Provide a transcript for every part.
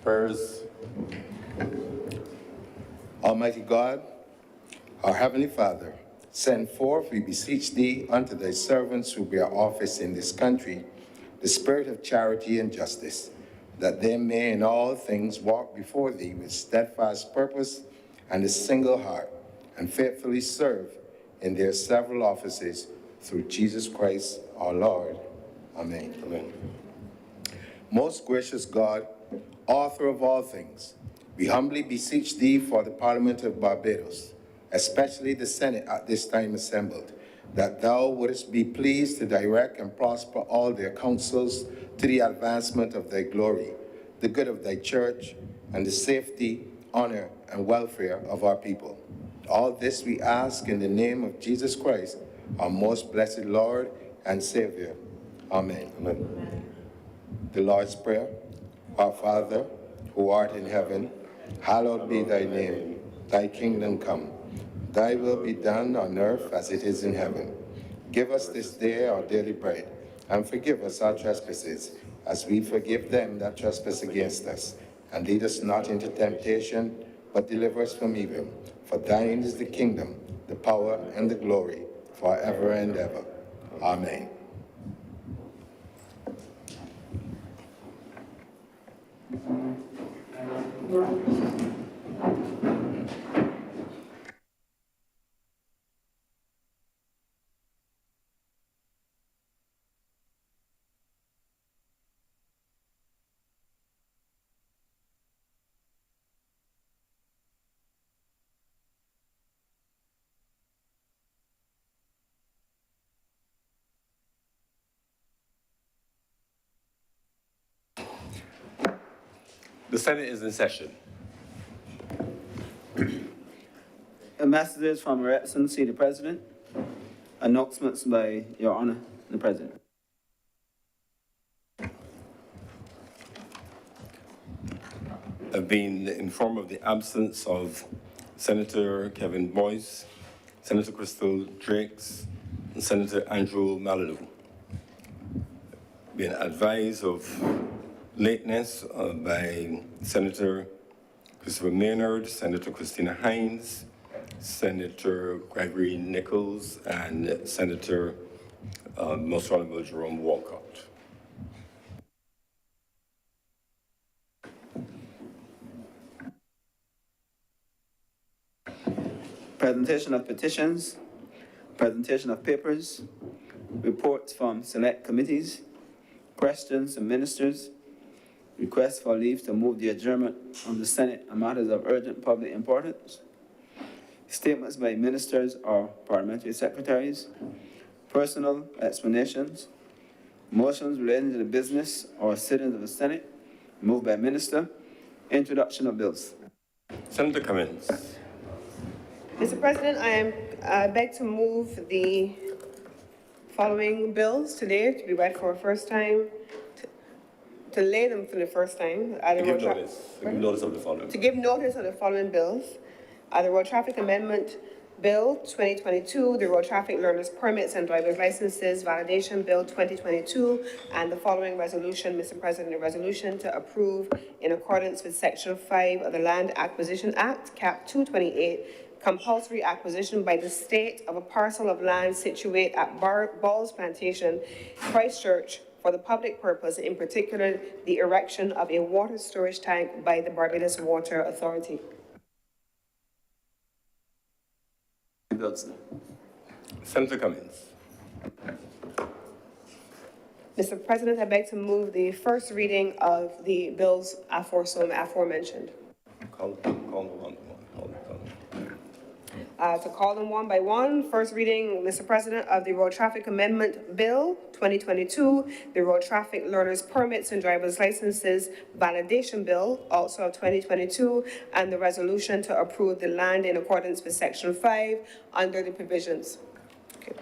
Prayers. Almighty God, our Heavenly Father, send forth, we beseech thee, unto thy servants who bear office in this country, the spirit of charity and justice, that they may in all things walk before thee with steadfast purpose and a single heart, and faithfully serve in their several offices through Jesus Christ our Lord. Amen. Amen. Most gracious God, author of all things, we humbly beseech thee for the Parliament of Barbados, especially the Senate at this time assembled, that thou wouldest be pleased to direct and prosper all their counsels to the advancement of thy glory, the good of thy church, and the safety, honor, and welfare of our people. All this we ask in the name of Jesus Christ, our most blessed Lord and Savior. Amen. Amen. The Lord's Prayer. Our Father, who art in heaven, hallowed be thy name. Thy kingdom come. Thy will be done on earth as it is in heaven. Give us this day our daily bread, and forgive us our trespasses, as we forgive them that trespass against us. And lead us not into temptation, but deliver us from evil. For thine is the kingdom, the power, and the glory, forever and ever. Amen. The Senate is in session. Messages from Her Excellency the President. Announcements by Your Honor the President. I've been informed of the absence of Senator Kevin Boyce, Senator Crystal Drakes, and Senator Andrew Malou. Been advised of lateness by Senator Christopher Maynard, Senator Christina Hines, Senator Gregory Nichols, and Senator Most Honourable Jerome Walcott. Presentation of petitions, presentation of papers, reports from select committees, questions to ministers, requests for leave to move the adjournment of the Senate on matters of urgent public importance, statements by ministers or parliamentary secretaries, personal explanations, motions relating to the business or sittings of the Senate, moved by minister, introduction of bills. Senator Cummins. Mr. President, I beg to move the following bills today to be read for a first time, to lay them for the first time. To give notice of the following. To give notice of the following bills. The Road Traffic Amendment Bill 2022, the Road Traffic Learners Permits and Driver's Licenses Validation Bill 2022, and the following resolution, Mr. President, a resolution to approve in accordance with Section 5 of the Land Acquisition Act, Cap 228, compulsory acquisition by the state of a parcel of land situate at Balls Plantation, Christchurch, for the public purpose, in particular, the erection of a water storage tank by the Barbados Water Authority. Senator Cummins. Mr. President, I beg to move the first reading of the bills aforementioned. Call them one. To call them one by one. First reading, Mr. President, of the Road Traffic Amendment Bill 2022, the Road Traffic Learners Permits and Driver's Licenses Validation Bill, also of 2022, and the resolution to approve the land in accordance with Section 5 under the provisions. Okay.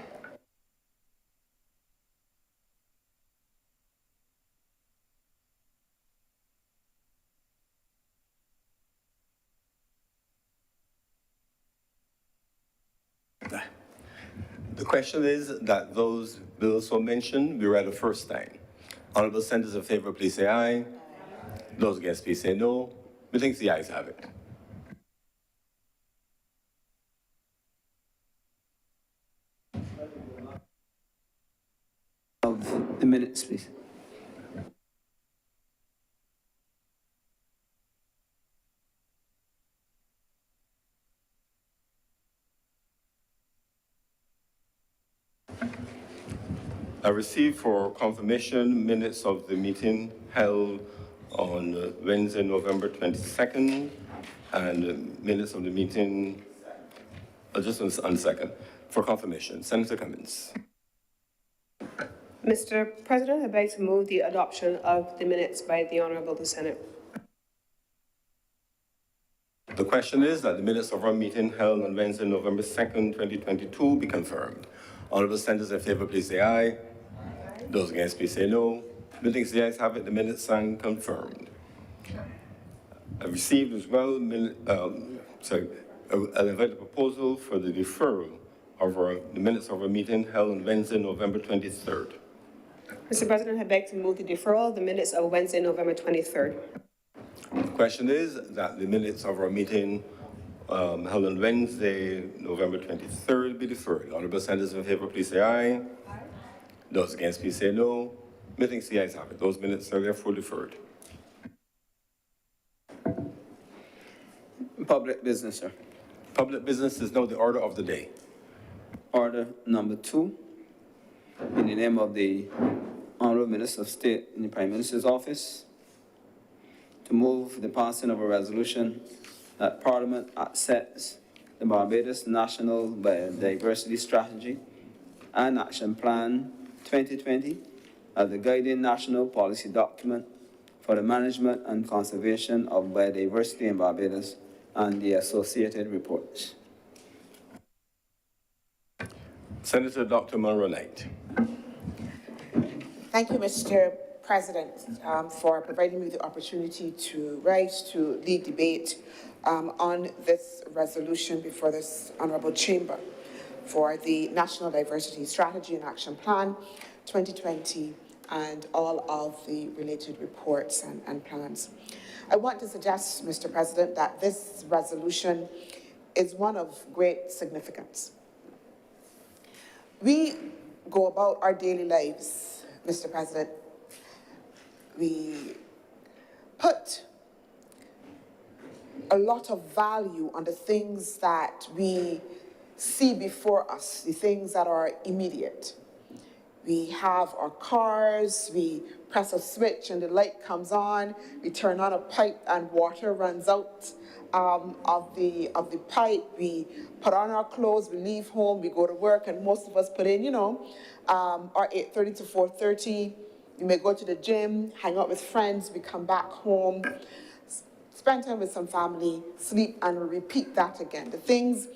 The question is that those bills so mentioned be read the first time. Honourable senators in favour, please say aye. Those against, please say no. Methinks the ayes have it. Of the minutes, please. I received for confirmation minutes of the meeting held on Wednesday, November 22nd, and minutes of the meeting, just on second, for confirmation. Senator Cummins. Mr. President, I'd like to move the adoption of the minutes by the Honourable the Senate. The question is that the minutes of our meeting held on Wednesday, November 2nd, 2022 be confirmed. Honourable senators in favour, please say aye. Those against, please say no. Methinks the ayes have it, the minutes are confirmed. I received as well, I'll invite a proposal for the deferral of the minutes of our meeting held on Wednesday, November 23rd. Mr. President, I'd like to move the deferral of the minutes of Wednesday, November 23rd. The question is that the minutes of our meeting held on Wednesday, November 23rd be deferred. Honourable senators in favour, please say aye. Aye. Those against, please say no. Methinks the ayes have it. Those minutes are therefore deferred. Public business, sir. Public business is now the order of the day. Order number 2, in the name of the Honourable Minister of State in the Prime Minister's office, to move the passing of a resolution that Parliament accepts the Barbados National Biodiversity Strategy and Action Plan 2020 as the guiding national policy document for the management and conservation of biodiversity in Barbados and the associated reports. Senator Dr. Monroe Knight. Thank you, Mr. President, for providing me the opportunity to rise to lead debate on this resolution before this honourable chamber for the National Diversity Strategy and Action Plan 2020 and all of the related reports and plans. I want to suggest, Mr. President, that this resolution is one of great significance. We go about our daily lives, Mr. President. We put a lot of value on the things that we see before us, the things that are immediate. We have our cars, we press a switch and the light comes on, we turn on a pipe and water runs out of the pipe, we put on our clothes, we leave home, we go to work, and most of us put in, our 8:30 to 4:30. You may go to the gym, hang out with friends, we come back home, spend time with some family, sleep, and repeat that again. The things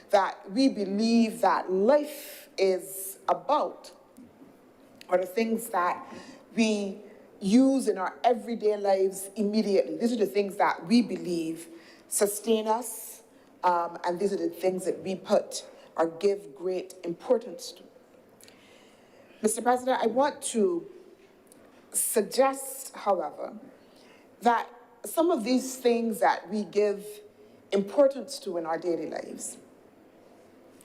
that we believe that life is about are the things that we use in our everyday lives immediately. These are the things that we believe sustain us, and these are the things that we put or give great importance to. Mr. President, I want to suggest, however, that some of these things that we give importance to in our daily lives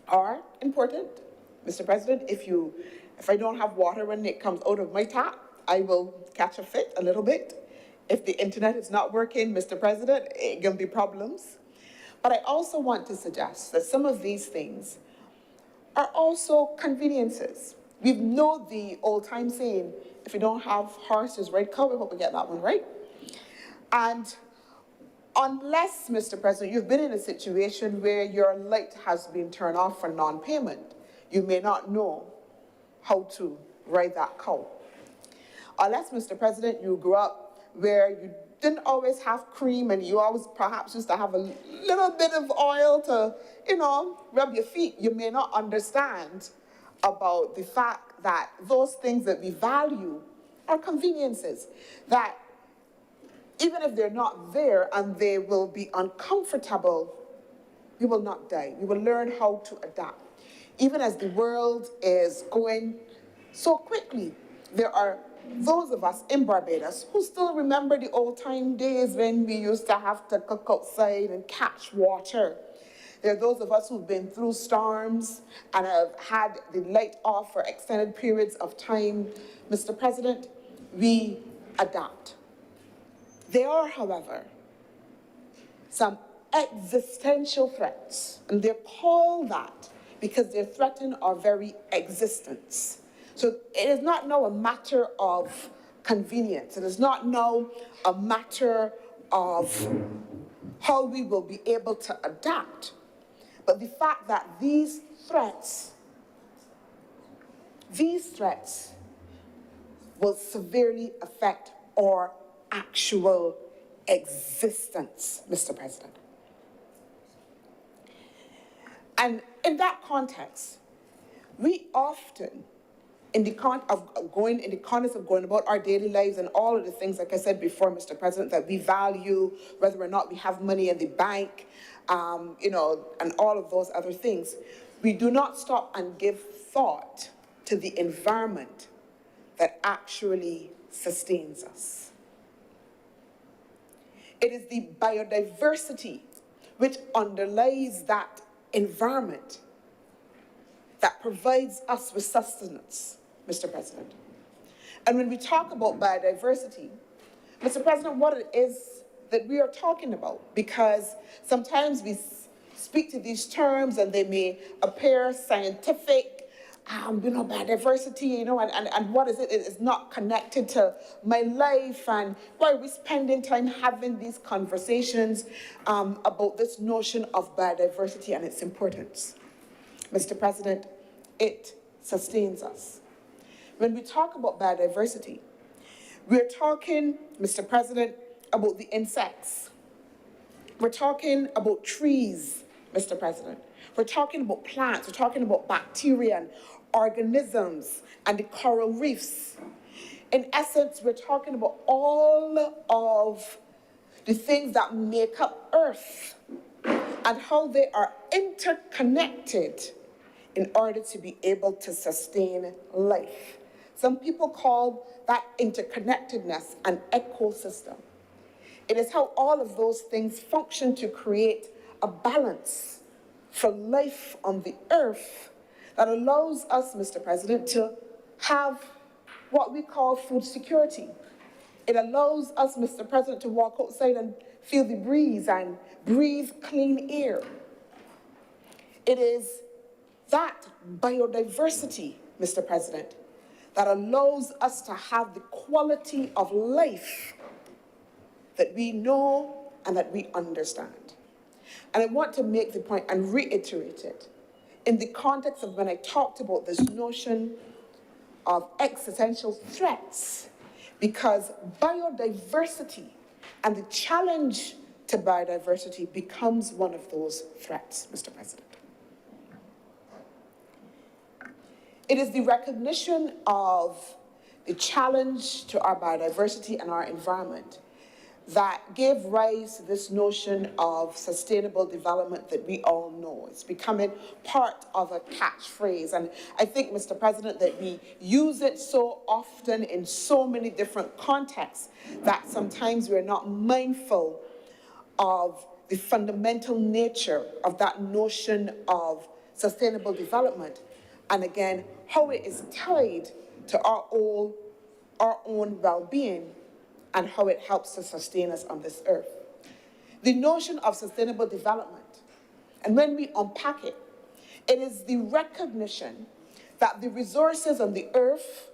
are important. Mr. President, if I don't have water when it comes out of my tap, I will catch a fit a little bit. If the internet is not working, Mr. President, it can be problems. But I also want to suggest that some of these things are also conveniences. We know the old time saying, if you don't have horses, ride cow. I hope we get that one right. And unless, Mr. President, you've been in a situation where your light has been turned off for non-payment, you may not know how to ride that cow. Unless, Mr. President, you grew up where you didn't always have cream and you always perhaps used to have a little bit of oil to, rub your feet, you may not understand about the fact that those things that we value are conveniences, that even if they're not there and they will be uncomfortable, we will not die. We will learn how to adapt. Even as the world is going so quickly, there are those of us in Barbados who still remember the old-time days when we used to have to cook outside and catch water. There are those of us who've been through storms and have had the light off for extended periods of time. Mr. President, we adapt. There are, however, some existential threats, and they're called that because they threaten our very existence. So it is not now a matter of convenience. It is not now a matter of how we will be able to adapt, but the fact that these threats will severely affect our actual existence, Mr. President. And in that context, we often, in the context of going about our daily lives and all of the things, like I said before, Mr. President, that we value, whether or not we have money in the bank, and all of those other things, we do not stop and give thought to the environment that actually sustains us. It is the biodiversity which underlies that environment that provides us with sustenance, Mr. President. And when we talk about biodiversity, Mr. President, what it is that we are talking about, because sometimes we speak to these terms and they may appear scientific, biodiversity, and what is it? It is not connected to my life, and why are we spending time having these conversations about this notion of biodiversity and its importance? Mr. President, it sustains us. When we talk about biodiversity, we're talking, Mr. President, about the insects. We're talking about trees, Mr. President. We're talking about plants. We're talking about bacteria and organisms and the coral reefs. In essence, we're talking about all of the things that make up Earth and how they are interconnected in order to be able to sustain life. Some people call that interconnectedness an ecosystem. It is how all of those things function to create a balance for life on the earth that allows us, Mr. President, to have what we call food security. It allows us, Mr. President, to walk outside and feel the breeze and breathe clean air. It is that biodiversity, Mr. President, that allows us to have the quality of life that we know and that we understand. And I want to make the point and reiterate it in the context of when I talked about this notion of existential threats, because biodiversity and the challenge to biodiversity becomes one of those threats, Mr. President. It is the recognition of the challenge to our biodiversity and our environment that gave rise to this notion of sustainable development that we all know. It's becoming part of a catchphrase. And I think, Mr. President, that we use it so often in so many different contexts that sometimes we're not mindful of the fundamental nature of that notion of sustainable development. And again, how it is tied to our own well-being and how it helps to sustain us on this earth. The notion of sustainable development, and when we unpack it, it is the recognition that the resources on the earth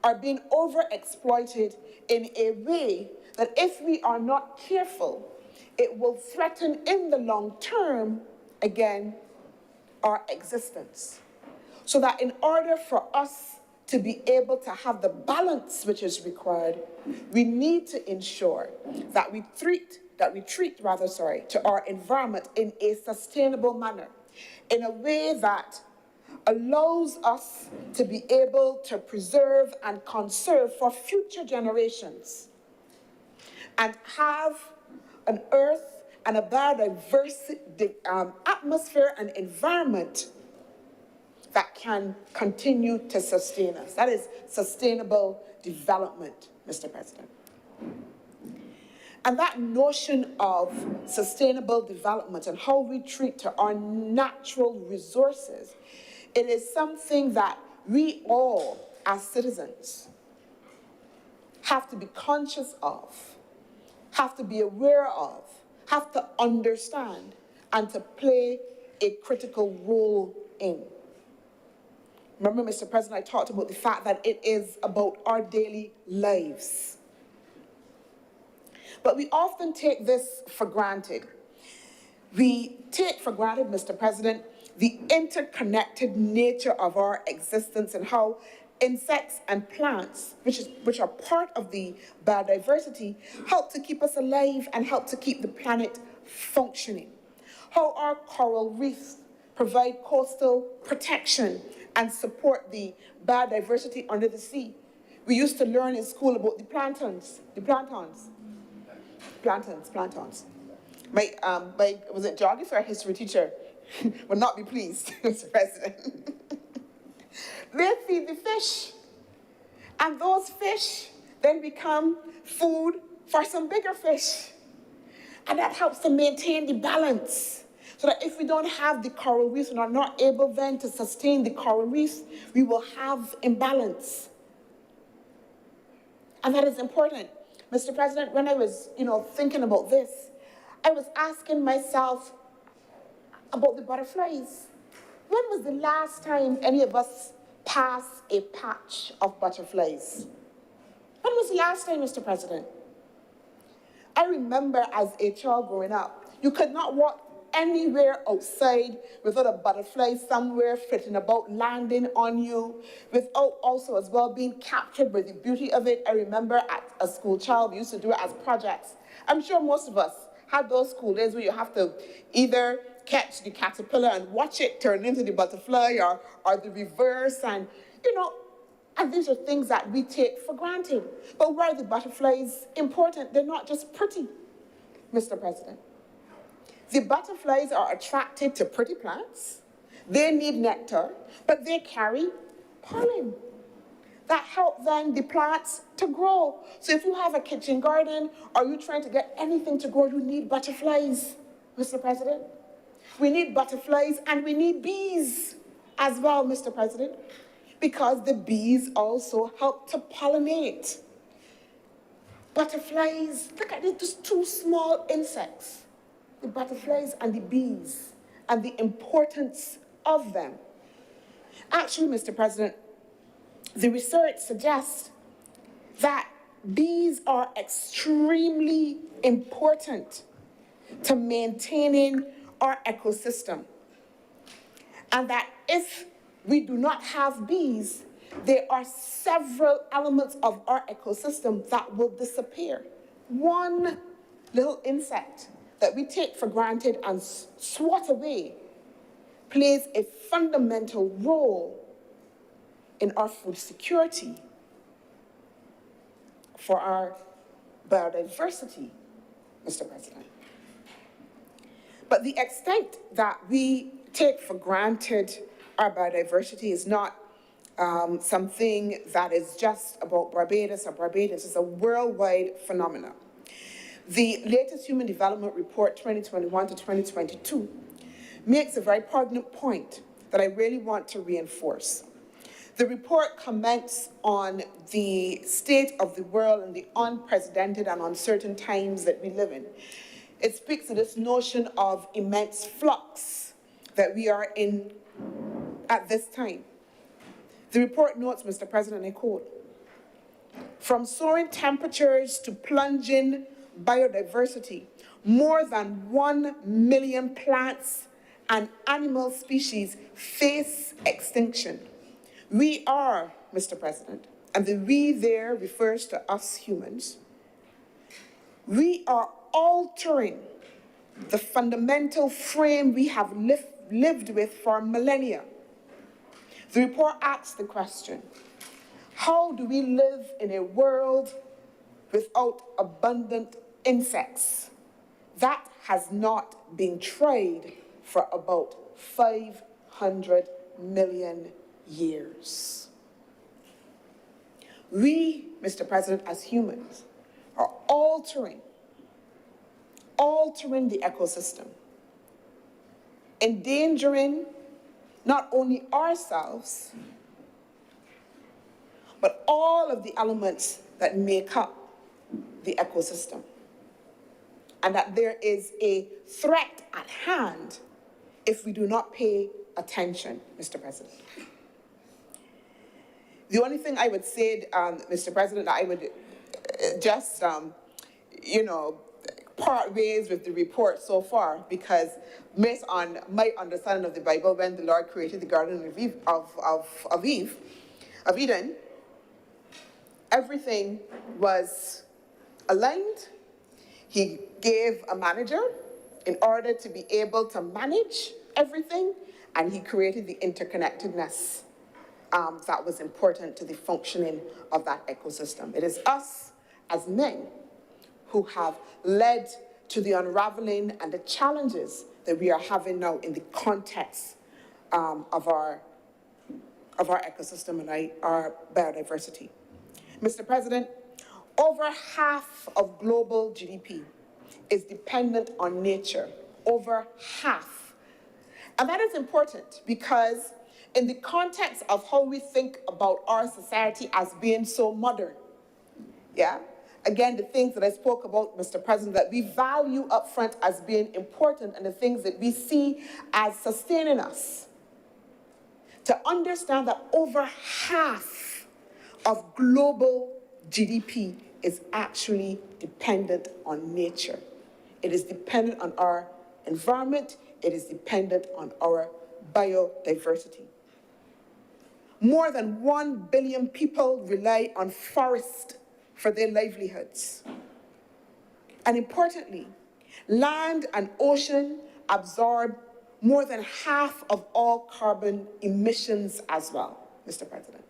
are being overexploited in a way that if we are not careful, it will threaten in the long term, again, our existence. So that in order for us to be able to have the balance which is required, we need to ensure that we treat to our environment in a sustainable manner, in a way that allows us to be able to preserve and conserve for future generations and have an earth and a biodiverse atmosphere and environment that can continue to sustain us. That is sustainable development, Mr. President. And that notion of sustainable development and how we treat to our natural resources, it is something that we all, as citizens, have to be conscious of, have to be aware of, have to understand, and to play a critical role in. Remember, Mr. President, I talked about the fact that it is about our daily lives. But we often take this for granted. We take for granted, Mr. President, the interconnected nature of our existence and how insects and plants, which are part of the biodiversity, help to keep us alive and help to keep the planet functioning. How our coral reefs provide coastal protection and support the biodiversity under the sea. We used to learn in school about the planktons. My was it geography or history teacher would not be pleased, Mr. President. They feed the fish, and those fish then become food for some bigger fish. And that helps to maintain the balance. So that if we don't have the coral reefs and are not able then to sustain the coral reefs, we will have imbalance. And that is important. Mr. President, when I was, thinking about this, I was asking myself about the butterflies. When was the last time any of us passed a patch of butterflies? When was the last time, Mr. President? I remember as a child growing up, you could not walk anywhere outside without a butterfly somewhere flitting about, landing on you, without also as well being captured by the beauty of it. I remember as a school child, we used to do it as projects. I'm sure most of us had those school days where you have to either catch the caterpillar and watch it turn into the butterfly or the reverse, and and these are things that we take for granted. But why are the butterflies important? They're not just pretty, Mr. President. The butterflies are attracted to pretty plants. They need nectar, but they carry pollen that help then the plants to grow. So if you have a kitchen garden or you're trying to get anything to grow, you need butterflies, Mr. President. We need butterflies and we need bees as well, Mr. President, because the bees also help to pollinate. Butterflies, look at it, just two small insects. The butterflies and the bees, and the importance of them. Actually, Mr. President, the research suggests that bees are extremely important to maintaining our ecosystem. And that if we do not have bees, there are several elements of our ecosystem that will disappear. One little insect that we take for granted and swat away plays a fundamental role in our food security, for our biodiversity, Mr. President. But the extent that we take for granted our biodiversity is not something that is just about Barbados or Barbados. It's a worldwide phenomenon. The latest Human Development Report 2021 to 2022 makes a very poignant point that I really want to reinforce. The report comments on the state of the world and the unprecedented and uncertain times that we live in. It speaks to this notion of immense flux that we are in at this time. The report notes, Mr. President, I quote, "From soaring temperatures to plunging biodiversity, more than 1 million plants and animal species face extinction. We are, Mr. President, and the we there refers to us humans, we are altering the fundamental frame we have lived with for millennia." The report asks the question, how do we live in a world without abundant insects? That has not been tried for about 500 million years. We, Mr. President, as humans, are altering the ecosystem, endangering not only ourselves, but all of the elements that make up the ecosystem. And that there is a threat at hand if we do not pay attention, Mr. President. The only thing I would say, Mr. President, I would just, part ways with the report so far, because based on my understanding of the Bible, when the Lord created the Garden of Eden, everything was aligned. He gave a manager in order to be able to manage everything, and he created the interconnectedness that was important to the functioning of that ecosystem. It is us as men who have led to the unraveling and the challenges that we are having now in the context of our ecosystem and our biodiversity. Mr. President, over half of global GDP is dependent on nature, over half. And that is important because in the context of how we think about our society as being so modern, again, the things that I spoke about, Mr. President, that we value upfront as being important and the things that we see as sustaining us, to understand that over half of global GDP is actually dependent on nature. It is dependent on our environment. It is dependent on our biodiversity. More than 1 billion people rely on forest for their livelihoods. And importantly, land and ocean absorb more than half of all carbon emissions as well, Mr. President.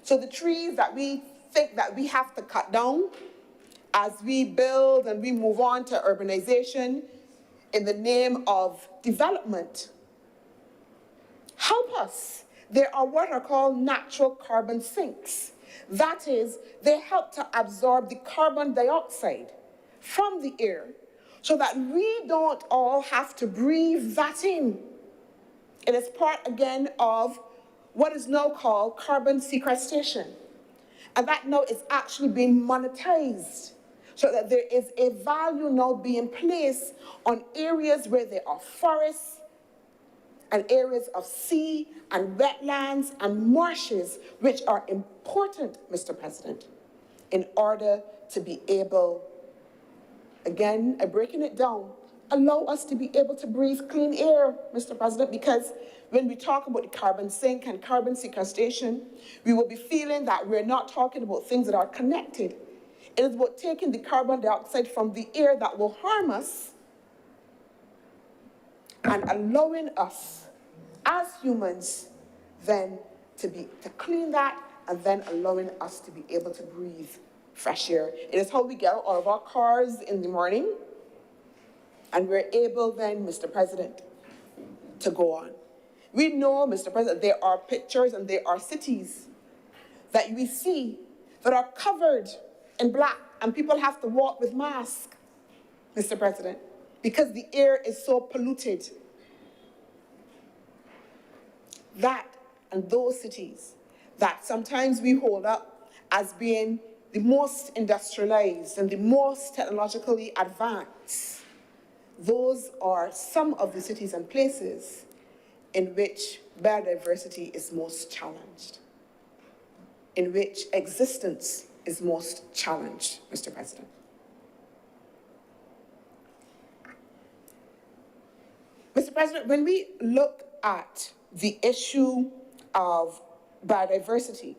So the trees that we think that we have to cut down as we build and we move on to urbanization in the name of development, help us. There are what are called natural carbon sinks. That is, they help to absorb the carbon dioxide from the air so that we don't all have to breathe that in. It is part, again, of what is now called carbon sequestration. And that now is actually being monetized so that there is a value now being placed on areas where there are forests and areas of sea and wetlands and marshes, which are important, Mr. President, in order to be able, again, breaking it down, allow us to be able to breathe clean air, Mr. President, because when we talk about the carbon sink and carbon sequestration, we will be feeling that we're not talking about things that are connected. It is about taking the carbon dioxide from the air that will harm us and allowing us as humans then to clean that and then allowing us to be able to breathe fresh air. It is how we get out of our cars in the morning and we're able then, Mr. President, to go on. We know, Mr. President, there are pictures and there are cities that we see that are covered in black and people have to walk with masks, Mr. President, because the air is so polluted. That and those cities that sometimes we hold up as being the most industrialized and the most technologically advanced, those are some of the cities and places in which biodiversity is most challenged, in which existence is most challenged, Mr. President. Mr. President, when we look at the issue of biodiversity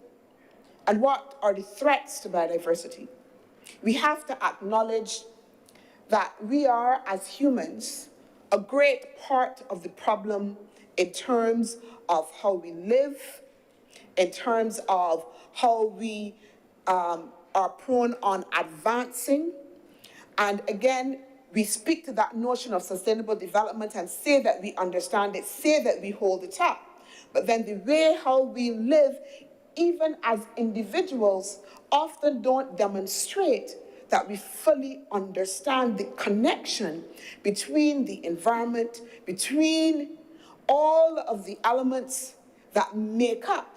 and what are the threats to biodiversity, we have to acknowledge that we are, as humans, a great part of the problem in terms of how we live, in terms of how we are prone on advancing. And again, we speak to that notion of sustainable development and say that we understand it, say that we hold it up. But then the way how we live, even as individuals, often don't demonstrate that we fully understand the connection between the environment, between all of the elements that make up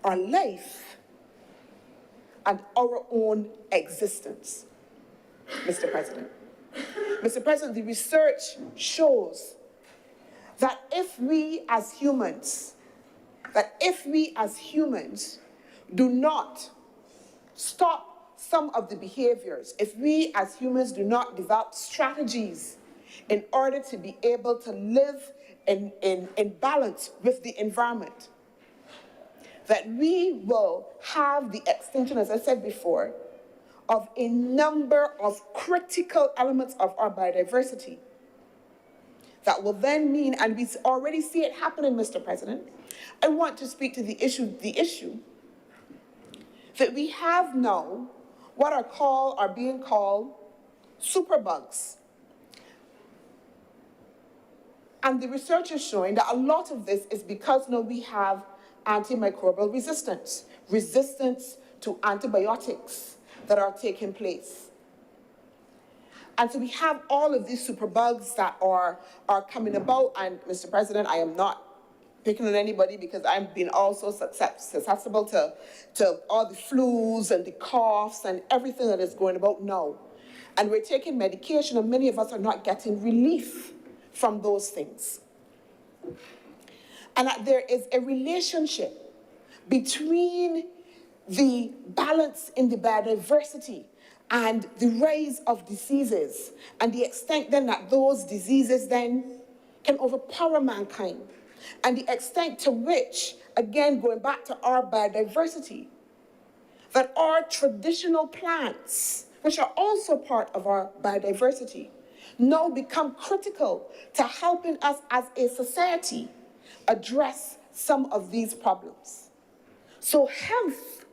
our life and our own existence, Mr. President. Mr. President, the research shows that if we as humans do not stop some of the behaviors, if we as humans do not develop strategies in order to be able to live in balance with the environment, that we will have the extinction, as I said before, of a number of critical elements of our biodiversity. That will then mean, and we already see it happening, Mr. President, I want to speak to the issue that we have now what are being called superbugs. And the research is showing that a lot of this is because now we have antimicrobial resistance to antibiotics that are taking place. And so we have all of these superbugs that are coming about. And Mr. President, I am not picking on anybody because I'm being also susceptible to all the flus and the coughs and everything that is going about now. And we're taking medication, and many of us are not getting relief from those things. And that there is a relationship between the balance in the biodiversity and the rise of diseases, and the extent then that those diseases then can overpower mankind, and the extent to which, again, going back to our biodiversity, that our traditional plants, which are also part of our biodiversity, now become critical to helping us as a society address some of these problems. So health,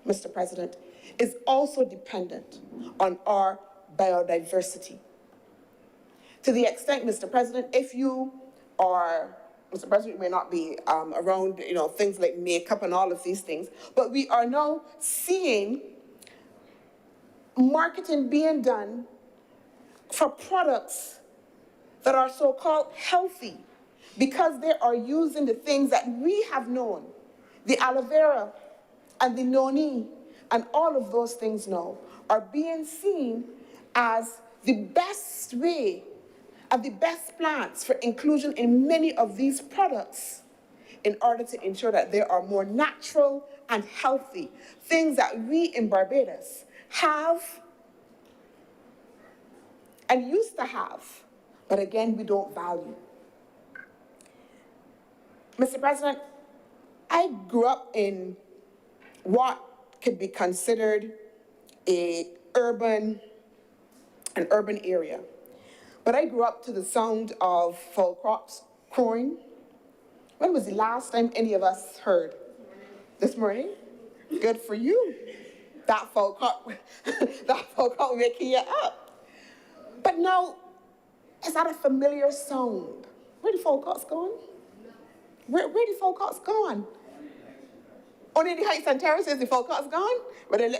Mr. President, is also dependent on our biodiversity. To the extent, Mr. President, if you are, Mr. President, you may not be around, things like makeup and all of these things, but we are now seeing marketing being done for products that are so-called healthy because they are using the things that we have known, the aloe vera and the noni, and all of those things now are being seen as the best way and the best plants for inclusion in many of these products in order to ensure that they are more natural and healthy, things that we in Barbados have and used to have, but again, we don't value. Mr. President, I grew up in what could be considered an urban area. But I grew up to the sound of fall crops crowing. When was the last time any of us heard? This morning? Good for you. That fall crop waking you up. But now, is that a familiar sound? Where the fall crops going? Where the fall crops gone? Only the heights and terraces, the fall crops gone? But they're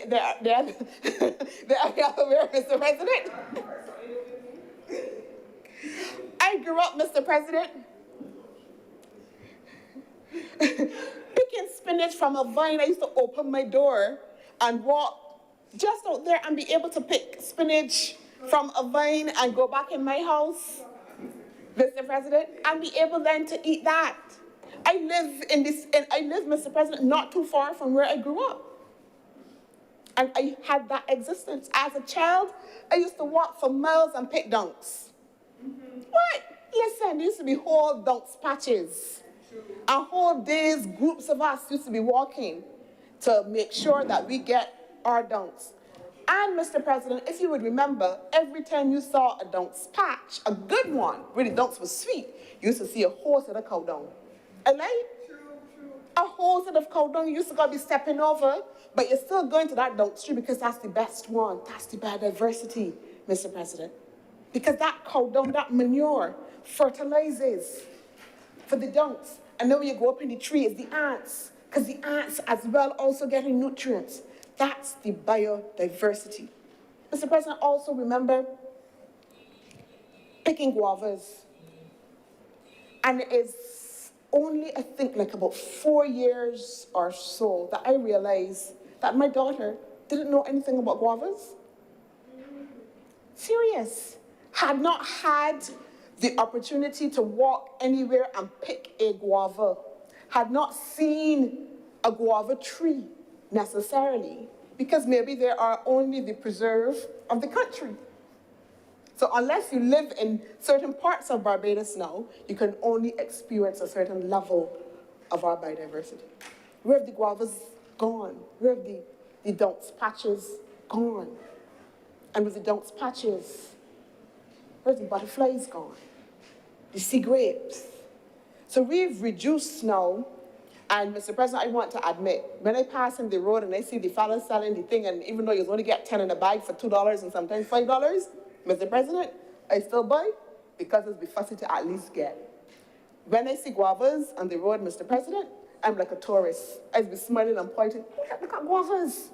everywhere, Mr. President. I grew up, Mr. President, picking spinach from a vine. I used to open my door and walk just out there and be able to pick spinach from a vine and go back in my house, Mr. President, and be able then to eat that. I live, Mr. President, not too far from where I grew up. And I had that existence. As a child, I used to walk for miles and pick dunks. What? Listen, there used to be whole dunks patches. And whole days, groups of us used to be walking to make sure that we get our dunks. And, Mr. President, if you would remember, every time you saw a dunks patch, a good one, where the dunks was sweet, you used to see a whole set of cow dung. A whole set of cow dung you used to go be stepping over, but you're still going to that dunk tree because that's the best one. That's the biodiversity. Mr. President, because that cow dung, that manure, fertilizes for the dunks. And then when you go up in the tree, it's the ants, because the ants as well also getting nutrients. That's the biodiversity. Mr. President, also remember picking guavas. And it's only, I think, like about 4 years or so that I realized that my daughter didn't know anything about guavas. Serious. Had not had the opportunity to walk anywhere and pick a guava. Had not seen a guava tree necessarily, because maybe they are only the preserve of the country. So unless you live in certain parts of Barbados now, you can only experience a certain level of our biodiversity. Where have the guavas gone? Where have the dunks patches gone? And with the dunks patches, where's the butterflies gone? The sea grapes. So we've reduced now, and Mr. President, I want to admit, when I pass in the road and I see the fellas selling the thing, and even though you only get 10 in a bag for $2 and sometimes $5, Mr. President, I still buy because it's be fussy to at least get. When I see guavas on the road, Mr. President, I'm like a tourist. I'd be smiling and pointing, look at guavas.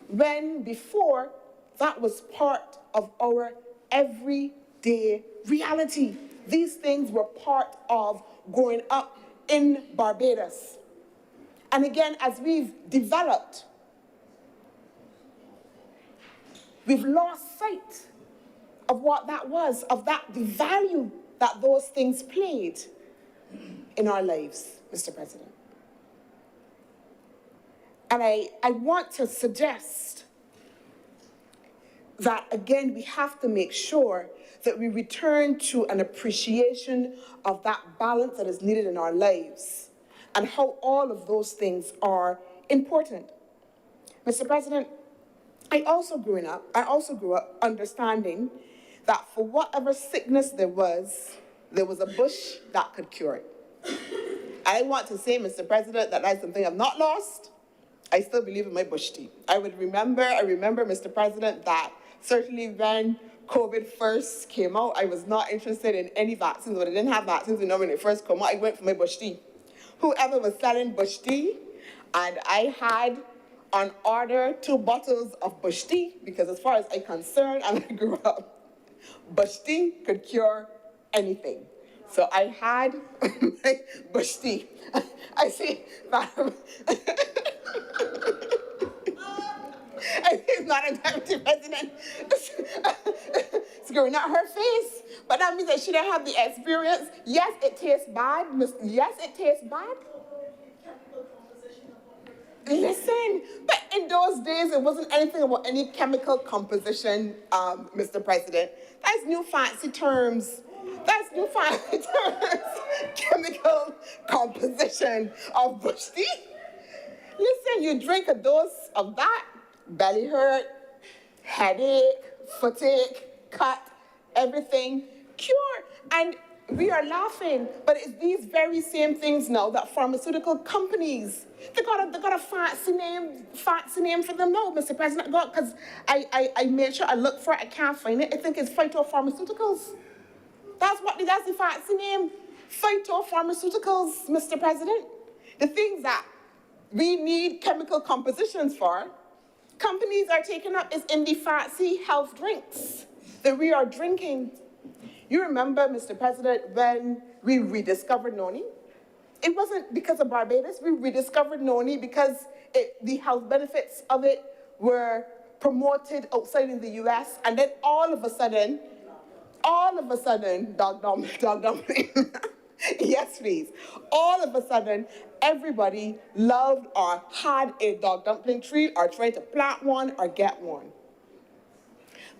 When before, that was part of our everyday reality. These things were part of growing up in Barbados. And again, as we've developed, we've lost sight of what that was, of the value that those things played in our lives, Mr. President. And I want to suggest that, again, we have to make sure that we return to an appreciation of that balance that is needed in our lives and how all of those things are important. Mr. President, I also grew up understanding that for whatever sickness there was a bush that could cure it. I want to say, Mr. President, that that's something I've not lost. I still believe in my bush tea. I remember, Mr. President, that certainly when COVID first came out, I was not interested in any vaccines, but I didn't have vaccines, when it first came out, I went for my bush tea. Whoever was selling bush tea, and I had on order 2 bottles of bush tea, because as far as I'm concerned, and I grew up, bush tea could cure anything. So I had my bush tea. I see, Madam. I think Madam Deputy President screwing at her face, but that means that she didn't have the experience. Yes, it tastes bad. Yes, it tastes bad. Listen, but in those days, it wasn't anything about any chemical composition, Mr. President. That's new fancy terms. That's new fancy terms. Chemical composition of bush tea. Listen, you drink a dose of that, belly hurt, headache, fatigue, cut, everything, cure. And we are laughing, but it's these very same things now that pharmaceutical companies, they got a fancy name for them now, Mr. President, because I made sure I looked for it, I can't find it. I think it's phytopharmaceuticals. That's the fancy name, phytopharmaceuticals, Mr. President. The things that we need chemical compositions for, companies are taking up is in the fancy health drinks that we are drinking. You remember, Mr. President, when we rediscovered noni? It wasn't because of Barbados. We rediscovered noni because the health benefits of it were promoted outside in the US, and then all of a sudden, dog dumpling. Yes, please. All of a sudden, everybody loved or had a dog dumpling tree or tried to plant one or get one.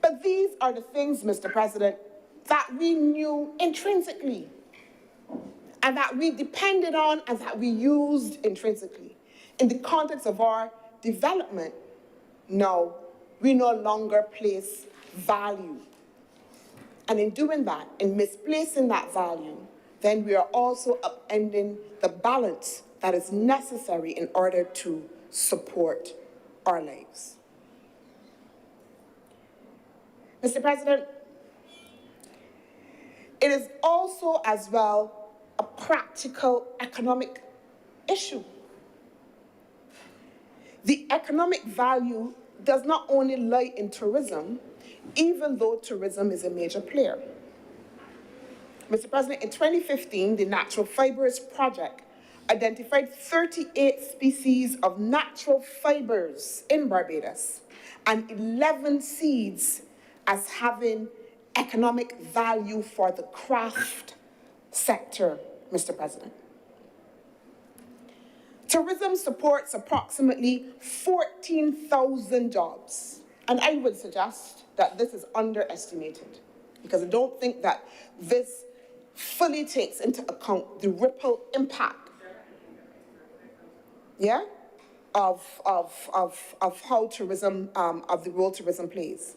But these are the things, Mr. President, that we knew intrinsically and that we depended on and that we used intrinsically. In the context of our development, no, we no longer place value. And in doing that, in misplacing that value, then we are also upending the balance that is necessary in order to support our lives. Mr. President, it is also as well a practical economic issue. The economic value does not only lie in tourism, even though tourism is a major player. Mr. President, in 2015, the Natural Fibers Project identified 38 species of natural fibers in Barbados and 11 seeds as having economic value for the craft sector, Mr. President. Tourism supports approximately 14,000 jobs, and I would suggest that this is underestimated because I don't think that this fully takes into account the ripple impact, of how tourism, of the role tourism plays.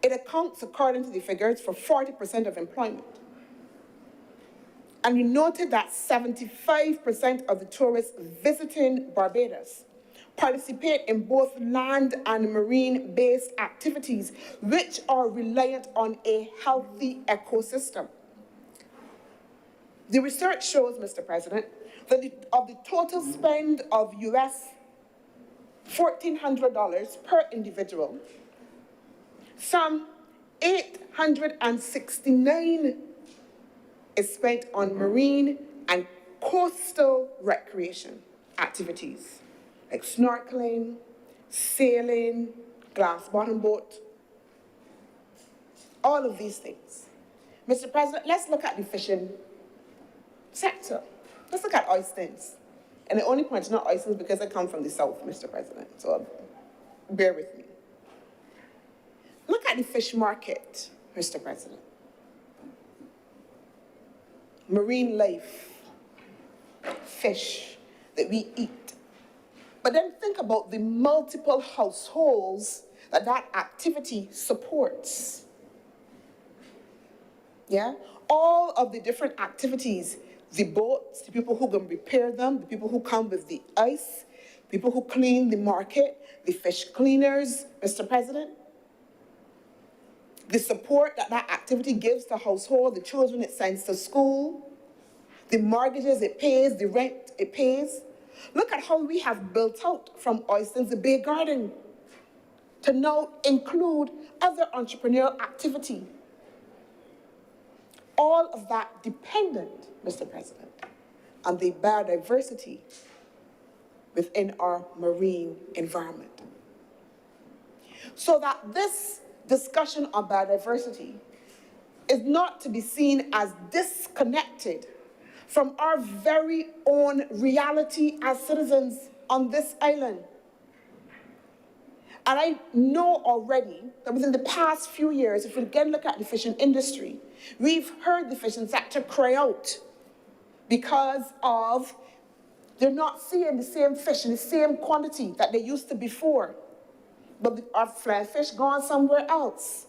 It accounts, according to the figures, for 40% of employment. And we noted that 75% of the tourists visiting Barbados participate in both land and marine-based activities, which are reliant on a healthy ecosystem. The research shows, Mr. President, that of the total spend of US $1,400 per individual, some $869 is spent on marine and coastal recreation activities, like snorkeling, sailing, glass bottom boat, all of these things. Mr. President, let's look at the fishing sector. Let's look at oysters. And the only point is not oysters because I come from the south, Mr. President, so bear with me. Look at the fish market, Mr. President. Marine life, fish that we eat. But then think about the multiple households that that activity supports. Yeah? All of the different activities, the boats, the people who can repair them, the people who come with the ice, people who clean the market, the fish cleaners, Mr. President. The support that that activity gives the household, the children it sends to school, the mortgages it pays, the rent it pays. Look at how we have built out from oysters the Bay Garden to now include other entrepreneurial activity. All of that dependent, Mr. President, on the biodiversity within our marine environment. So that this discussion on biodiversity is not to be seen as disconnected from our very own reality as citizens on this island. And I know already that within the past few years, if we again look at the fishing industry, we've heard the fishing sector cry out because of they're not seeing the same fish in the same quantity that they used to before. But our fly fish gone somewhere else.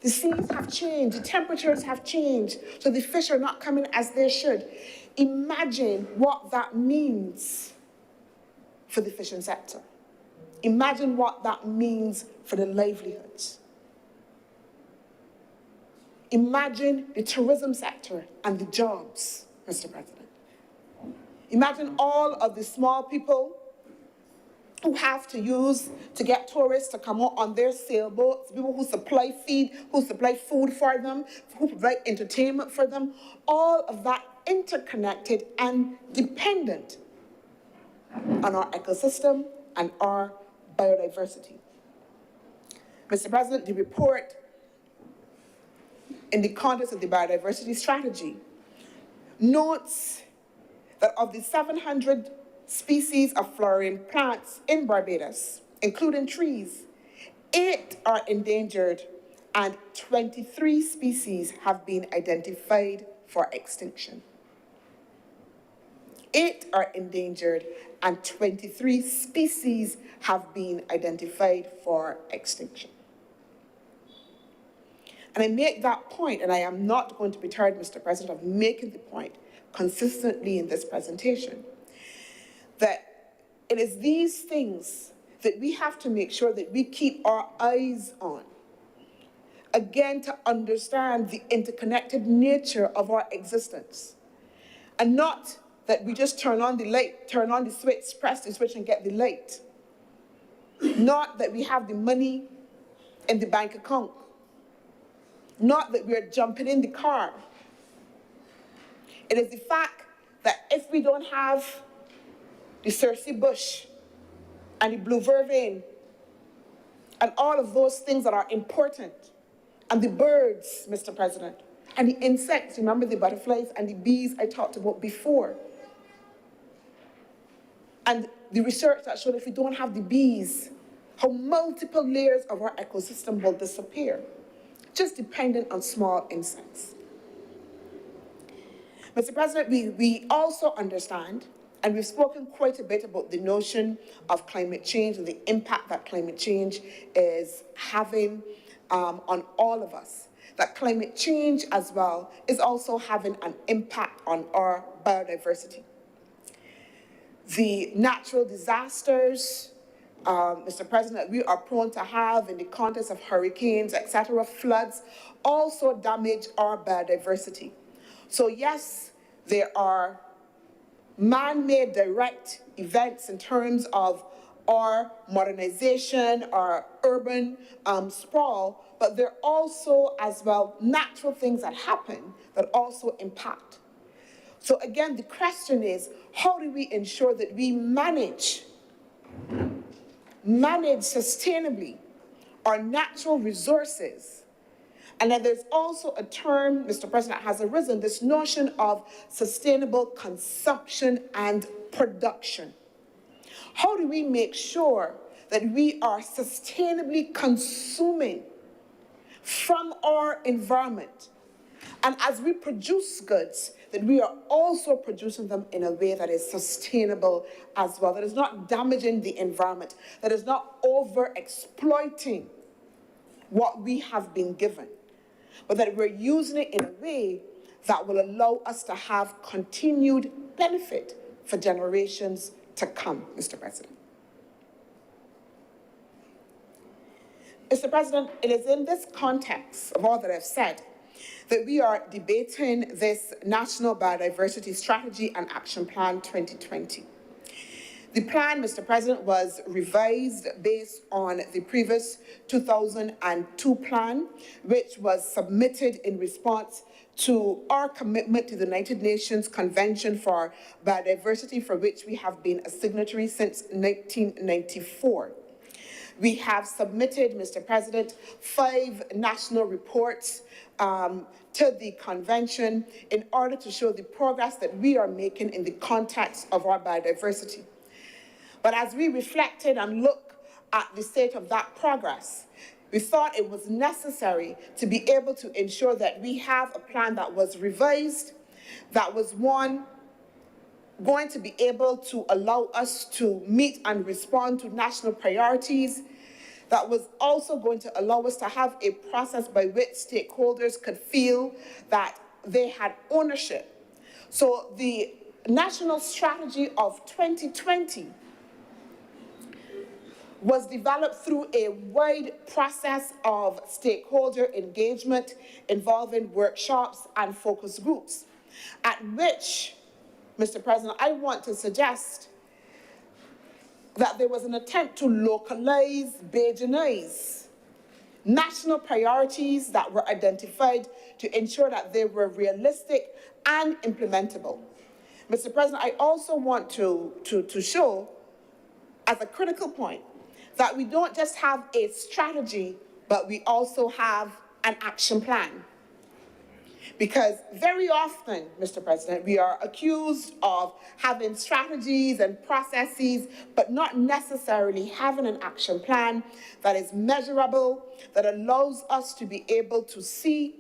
The seas have changed, the temperatures have changed, so the fish are not coming as they should. Imagine what that means for the fishing sector. Imagine what that means for the livelihoods. Imagine the tourism sector and the jobs, Mr. President. Imagine all of the small people who have to use to get tourists to come out on their sailboats, people who supply feed, who supply food for them, who provide entertainment for them, all of that interconnected and dependent on our ecosystem and our biodiversity. Mr. President, the report in the context of the biodiversity strategy notes that of the 700 species of flowering plants in Barbados, including trees, 8 are endangered and 23 species have been identified for extinction. 8 are endangered and 23 species have been identified for extinction. And I make that point, and I am not going to be tired, Mr. President, of making the point consistently in this presentation, that it is these things that we have to make sure that we keep our eyes on. again, to understand the interconnected nature of our existence. And not that we just turn on the light, turn on the switch, press the switch and get the light. Not that we have the money in the bank account. Not that we're jumping in the car. It is the fact that if we don't have the Cersei bush and the blue vervain and all of those things that are important, and the birds, Mr. President, and the insects, remember the butterflies and the bees I talked about before, and the research that showed if we don't have the bees, how multiple layers of our ecosystem will disappear, just dependent on small insects. Mr. President, we also understand, and we've spoken quite a bit about the notion of climate change and the impact that climate change is having on all of us. That climate change as well is also having an impact on our biodiversity. The natural disasters, Mr. President, we are prone to have in the context of hurricanes, etc., floods, also damage our biodiversity. So yes, there are man-made direct events in terms of our modernization, our urban sprawl, but there are also as well natural things that happen that also impact. So again, the question is, how do we ensure that we manage sustainably our natural resources? And then there's also a term, Mr. President, that has arisen, this notion of sustainable consumption and production. How do we make sure that we are sustainably consuming from our environment? And as we produce goods, that we are also producing them in a way that is sustainable as well, that is not damaging the environment, that is not over-exploiting what we have been given, but that we're using it in a way that will allow us to have continued benefit for generations to come, Mr. President. Mr. President, it is in this context of all that I've said that we are debating this National Biodiversity Strategy and Action Plan 2020. The plan, Mr. President, was revised based on the previous 2002 plan, which was submitted in response to our commitment to the United Nations Convention for Biodiversity, for which we have been a signatory since 1994. We have submitted, Mr. President, 5 national reports to the convention in order to show the progress that we are making in the context of our biodiversity. But as we reflected and looked at the state of that progress, we thought it was necessary to be able to ensure that we have a plan that was revised, that was one going to be able to allow us to meet and respond to national priorities, that was also going to allow us to have a process by which stakeholders could feel that they had ownership. So the National Strategy of 2020 was developed through a wide process of stakeholder engagement involving workshops and focus groups, at which, Mr. President, I want to suggest that there was an attempt to localize, Bajanize national priorities that were identified to ensure that they were realistic and implementable. Mr. President, I also want to show as a critical point that we don't just have a strategy, but we also have an action plan. Because very often, Mr. President, we are accused of having strategies and processes, but not necessarily having an action plan that is measurable, that allows us to be able to see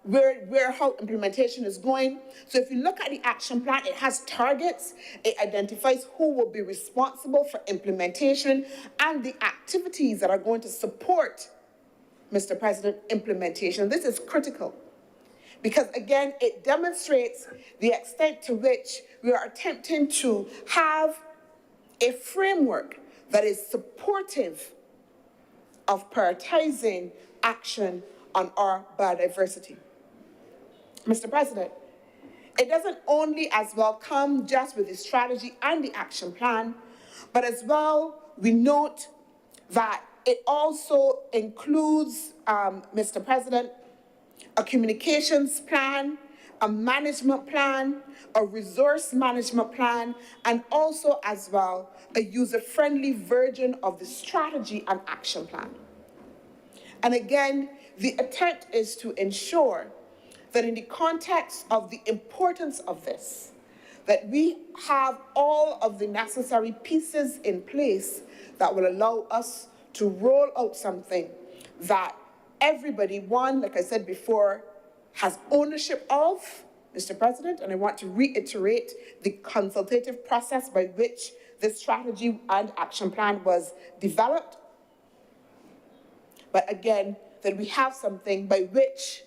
where how implementation is going. So if you look at the action plan, it has targets, it identifies who will be responsible for implementation and the activities that are going to support, Mr. President, implementation. This is critical because, again, it demonstrates the extent to which we are attempting to have a framework that is supportive of prioritizing action on our biodiversity. Mr. President, it doesn't only as well come just with the strategy and the action plan, but as well we note that it also includes, Mr. President, a communications plan, a management plan, a resource management plan, and also as well a user-friendly version of the strategy and action plan. And again, the attempt is to ensure that in the context of the importance of this, that we have all of the necessary pieces in place that will allow us to roll out something that everybody, one, like I said before, has ownership of, Mr. President, and I want to reiterate the consultative process by which this strategy and action plan was developed. But again, that we have something by which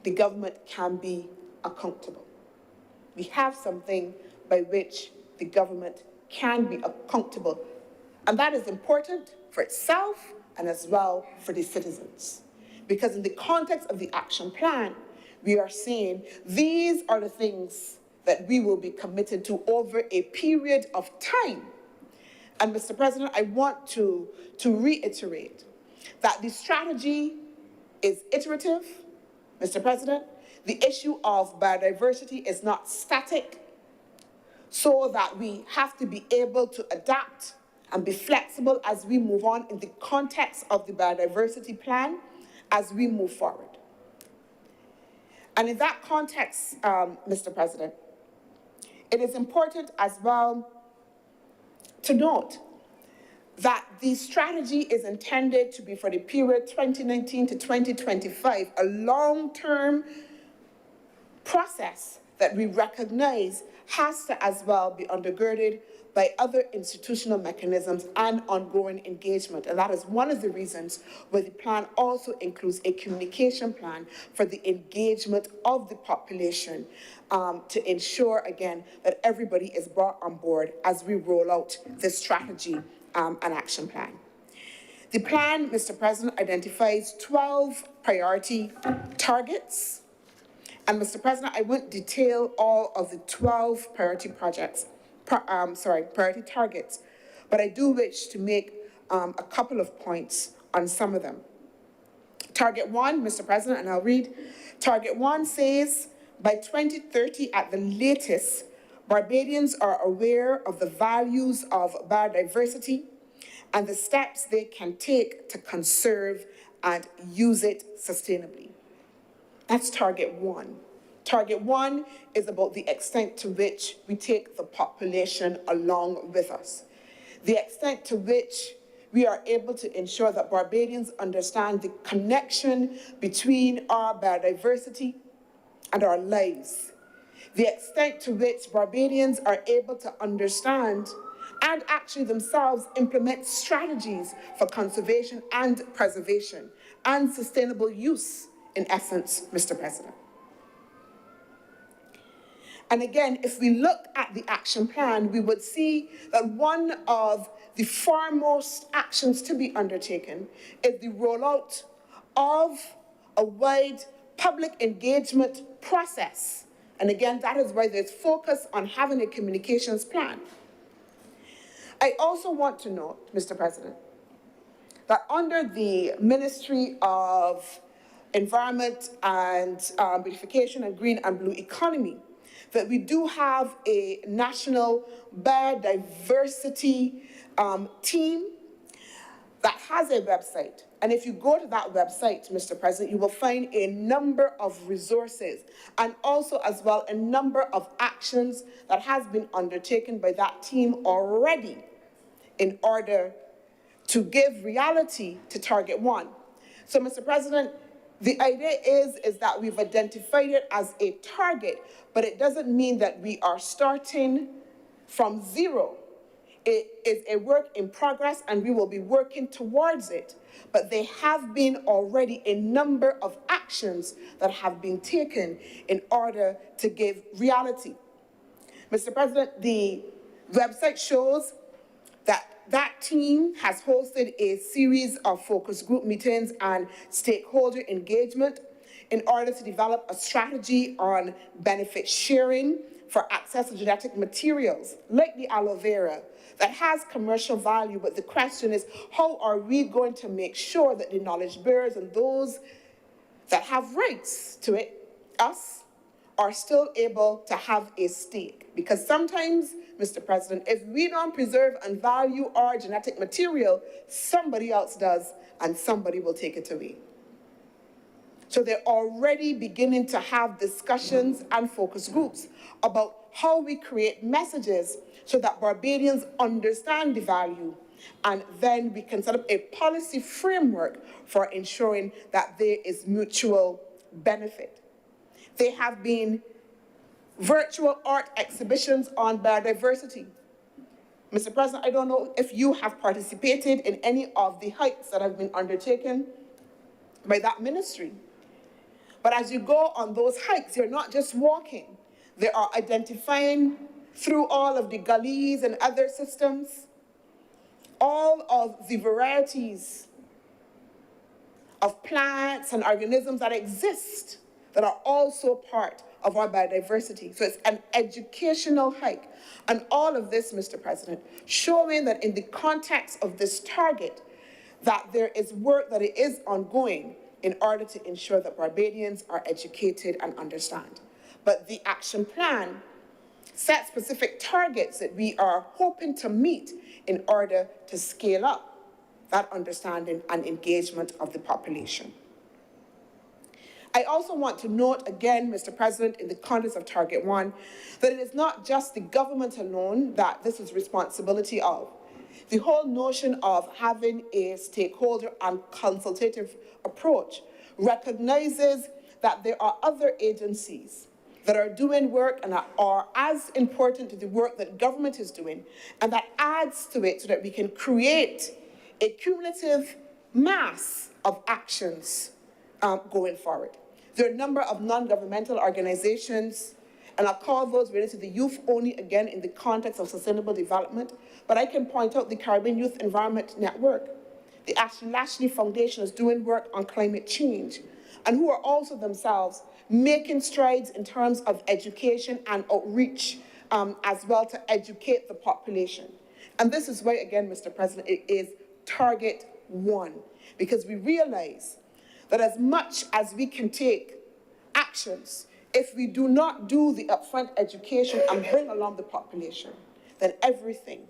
the government can be accountable. We have something by which the government can be accountable. And that is important for itself and as well for the citizens. Because in the context of the action plan, we are saying these are the things that we will be committed to over a period of time. And Mr. President, I want to reiterate that the strategy is iterative. Mr. President, the issue of biodiversity is not static, so that we have to be able to adapt and be flexible as we move on in the context of the biodiversity plan as we move forward. And in that context, Mr. President, it is important as well to note that the strategy is intended to be for the period 2019 to 2025, a long-term process that we recognize has to as well be undergirded by other institutional mechanisms and ongoing engagement. And that is one of the reasons why the plan also includes a communication plan for the engagement of the population to ensure, again, that everybody is brought on board as we roll out this strategy and action plan. The plan, Mr. President, identifies 12 priority targets. And Mr. President, I won't detail all of the 12 priority priority targets, but I do wish to make a couple of points on some of them. Target 1, Mr. President, and I'll read. Target 1 says, by 2030 at the latest, Barbadians are aware of the values of biodiversity and the steps they can take to conserve and use it sustainably. That's target 1. Target 1 is about the extent to which we take the population along with us. The extent to which we are able to ensure that Barbadians understand the connection between our biodiversity and our lives. The extent to which Barbadians are able to understand and actually themselves implement strategies for conservation and preservation and sustainable use, in essence, Mr. President. And again, if we look at the action plan, we would see that one of the foremost actions to be undertaken is the rollout of a wide public engagement process. And again, that is why there's focus on having a communications plan. I also want to note, Mr. President, that under the Ministry of Environment and Beautification and Green and Blue Economy, that we do have a national biodiversity team that has a website. And if you go to that website, Mr. President, you will find a number of resources and also as well a number of actions that has been undertaken by that team already in order to give reality to target 1. So, Mr. President, the idea is that we've identified it as a target, but it doesn't mean that we are starting from zero. It is a work in progress and we will be working towards it. But there have been already a number of actions that have been taken in order to give reality. Mr. President, the website shows that that team has hosted a series of focus group meetings and stakeholder engagement in order to develop a strategy on benefit sharing for access to genetic materials, like the aloe vera, that has commercial value, but the question is, how are we going to make sure that the knowledge bearers and those that have rights to it, us, are still able to have a stake? Because sometimes, Mr. President, if we don't preserve and value our genetic material, somebody else does, and somebody will take it away. So they're already beginning to have discussions and focus groups about how we create messages so that Barbadians understand the value, and then we can set up a policy framework for ensuring that there is mutual benefit. There have been virtual art exhibitions on biodiversity. Mr. President, I don't know if you have participated in any of the hikes that have been undertaken by that ministry. But as you go on those hikes, you're not just walking. They are identifying through all of the gullies and other systems, all of the varieties of plants and organisms that exist that are also part of our biodiversity. So it's an educational hike. And all of this, Mr. President, showing that in the context of this target, that there is work that is ongoing in order to ensure that Barbadians are educated and understand. But the action plan sets specific targets that we are hoping to meet in order to scale up that understanding and engagement of the population. I also want to note again, Mr. President, in the context of Target 1, that it is not just the government alone that this is responsibility of. The whole notion of having a stakeholder and consultative approach recognizes that there are other agencies that are doing work and are as important to the work that government is doing, and that adds to it so that we can create a cumulative mass of actions going forward. There are a number of non-governmental organizations, and I'll call those related to the youth only, again, in the context of sustainable development, but I can point out the Caribbean Youth Environment Network. The Ashley Lashley Foundation is doing work on climate change, and who are also themselves making strides in terms of education and outreach as well to educate the population. And this is why, again, Mr. President, it is Target 1, because we realize that as much as we can take actions, if we do not do the upfront education and bring along the population, then everything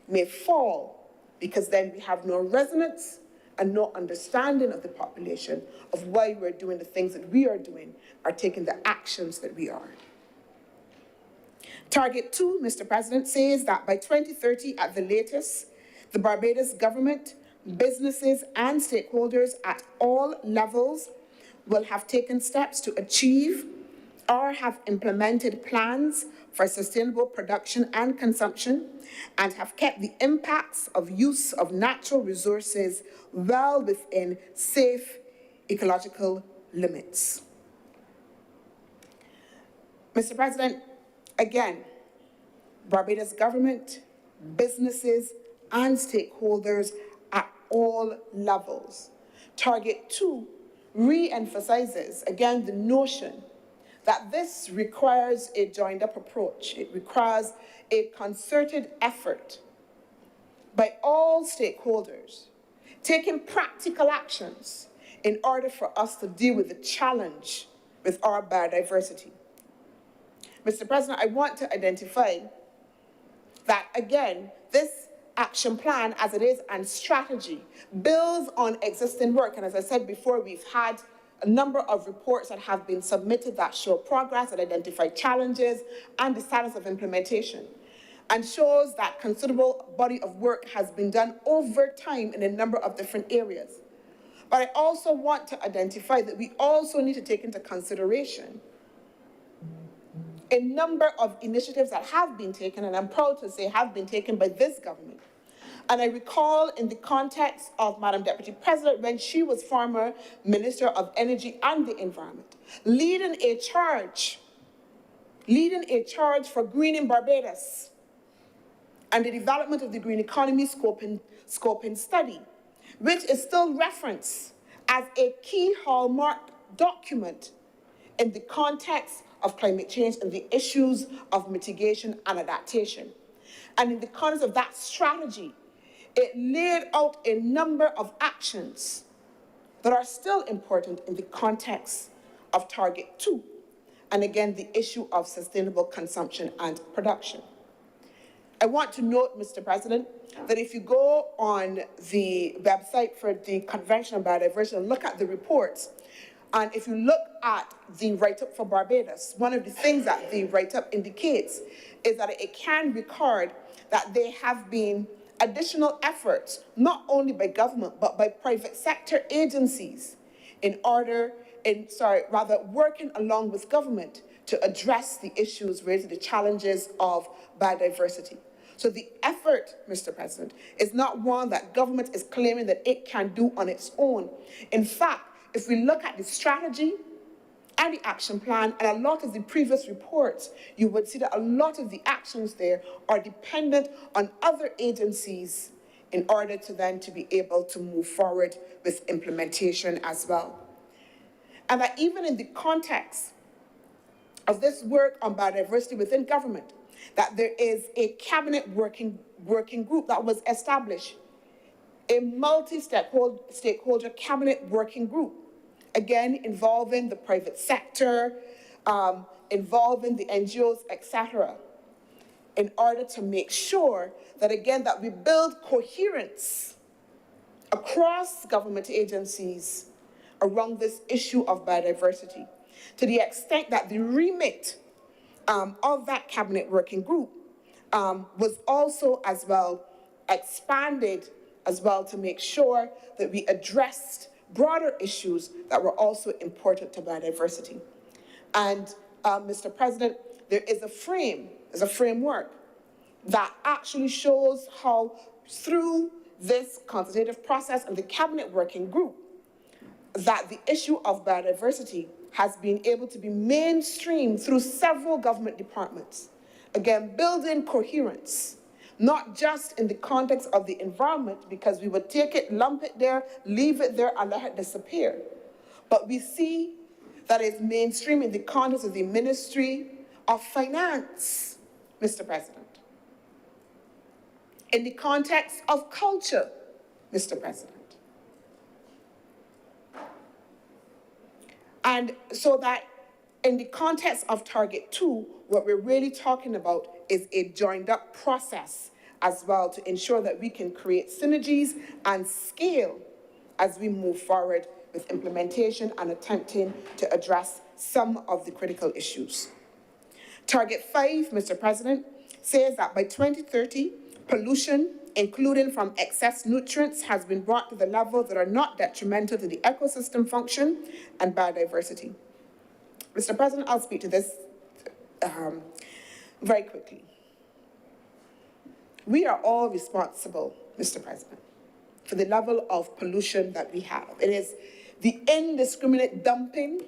may fall, because then we have no resonance and no understanding of the population of why we're doing the things that we are doing, are taking the actions that we are. Target 2, Mr. President, says that by 2030 at the latest, the Barbados government, businesses, and stakeholders at all levels will have taken steps to achieve or have implemented plans for sustainable production and consumption, and have kept the impacts of use of natural resources well within safe ecological limits. Mr. President, again, Barbados government, businesses, and stakeholders at all levels. Target 2 re-emphasizes, again, the notion that this requires a joined-up approach. It requires a concerted effort by all stakeholders, taking practical actions in order for us to deal with the challenge with our biodiversity. Mr. President, I want to identify that, again, this action plan, as it is, and strategy, builds on existing work. And as I said before, we've had a number of reports that have been submitted that show progress, that identify challenges and the status of implementation, and shows that considerable body of work has been done over time in a number of different areas. But I also want to identify that we also need to take into consideration a number of initiatives that have been taken, and I'm proud to say have been taken by this government. And I recall in the context of Madam Deputy President, when she was former Minister of Energy and the Environment, leading a charge for greening Barbados. and the development of the green economy scoping study, which is still referenced as a key hallmark document in the context of climate change and the issues of mitigation and adaptation. And in the context of that strategy, it laid out a number of actions that are still important in the context of Target 2, and again, the issue of sustainable consumption and production. I want to note, Mr. President, that if you go on the website for the Convention on Biodiversity and look at the reports, and if you look at the write-up for Barbados, one of the things that the write-up indicates is that it can record that there have been additional efforts, not only by government, but by private sector agencies working along with government to address the issues related to the challenges of biodiversity. So the effort, Mr. President, is not one that government is claiming that it can do on its own. In fact, if we look at the strategy and the action plan and a lot of the previous reports, you would see that a lot of the actions there are dependent on other agencies in order to then to be able to move forward with implementation as well. And that even in the context of this work on biodiversity within government, that there is a cabinet working group that was established, a multi-stakeholder cabinet working group, again, involving the private sector, involving the NGOs, etc., in order to make sure that, again, that we build coherence across government agencies around this issue of biodiversity, to the extent that the remit of that cabinet working group was also as well expanded as well to make sure that we addressed broader issues that were also important to biodiversity. And Mr. President, there is a framework that actually shows how through this consultative process and the cabinet working group, that the issue of biodiversity has been able to be mainstreamed through several government departments. Again, building coherence, not just in the context of the environment, because we would take it, lump it there, leave it there, and let it disappear. But we see that it's mainstream in the context of the Ministry of Finance, Mr. President. In the context of culture, Mr. President. And so that in the context of Target 2, what we're really talking about is a joined up process as well to ensure that we can create synergies and scale as we move forward with implementation and attempting to address some of the critical issues. Target 5, Mr. President, says that by 2030, pollution, including from excess nutrients, has been brought to the levels that are not detrimental to the ecosystem function and biodiversity. Mr. President, I'll speak to this very quickly. We are all responsible, Mr. President, for the level of pollution that we have. It is the indiscriminate dumping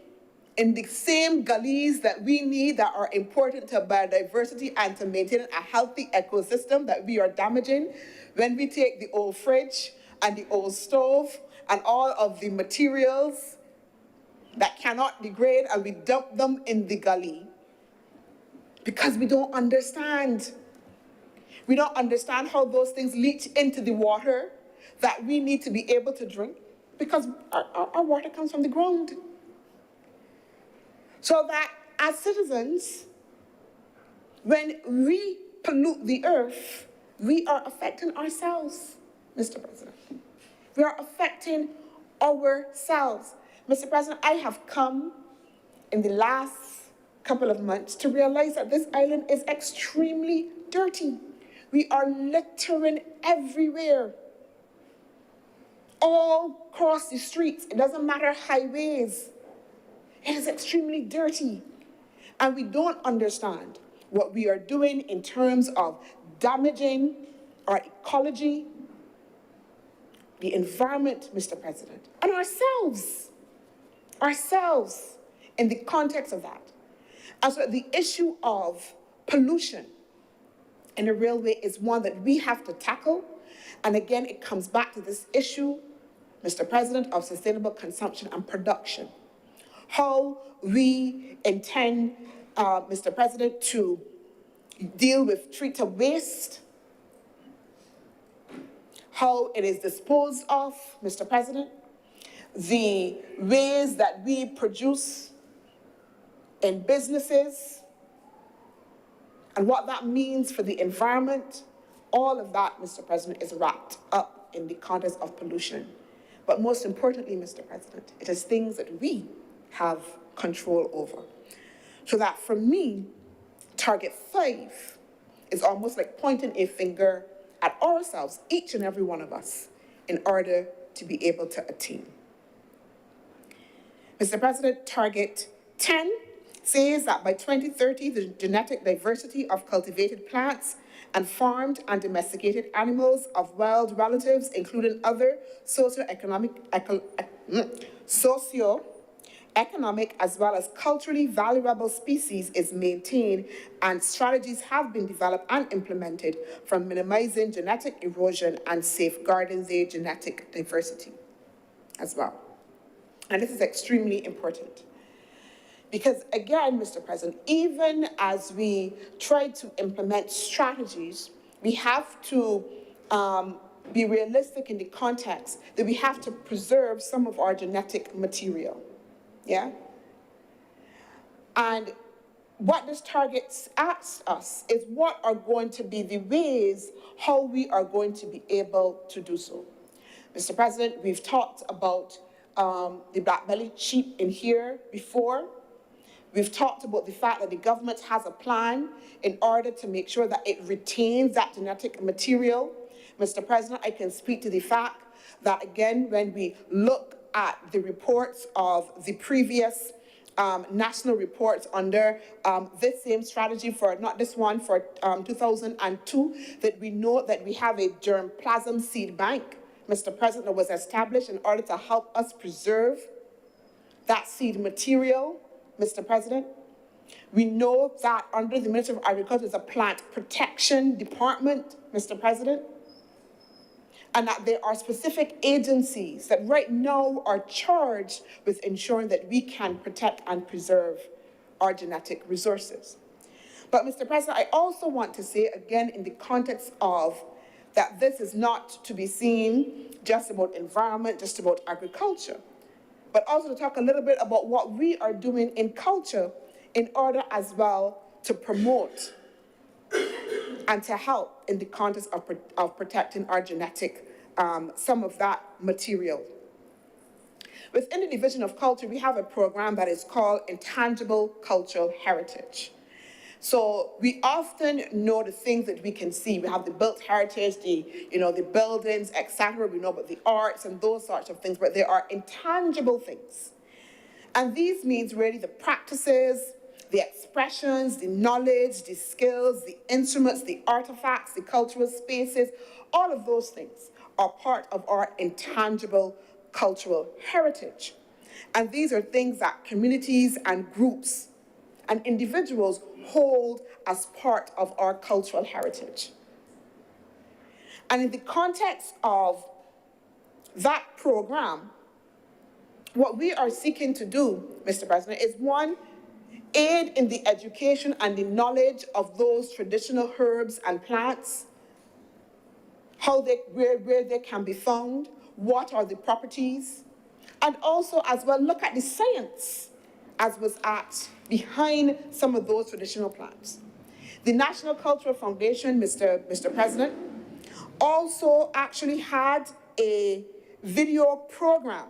in the same gullies that we need that are important to biodiversity and to maintaining a healthy ecosystem that we are damaging when we take the old fridge and the old stove and all of the materials that cannot degrade and we dump them in the gully because we don't understand. We don't understand how those things leach into the water that we need to be able to drink because our water comes from the ground. So that as citizens, when we pollute the earth, we are affecting ourselves, Mr. President. We are affecting ourselves. Mr. President, I have come in the last couple of months to realize that this island is extremely dirty. We are littering everywhere. All across the streets. It doesn't matter highways. It is extremely dirty. And we don't understand what we are doing in terms of damaging our ecology, the environment, Mr. President, and ourselves in the context of that. And so the issue of pollution in a real way is one that we have to tackle. And again, it comes back to this issue, Mr. President, of sustainable consumption and production. How we intend, Mr. President, to deal with treated waste, how it is disposed of, Mr. President, the ways that we produce in businesses, and what that means for the environment. All of that, Mr. President, is wrapped up in the context of pollution. But most importantly, Mr. President, it is things that we have control over. So that for me, target 5 is almost like pointing a finger at ourselves, each and every one of us, in order to be able to attain. Mr. President, target 10 says that by 2030, the genetic diversity of cultivated plants and farmed and domesticated animals of wild relatives, including other socio-economic as well as culturally valuable species, is maintained, and strategies have been developed and implemented for minimizing genetic erosion and safeguarding their genetic diversity as well. And this is extremely important. Because again, Mr. President, even as we try to implement strategies, we have to be realistic in the context that we have to preserve some of our genetic material. Yeah? And what this target asks us is what are going to be the ways how we are going to be able to do so. Mr. President, we've talked about the black-bellied sheep in here before. We've talked about the fact that the government has a plan in order to make sure that it retains that genetic material. Mr. President, I can speak to the fact that, again, when we look at the reports of the previous national reports under this same strategy, for not this one, for 2002, that we know that we have a germplasm seed bank, Mr. President, that was established in order to help us preserve that seed material, Mr. President. We know that under the Ministry of Agriculture there's a plant protection department, Mr. President, and that there are specific agencies that right now are charged with ensuring that we can protect and preserve our genetic resources. But, Mr. President, I also want to say, again, in the context of that this is not to be seen just about environment, just about agriculture, but also to talk a little bit about what we are doing in culture in order as well to promote and to help in the context of protecting our genetic, some of that material. Within the Division of Culture, we have a program that is called Intangible Cultural Heritage. So we often know the things that we can see. We have the built heritage, the buildings, etc. We know about the arts and those sorts of things, but there are intangible things. And these means really the practices, the expressions, the knowledge, the skills, the instruments, the artifacts, the cultural spaces, all of those things are part of our intangible cultural heritage. And these are things that communities and groups and individuals hold as part of our cultural heritage. And in the context of that program, what we are seeking to do, Mr. President, is one, aid in the education and the knowledge of those traditional herbs and plants, where they can be found, what are the properties, and also as well look at the science as was asked behind some of those traditional plants. The National Cultural Foundation, Mr. President, also actually had a video program,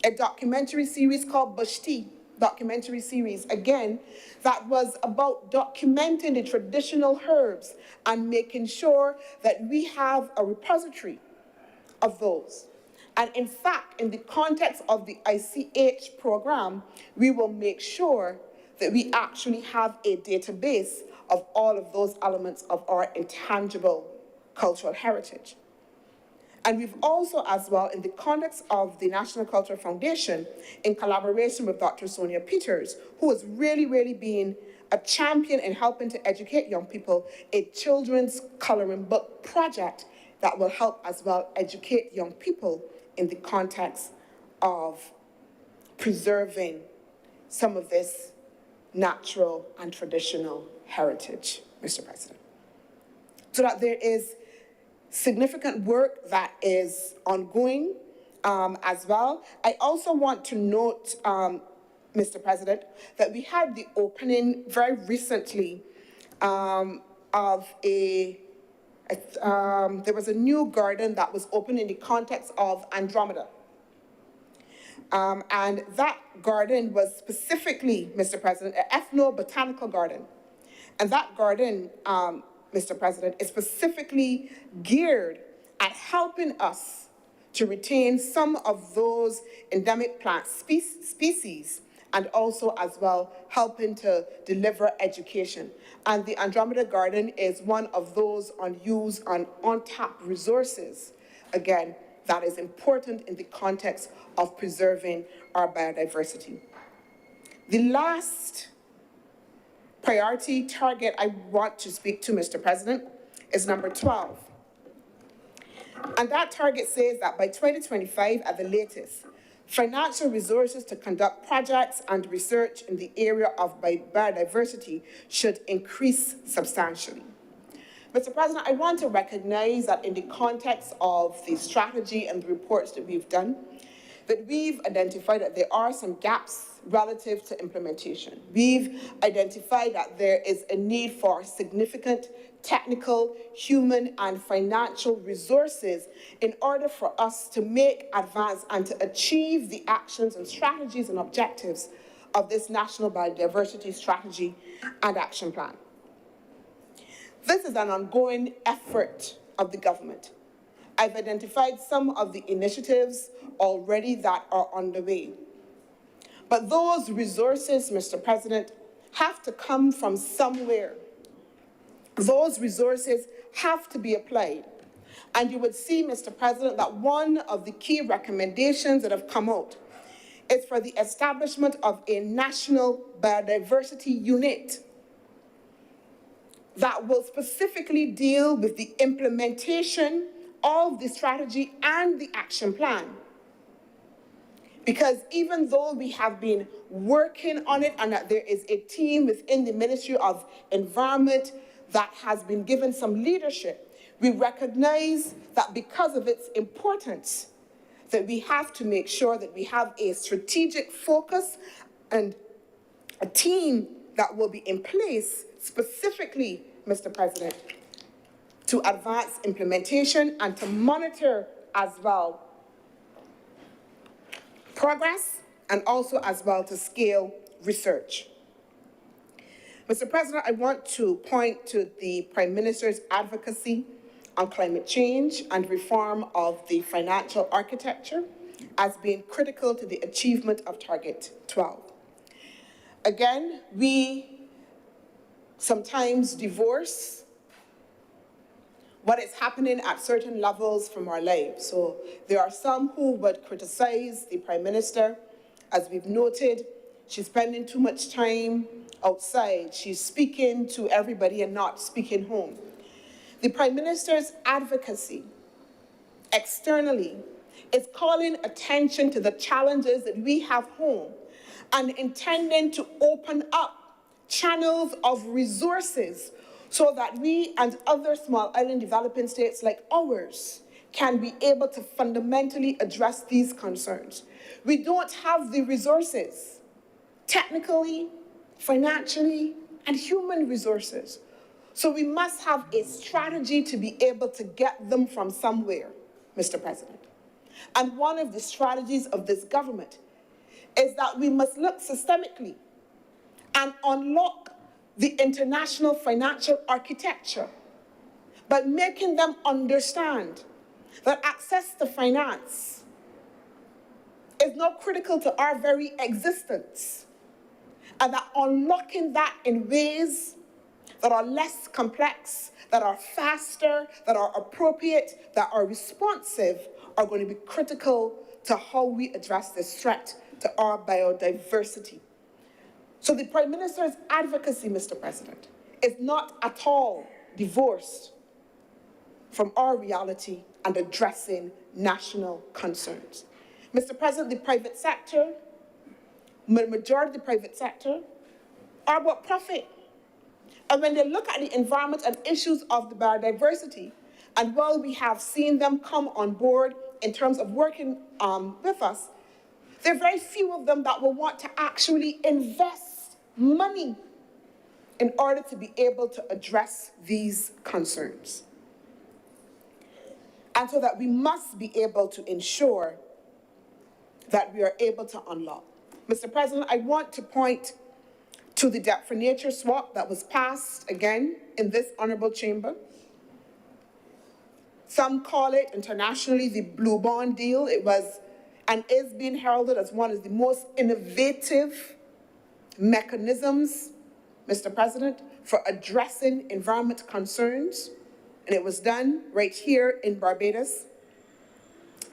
a documentary series called Bush Tea documentary series, again, that was about documenting the traditional herbs and making sure that we have a repository of those. And in fact, in the context of the ICH program, we will make sure that we actually have a database of all of those elements of our intangible cultural heritage. And we've also, as well, in the context of the National Cultural Foundation, in collaboration with Dr. Sonia Peters, who has really been a champion in helping to educate young people, a children's coloring book project that will help as well educate young people in the context of preserving some of this natural and traditional heritage, Mr. President. So that there is significant work that is ongoing as well. I also want to note, Mr. President, that we had the opening very recently of there was a new garden that was opened in the context of Andromeda. And that garden was specifically, Mr. President, an ethno-botanical garden. And that garden, Mr. President, is specifically geared at helping us to retain some of those endemic plant species and also as well helping to deliver education. And the Andromeda Garden is one of those unused and untapped resources, again, that is important in the context of preserving our biodiversity. The last priority target I want to speak to, Mr. President, is number 12. And that target says that by 2025 at the latest, financial resources to conduct projects and research in the area of biodiversity should increase substantially. Mr. President, I want to recognize that in the context of the strategy and the reports that we've done, that we've identified that there are some gaps relative to implementation. We've identified that there is a need for significant technical, human, and financial resources in order for us to make advance and to achieve the actions and strategies and objectives of this National Biodiversity Strategy and Action Plan. This is an ongoing effort of the government. I've identified some of the initiatives already that are underway. But those resources, Mr. President, have to come from somewhere. Those resources have to be applied. And you would see, Mr. President, that one of the key recommendations that have come out is for the establishment of a national biodiversity unit that will specifically deal with the implementation of the strategy and the action plan. Because even though we have been working on it and that there is a team within the Ministry of Environment that has been given some leadership, we recognize that because of its importance, that we have to make sure that we have a strategic focus and a team that will be in place specifically, Mr. President, to advance implementation and to monitor as well progress and also as well to scale research. Mr. President, I want to point to the Prime Minister's advocacy on climate change and reform of the financial architecture as being critical to the achievement of Target 12. Again, we sometimes divorce what is happening at certain levels from our lives. So there are some who would criticize the Prime Minister. As we've noted, she's spending too much time outside. She's speaking to everybody and not speaking home. The Prime Minister's advocacy externally is calling attention to the challenges that we have home and intending to open up channels of resources so that we and other small island developing states like ours can be able to fundamentally address these concerns. We don't have the resources, technically, financially, and human resources. So we must have a strategy to be able to get them from somewhere, Mr. President. And one of the strategies of this government is that we must look systemically and unlock the international financial architecture by making them understand that access to finance is not critical to our very existence, and that unlocking that in ways that are less complex, that are faster, that are appropriate, that are responsive, are going to be critical to how we address this threat to our biodiversity. So the Prime Minister's advocacy, Mr. President, is not at all divorced from our reality and addressing national concerns. Mr. President, the private sector, the majority of the private sector, are about profit. And when they look at the environment and issues of the biodiversity, and while we have seen them come on board in terms of working with us, there are very few of them that will want to actually invest money in order to be able to address these concerns. And so that we must be able to ensure that we are able to unlock. Mr. President, I want to point to the Debt for Nature swap that was passed again in this honourable chamber. Some call it internationally the Blue Bond deal. It was and is being heralded as one of the most innovative mechanisms, Mr. President, for addressing environment concerns. And it was done right here in Barbados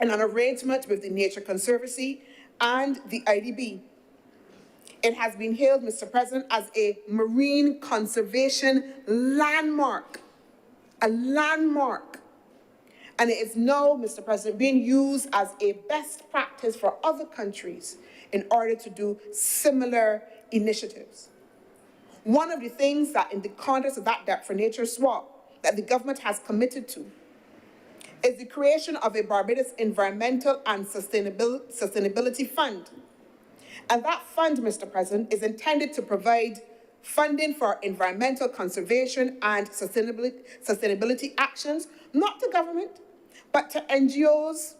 in an arrangement with the Nature Conservancy and the IDB. It has been hailed, Mr. President, as a marine conservation landmark, a landmark. And it is now, Mr. President, being used as a best practice for other countries in order to do similar initiatives. One of the things that in the context of that Debt for Nature swap that the government has committed to is the creation of a Barbados Environmental and Sustainability Fund. And that fund, Mr. President, is intended to provide funding for environmental conservation and sustainability actions, not to government, but to NGOs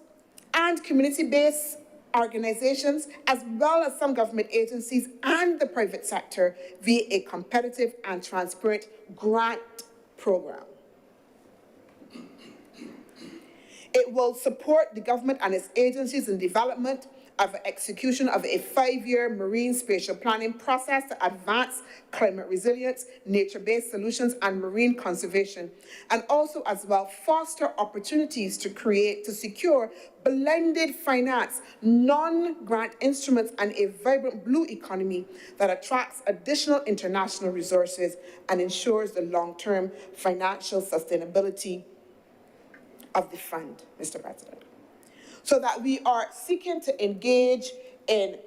and community-based organizations, as well as some government agencies and the private sector via a competitive and transparent grant program. It will support the government and its agencies in development of execution of a 5-year marine spatial planning process to advance climate resilience, nature-based solutions, and marine conservation, and also as well foster opportunities to secure blended finance, non-grant instruments, and a vibrant blue economy that attracts additional international resources and ensures the long-term financial sustainability of the fund, Mr. President. So that we are seeking to engage in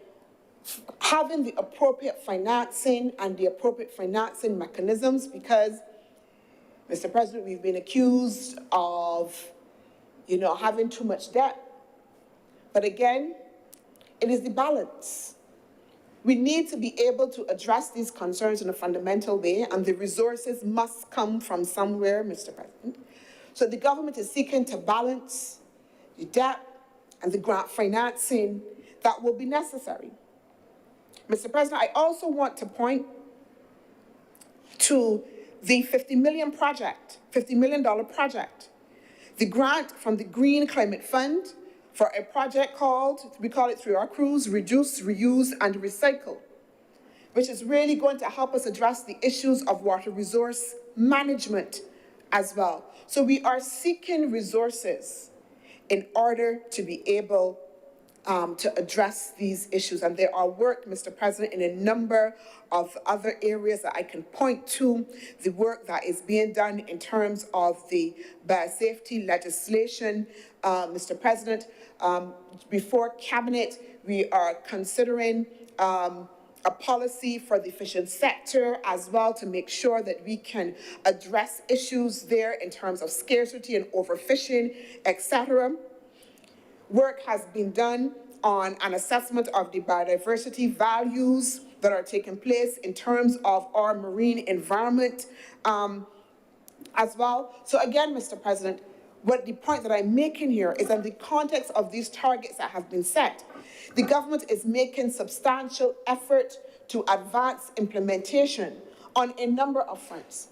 having the appropriate financing and the appropriate financing mechanisms because, Mr. President, we've been accused of, having too much debt. But again, it is the balance. We need to be able to address these concerns in a fundamental way, and the resources must come from somewhere, Mr. President. So the government is seeking to balance the debt and the grant financing that will be necessary. Mr. President, I also want to point to the $50 million project, the grant from the Green Climate Fund for a project called, we call it through our crews, Reduce, Reuse, and Recycle, which is really going to help us address the issues of water resource management as well. So we are seeking resources in order to be able to address these issues. And there are work, Mr. President, in a number of other areas that I can point to, the work that is being done in terms of the biosafety legislation, Mr. President. Before Cabinet, we are considering a policy for the fishing sector as well to make sure that we can address issues there in terms of scarcity and overfishing, etc. Work has been done on an assessment of the biodiversity values that are taking place in terms of our marine environment as well. So again, Mr. President, what the point that I'm making here is in the context of these targets that have been set, the government is making substantial effort to advance implementation on a number of fronts.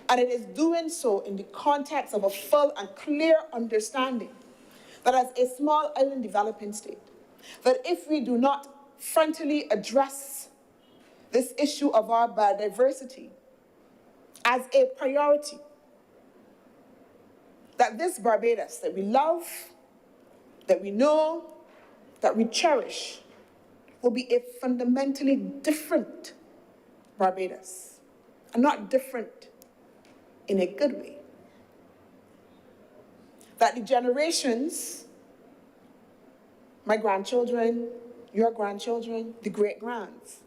And it is doing so in the context of a full and clear understanding that as a small island developing state, that if we do not frontally address this issue of our biodiversity as a priority, that this Barbados that we love, that we know, that we cherish, will be a fundamentally different Barbados, are not different in a good way. That the generations, my grandchildren, your grandchildren, the great-grands,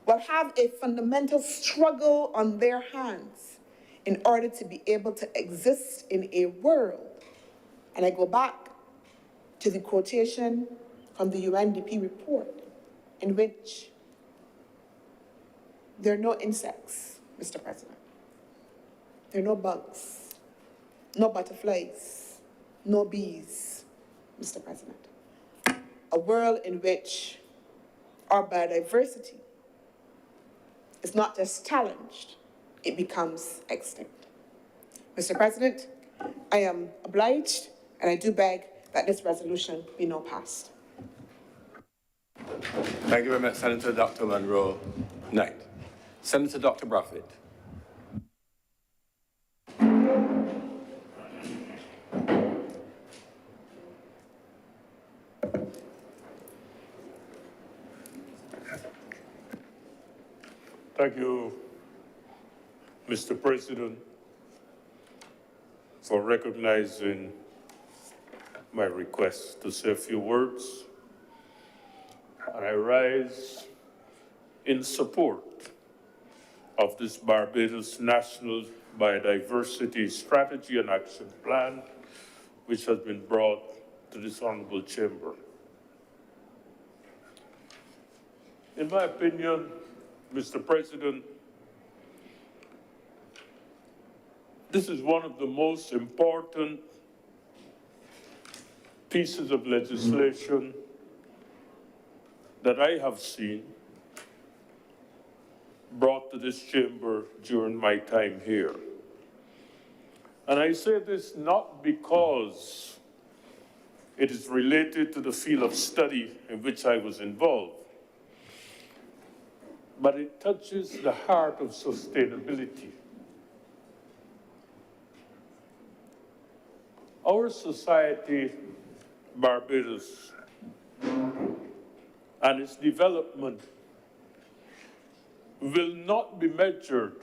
will have a fundamental struggle on their hands in order to be able to exist in a world. And I go back to the quotation from the UNDP report, in which there are no insects, Mr. President. There are no bugs, no butterflies, no bees, Mr. President. A world in which our biodiversity is not just challenged, it becomes extinct. Mr. President, I am obliged, and I do beg that this resolution be now passed. Thank you very much, Senator Dr. Monroe Knight. Senator Dr. Bradford. Thank you, Mr. President, for recognizing my request to say a few words. And I rise in support of this Barbados National Biodiversity Strategy and Action Plan, which has been brought to this honorable chamber. In my opinion, Mr. President, this is one of the most important pieces of legislation that I have seen brought to this chamber during my time here. And I say this not because it is related to the field of study in which I was involved, but it touches the heart of sustainability. Our society, Barbados, and its development will not be measured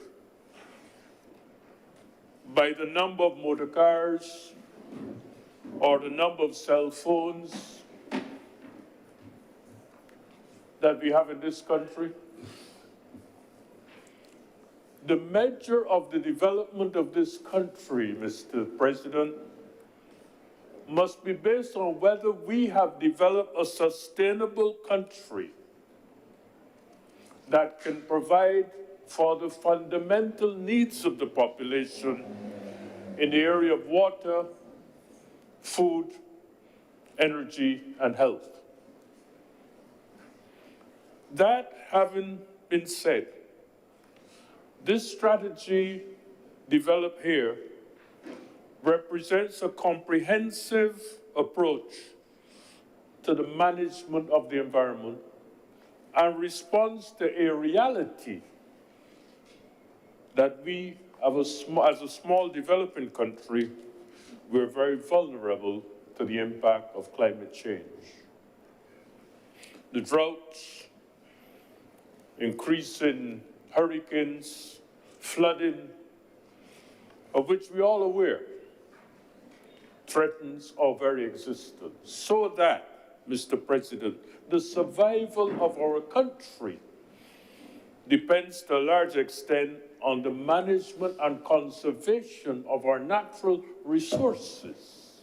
by the number of motor cars or the number of cell phones that we have in this country. The measure of the development of this country, Mr. President, must be based on whether we have developed a sustainable country that can provide for the fundamental needs of the population in the area of water, food, energy, and health. That having been said, this strategy developed here represents a comprehensive approach to the management of the environment and responds to a reality that we, as a small developing country, we're very vulnerable to the impact of climate change. The droughts, increasing hurricanes, flooding, of which we're all aware, threatens our very existence. So that, Mr. President, the survival of our country depends to a large extent on the management and conservation of our natural resources,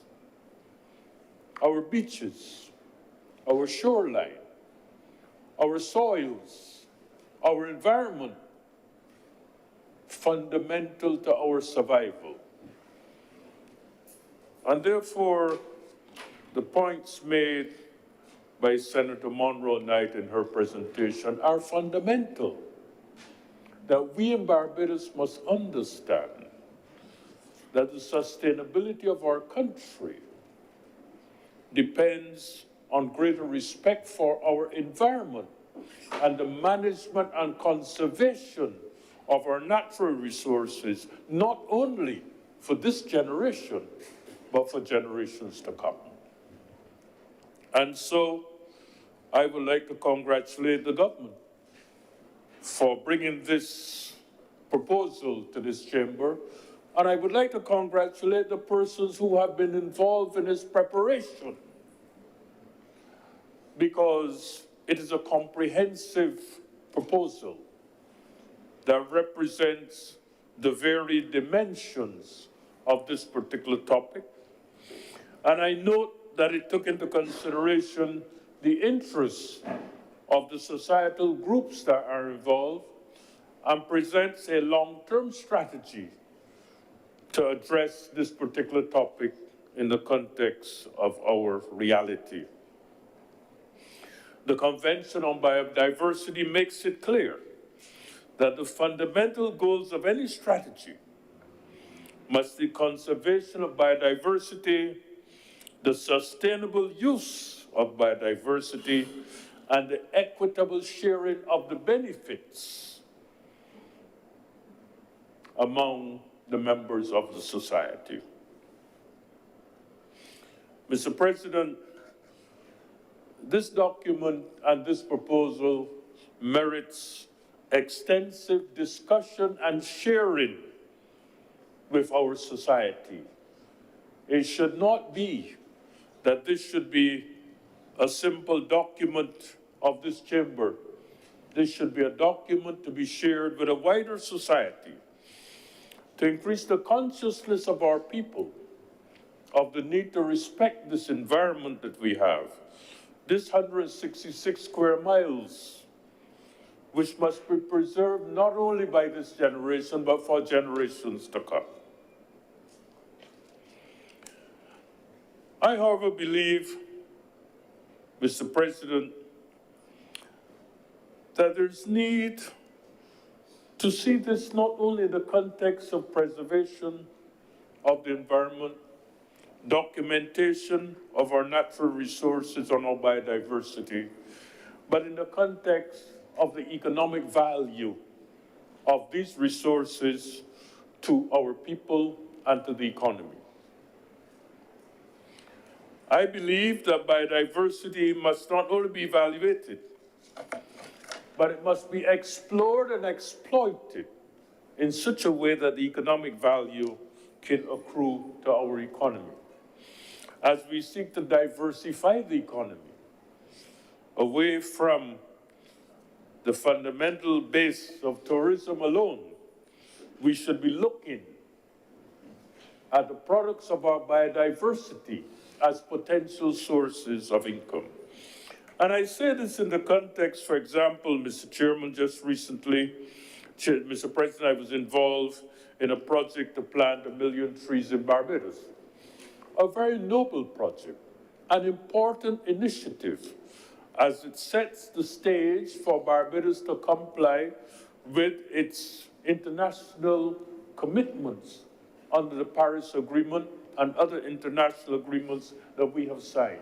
our beaches, our shoreline, our soils, our environment, fundamental to our survival. And therefore, the points made by Senator Monroe Knight in her presentation are fundamental, that we in Barbados must understand that the sustainability of our country depends on greater respect for our environment and the management and conservation of our natural resources, not only for this generation, but for generations to come. And so I would like to congratulate the government for bringing this proposal to this chamber. And I would like to congratulate the persons who have been involved in its preparation, because it is a comprehensive proposal that represents the varied dimensions of this particular topic. And I note that it took into consideration the interests of the societal groups that are involved and presents a long-term strategy to address this particular topic in the context of our reality. The Convention on Biodiversity makes it clear that the fundamental goals of any strategy must be conservation of biodiversity, the sustainable use of biodiversity, and the equitable sharing of the benefits among the members of the society. Mr. President, this document and this proposal merits extensive discussion and sharing with our society. It should not be that this should be a simple document of this chamber. This should be a document to be shared with a wider society to increase the consciousness of our people of the need to respect this environment that we have, this 166 square miles, which must be preserved not only by this generation, but for generations to come. I, however, believe, Mr. President, that there's need to see this not only in the context of preservation of the environment, documentation of our natural resources and our biodiversity, but in the context of the economic value of these resources to our people and to the economy. I believe that biodiversity must not only be evaluated, but it must be explored and exploited in such a way that the economic value can accrue to our economy. As we seek to diversify the economy away from the fundamental base of tourism alone, we should be looking at the products of our biodiversity as potential sources of income. And I say this in the context, for example, Mr. Chairman, just recently, Mr. President, I was involved in a project to plant 1 million trees in Barbados. A very noble project, an important initiative, as it sets the stage for Barbados to comply with its international commitments under the Paris Agreement and other international agreements that we have signed.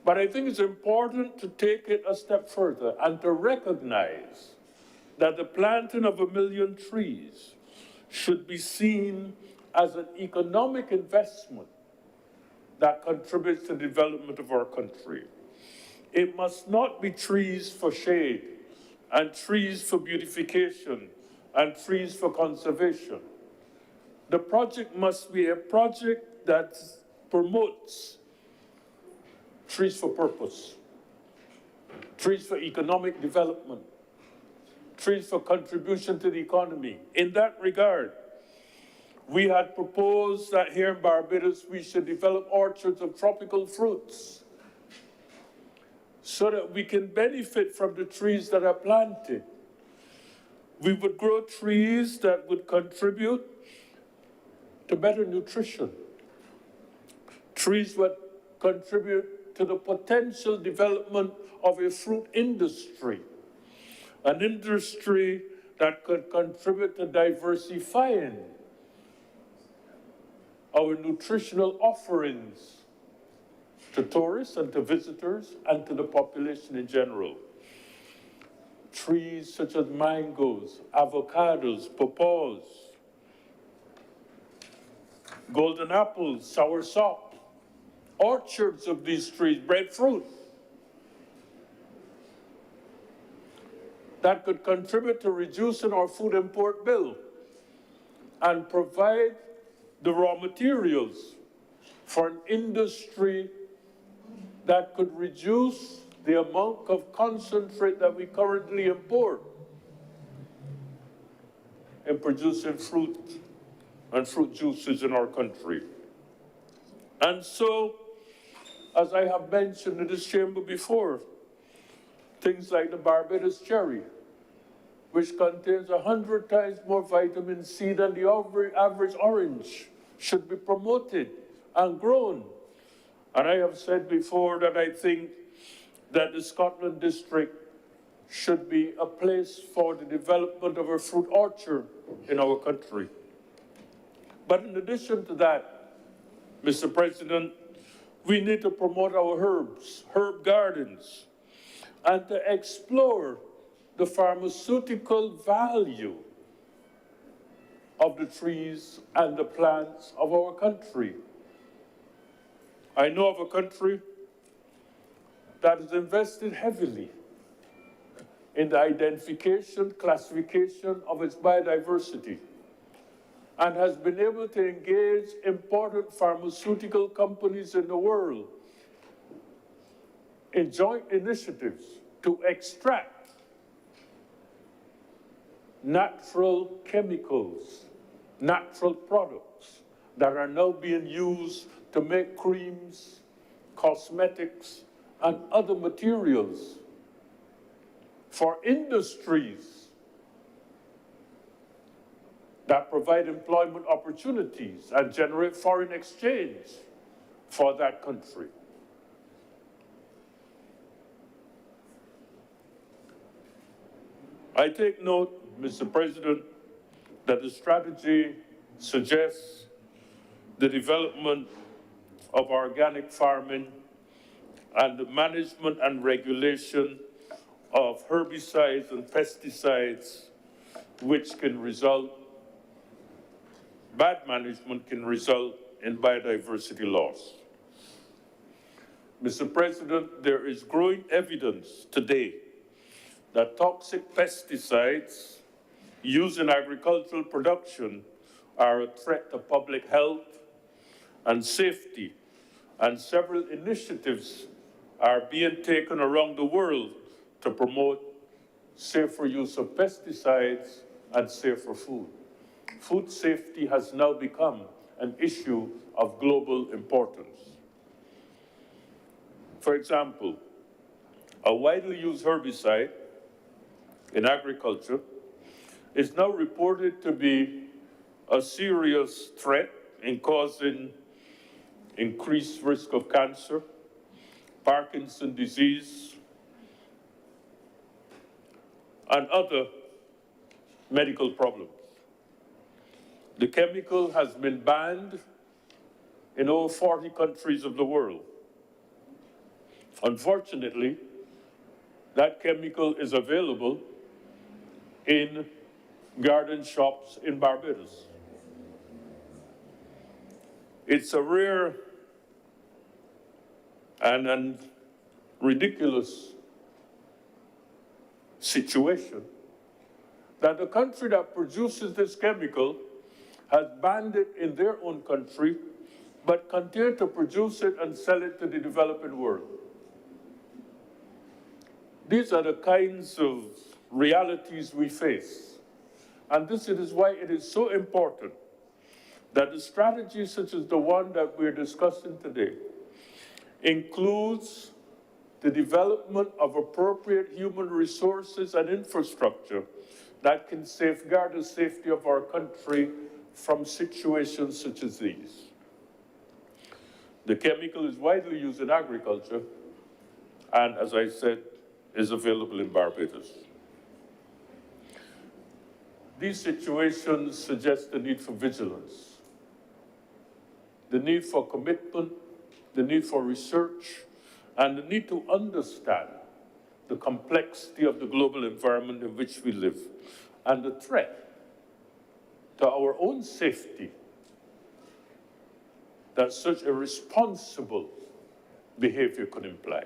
But I think it's important to take it a step further and to recognize that the planting of 1 million trees should be seen as an economic investment that contributes to the development of our country. It must not be trees for shade and trees for beautification and trees for conservation. The project must be a project that promotes trees for purpose, trees for economic development, trees for contribution to the economy. In that regard, we had proposed that here in Barbados we should develop orchards of tropical fruits so that we can benefit from the trees that are planted. We would grow trees that would contribute to better nutrition, trees would contribute to the potential development of a fruit industry, an industry that could contribute to diversifying our nutritional offerings to tourists and to visitors and to the population in general. Trees such as mangoes, avocados, pawpaws, golden apples, soursop, orchards of these trees, breadfruit. that could contribute to reducing our food import bill and provide the raw materials for an industry that could reduce the amount of concentrate that we currently import in producing fruit and fruit juices in our country. And so, as I have mentioned in this chamber before, things like the Barbados cherry, which contains 100 times more vitamin C than the average orange, should be promoted and grown. And I have said before that I think that the Scotland district should be a place for the development of a fruit orchard in our country. But in addition to that, Mr. President, we need to promote our herbs, herb gardens, and to explore the pharmaceutical value of the trees and the plants of our country. I know of a country that has invested heavily in the identification, classification of its biodiversity, and has been able to engage important pharmaceutical companies in the world in joint initiatives to extract natural chemicals, natural products that are now being used to make creams, cosmetics, and other materials for industries that provide employment opportunities and generate foreign exchange for that country. I take note, Mr. President, that the strategy suggests the development of organic farming and the management and regulation of herbicides and pesticides, which can result, bad management can result in biodiversity loss. Mr. President, there is growing evidence today that toxic pesticides used in agricultural production are a threat to public health and safety, and several initiatives are being taken around the world to promote safer use of pesticides and safer food. Food safety has now become an issue of global importance. For example, a widely used herbicide in agriculture is now reported to be a serious threat in causing increased risk of cancer, Parkinson's disease, and other medical problems. The chemical has been banned in over 40 countries of the world. Unfortunately, that chemical is available in garden shops in Barbados. It's a rare and ridiculous situation that the country that produces this chemical has banned it in their own country, but continue to produce it and sell it to the developing world. These are the kinds of realities we face. And this is why it is so important that the strategy such as the one that we're discussing today includes the development of appropriate human resources and infrastructure that can safeguard the safety of our country from situations such as these. The chemical is widely used in agriculture and, as I said, is available in Barbados. These situations suggest the need for vigilance, the need for commitment, the need for research, and the need to understand the complexity of the global environment in which we live and the threat to our own safety that such irresponsible behavior could imply.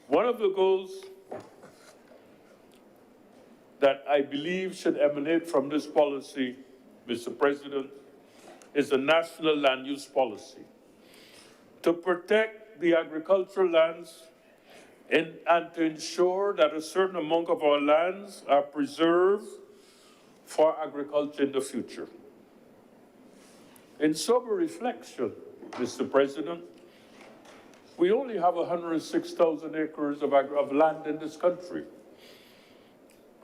One of the goals that I believe should emanate from this policy, Mr. President, is a national land use policy to protect the agricultural lands and to ensure that a certain amount of our lands are preserved for agriculture in the future. In sober reflection, Mr. President, we only have 106,000 acres of land in this country.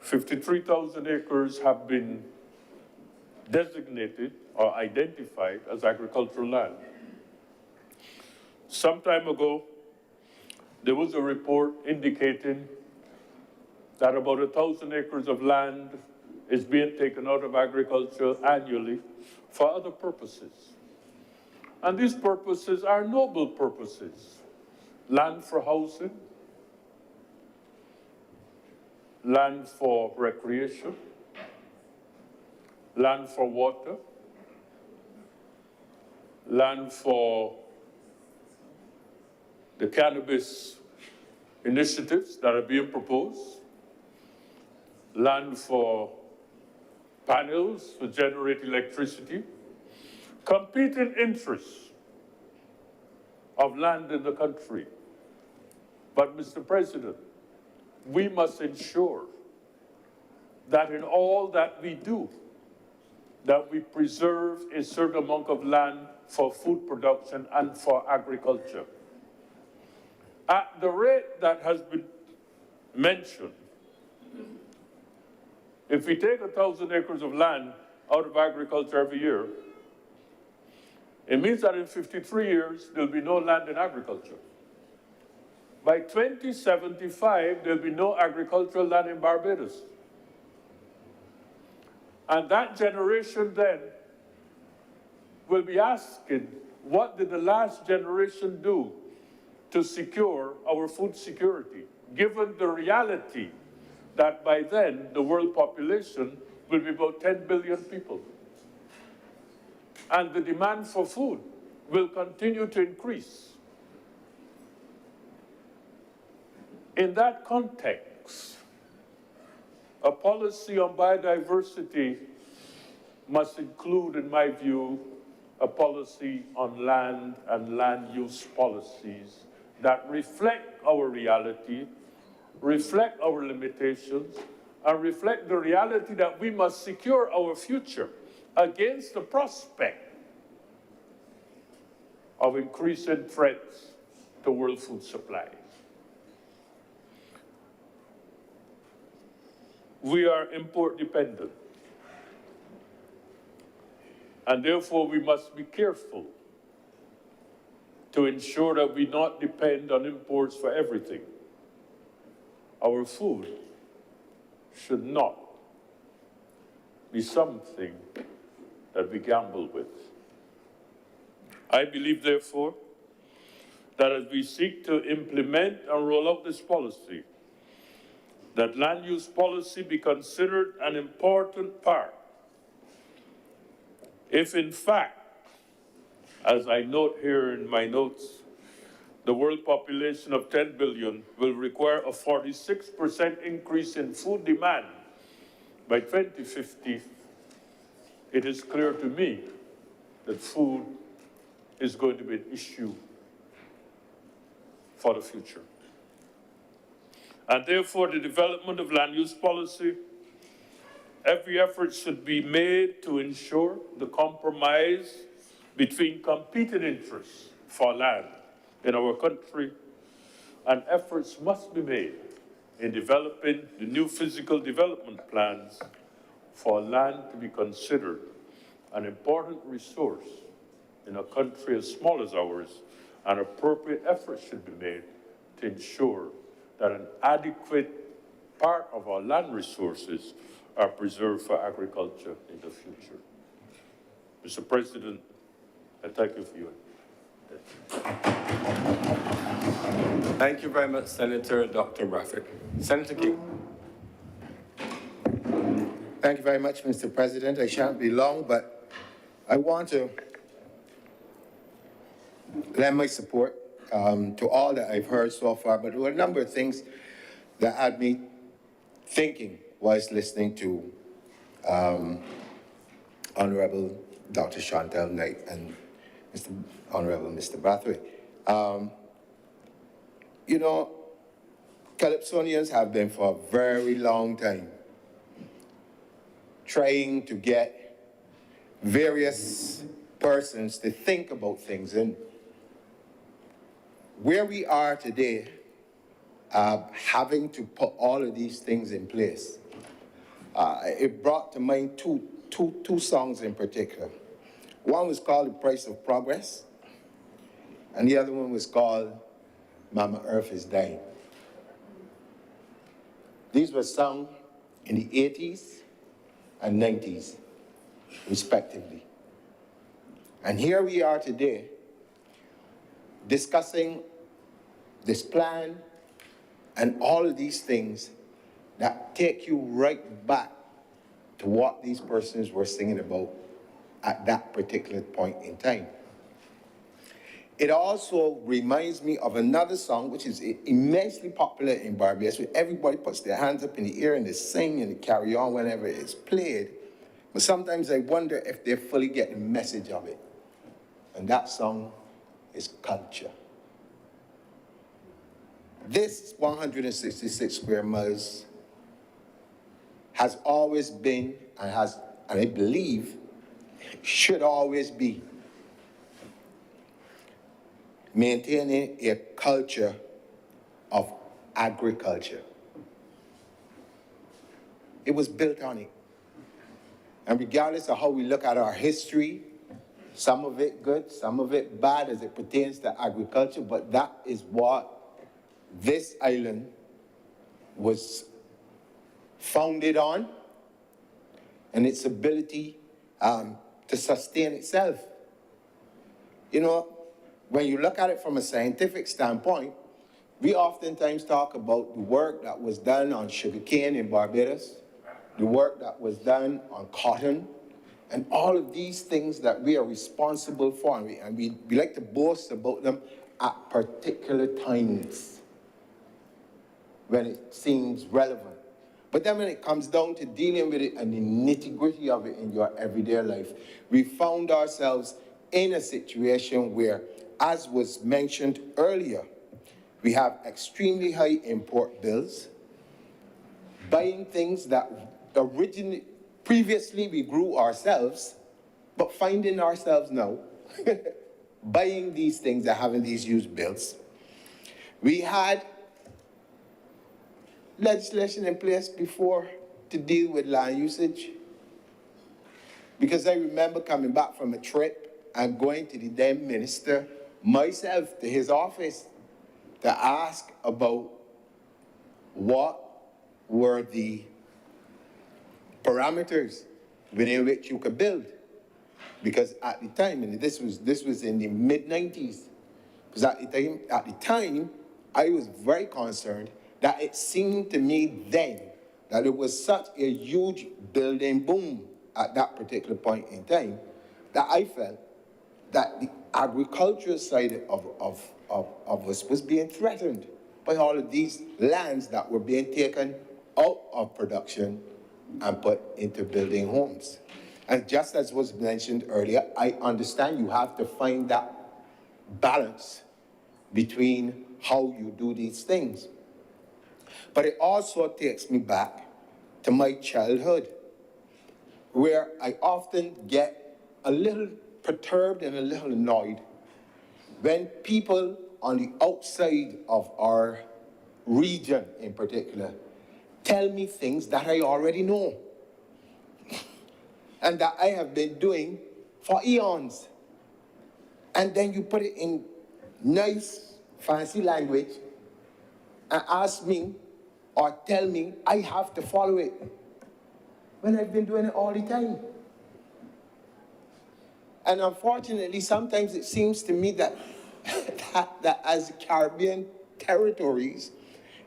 53,000 acres have been designated or identified as agricultural land. Some time ago, there was a report indicating that about 1,000 acres of land is being taken out of agriculture annually for other purposes. And these purposes are noble purposes. Land for housing, land for recreation, land for water, land for the cannabis initiatives that are being proposed, land for panels to generate electricity, competing interests of land in the country. But, Mr. President, we must ensure that in all that we do, that we preserve a certain amount of land for food production and for agriculture. At the rate that has been mentioned, if we take 1,000 acres of land out of agriculture every year, it means that in 53 years, there'll be no land in agriculture. By 2075, there'll be no agricultural land in Barbados. And that generation then will be asking, what did the last generation do to secure our food security, given the reality that by then the world population will be about 10 billion people. And the demand for food will continue to increase. In that context, a policy on biodiversity must include, in my view, a policy on land and land use policies that reflect our reality, reflect our limitations, and reflect the reality that we must secure our future against the prospect of increasing threats to world food supply. We are import dependent, and therefore we must be careful to ensure that we not depend on imports for everything. Our food should not be something that we gamble with. I believe, therefore, that as we seek to implement and roll out this policy, that land use policy be considered an important part. If in fact, as I note here in my notes, the world population of 10 billion will require a 46% increase in food demand by 2050, it is clear to me that food is going to be an issue for the future. And therefore, the development of land use policy, every effort should be made to ensure the compromise between competing interests for land in our country, and efforts must be made in developing the new physical development plans for land to be considered an important resource in a country as small as ours, and appropriate efforts should be made to ensure that an adequate part of our land resources are preserved for agriculture in the future. Mr. President, I thank you for your attention. Thank you very much, Senator Dr. Bradford. Senator King. Thank you very much, Mr. President. I shan't be long, but I want to lend my support to all that I've heard so far, but there were a number of things that had me thinking was listening to Honourable Dr. Chantal Knight and Honourable Mr. Brathwaite. You know, Calypsonians have been for a very long time trying to get various persons to think about things. And where we are today, having to put all of these things in place, it brought to mind two songs in particular. One was called The Price of Progress, and the other one was called Mama Earth is Dying. These were sung in the 80s and 90s, respectively. And here we are today, discussing this plan and all of these things that take you right back to what these persons were singing about at that particular point in time. It also reminds me of another song which is immensely popular in Barbados, where everybody puts their hands up in the air and they sing and they carry on whenever it's played. But sometimes I wonder if they fully get the message of it. And that song is Culture. This 166 square miles has always been and I believe should always be maintaining a culture of agriculture. It was built on it. And regardless of how we look at our history, some of it good, some of it bad as it pertains to agriculture, but that is what this island was founded on, and its ability to sustain itself. You know, when you look at it from a scientific standpoint, we oftentimes talk about the work that was done on sugarcane in Barbados, the work that was done on cotton, and all of these things that we are responsible for, and we like to boast about them at particular times when it seems relevant. But then when it comes down to dealing with it and the nitty-gritty of it in your everyday life, we found ourselves in a situation where, as was mentioned earlier, we have extremely high import bills, buying things that previously we grew ourselves, but finding ourselves now buying these things and having these huge bills. We had legislation in place before to deal with land usage, because I remember coming back from a trip and going to the then minister myself to his office to ask about what were the parameters within which you could build. Because at the time, and this was in the mid-90s, because at the time, I was very concerned that it seemed to me then that it was such a huge building boom at that particular point in time that I felt that the agricultural side of us was being threatened by all of these lands that were being taken out of production and put into building homes. And just as was mentioned earlier, I understand you have to find that balance between how you do these things. But it also takes me back to my childhood, where I often get a little perturbed and a little annoyed when people on the outside of our region in particular tell me things that I already know and that I have been doing for eons. And then you put it in nice, fancy language and ask me or tell me I have to follow it when I've been doing it all the time. And unfortunately, sometimes it seems to me that, that as Caribbean territories,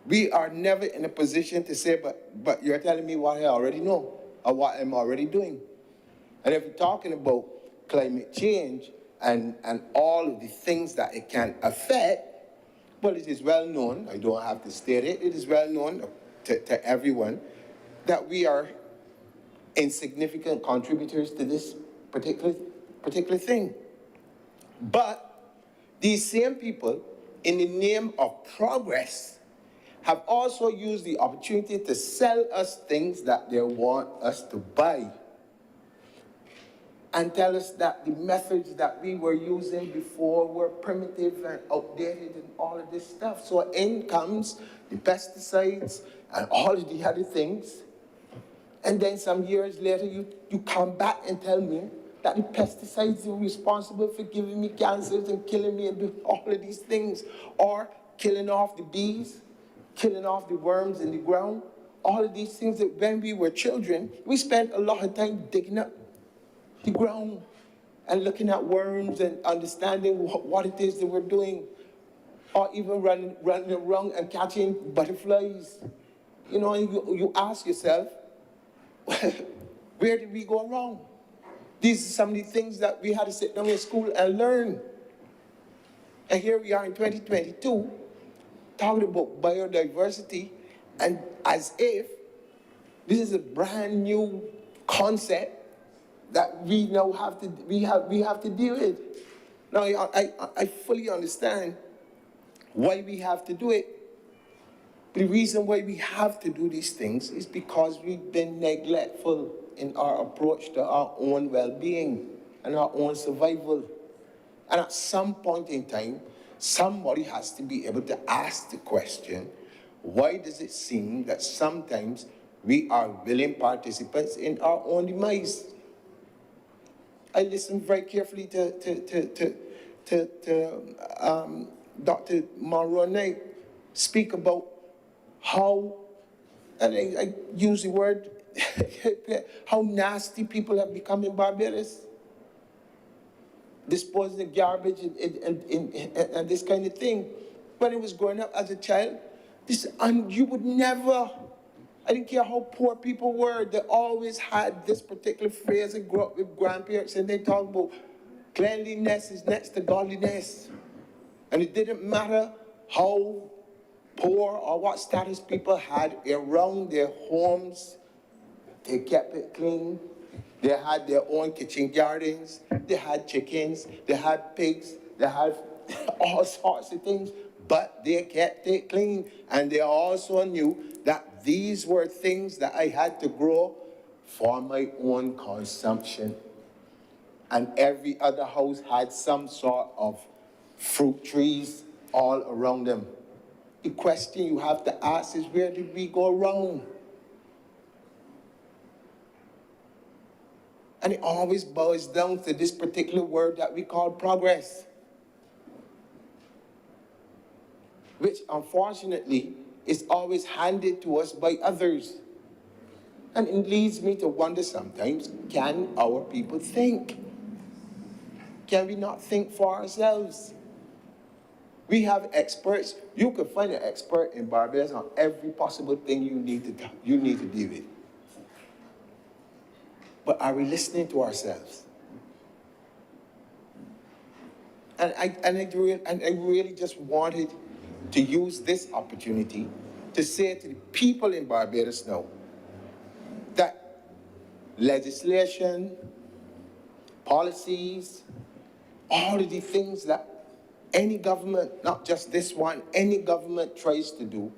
we are never in a position to say, but you're telling me what I already know or what I'm already doing. And if we're talking about climate change and all of the things that it can affect, well, it is well known, I don't have to state it, it is well known to everyone that we are insignificant contributors to this particular thing. But these same people, in the name of progress, have also used the opportunity to sell us things that they want us to buy and tell us that the methods that we were using before were primitive and outdated and all of this stuff. So in comes the pesticides and all of the other things. And then some years later, you come back and tell me that the pesticides are responsible for giving me cancers and killing me and doing all of these things, or killing off the bees, killing off the worms in the ground. All of these things that when we were children, we spent a lot of time digging up the ground and looking at worms and understanding what it is that we're doing, or even running around and catching butterflies. You know, and you ask yourself, where did we go wrong? These are some of the things that we had to sit down in school and learn. And here we are in 2022, talking about biodiversity, and as if this is a brand new concept that we now have to deal with. Now, I fully understand why we have to do it. The reason why we have to do these things is because we've been neglectful in our approach to our own well-being and our own survival. And at some point in time, somebody has to be able to ask the question, why does it seem that sometimes we are willing participants in our own demise? I listened very carefully to Dr. Monroe Knight speak about how, and I use the word, how nasty people have become in Barbados, disposing of garbage and this kind of thing. When I was growing up as a child, you would never, I didn't care how poor people were, they always had this particular phrase. I grew up with grandparents and they talk about cleanliness is next to godliness. And it didn't matter how poor or what status people had around their homes, they kept it clean. They had their own kitchen gardens, they had chickens, they had pigs, they had all sorts of things, but they kept it clean. And they also knew that these were things that I had to grow for my own consumption. And every other house had some sort of fruit trees all around them. The question you have to ask is, where did we go wrong? And it always boils down to this particular word that we call progress, which unfortunately is always handed to us by others. And it leads me to wonder sometimes, can our people think? Can we not think for ourselves? We have experts. You could find an expert in Barbados on every possible thing you need to deal with. But are we listening to ourselves? And I really just wanted to use this opportunity to say to the people in Barbados now that legislation, policies, all of the things that any government, not just this one, any government tries to do,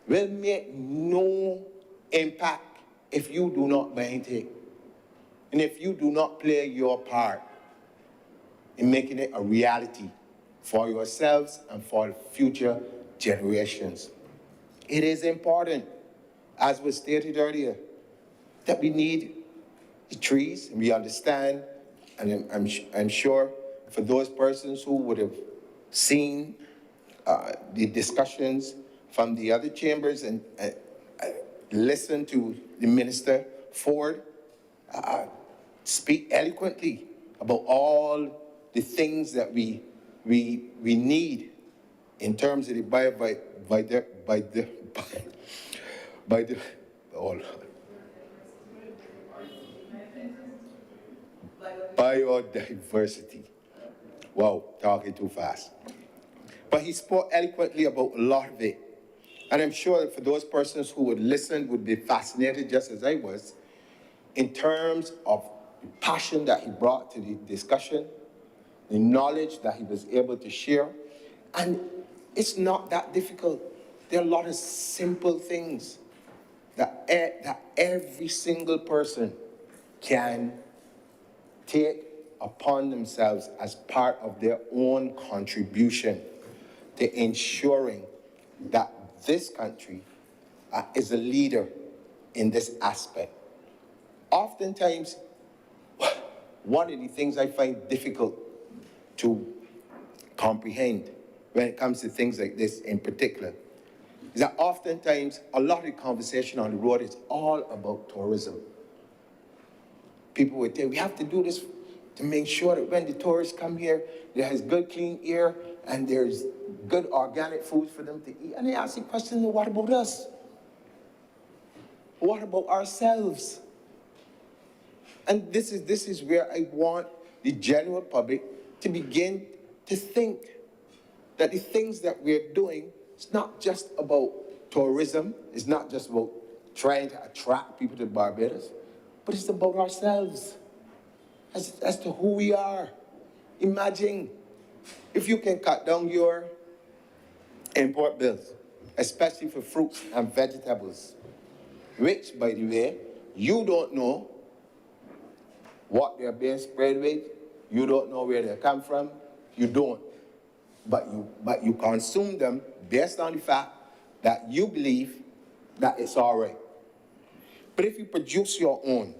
will make no impact if you do not maintain, and if you do not play your part in making it a reality for yourselves and for future generations. It is important, as was stated earlier, that we need the trees, and we understand, and I'm sure for those persons who would have seen the discussions from the other chambers and listened to the Minister Ford speak eloquently about all the things that we need in terms of the biodiversity. Wow, talking too fast. But he spoke eloquently about a lot of it. And I'm sure that for those persons who would listen would be fascinated just as I was in terms of the passion that he brought to the discussion, the knowledge that he was able to share. And it's not that difficult. There are a lot of simple things that every single person can take upon themselves as part of their own contribution to ensuring that this country is a leader in this aspect. Oftentimes, one of the things I find difficult to comprehend when it comes to things like this in particular is that oftentimes a lot of the conversation on the road is all about tourism. People would say, we have to do this to make sure that when the tourists come here, there is good, clean air and there's good organic food for them to eat. And they ask the question, well, what about us? What about ourselves? And this is where I want the general public to begin to think that the things that we're doing, it's not just about tourism, it's not just about trying to attract people to Barbados, but it's about ourselves as to who we are. Imagine if you can cut down your import bills, especially for fruits and vegetables, which, by the way, you don't know what they're being sprayed with, you don't know where they come from, you don't. But you consume them based on the fact that you believe that it's all right. But if you produce your own,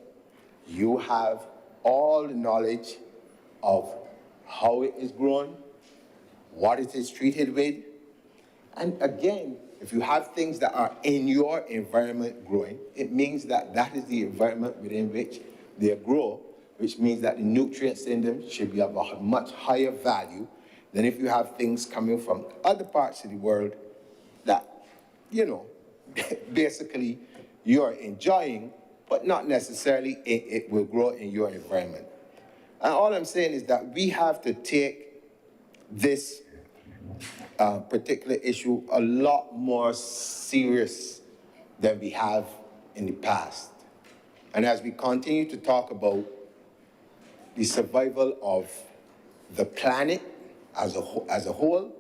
you have all the knowledge of how it is grown, what it is treated with. And again, if you have things that are in your environment growing, it means that that is the environment within which they grow, which means that the nutrients in them should be of a much higher value than if you have things coming from other parts of the world that, you know, basically you're enjoying, but not necessarily it will grow in your environment. And all I'm saying is that we have to take this particular issue a lot more serious than we have in the past. And as we continue to talk about the survival of the planet as a whole,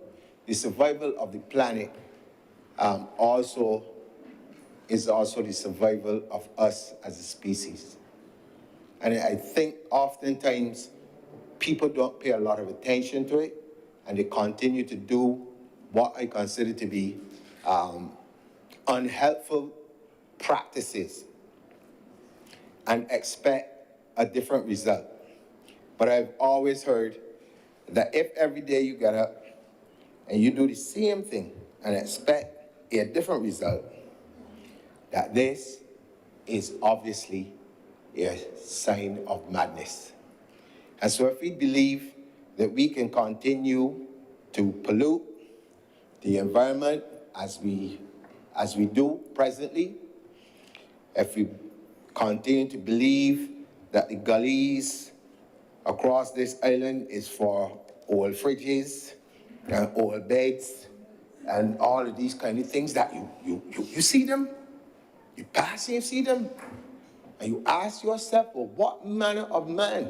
the survival of the planet is also the survival of us as a species. And I think oftentimes people don't pay a lot of attention to it, and they continue to do what I consider to be unhelpful practices and expect a different result. But I've always heard that if every day you get up and you do the same thing and expect a different result, that this is obviously a sign of madness. And so if we believe that we can continue to pollute the environment as we do presently, if we continue to believe that the gullies across this island is for old fridges and old beds and all of these kind of things that you see them, you pass and you see them, and you ask yourself, well, what manner of man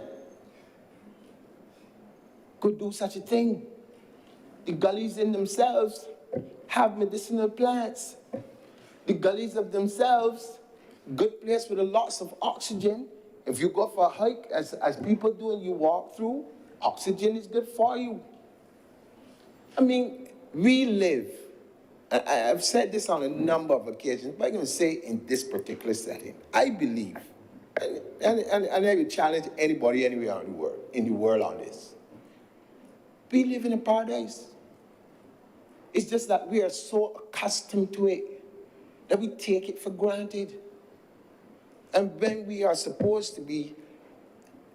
could do such a thing? The gullies in themselves have medicinal plants. The gullies of themselves, good place with a lots of oxygen. If you go for a hike, as people do, and you walk through, oxygen is good for you. I mean, we live, and I've said this on a number of occasions, but I'm going to say in this particular setting, I believe, and I would challenge anybody anywhere in the world on this. We live in a paradise. It's just that we are so accustomed to it that we take it for granted. And when we are supposed to be,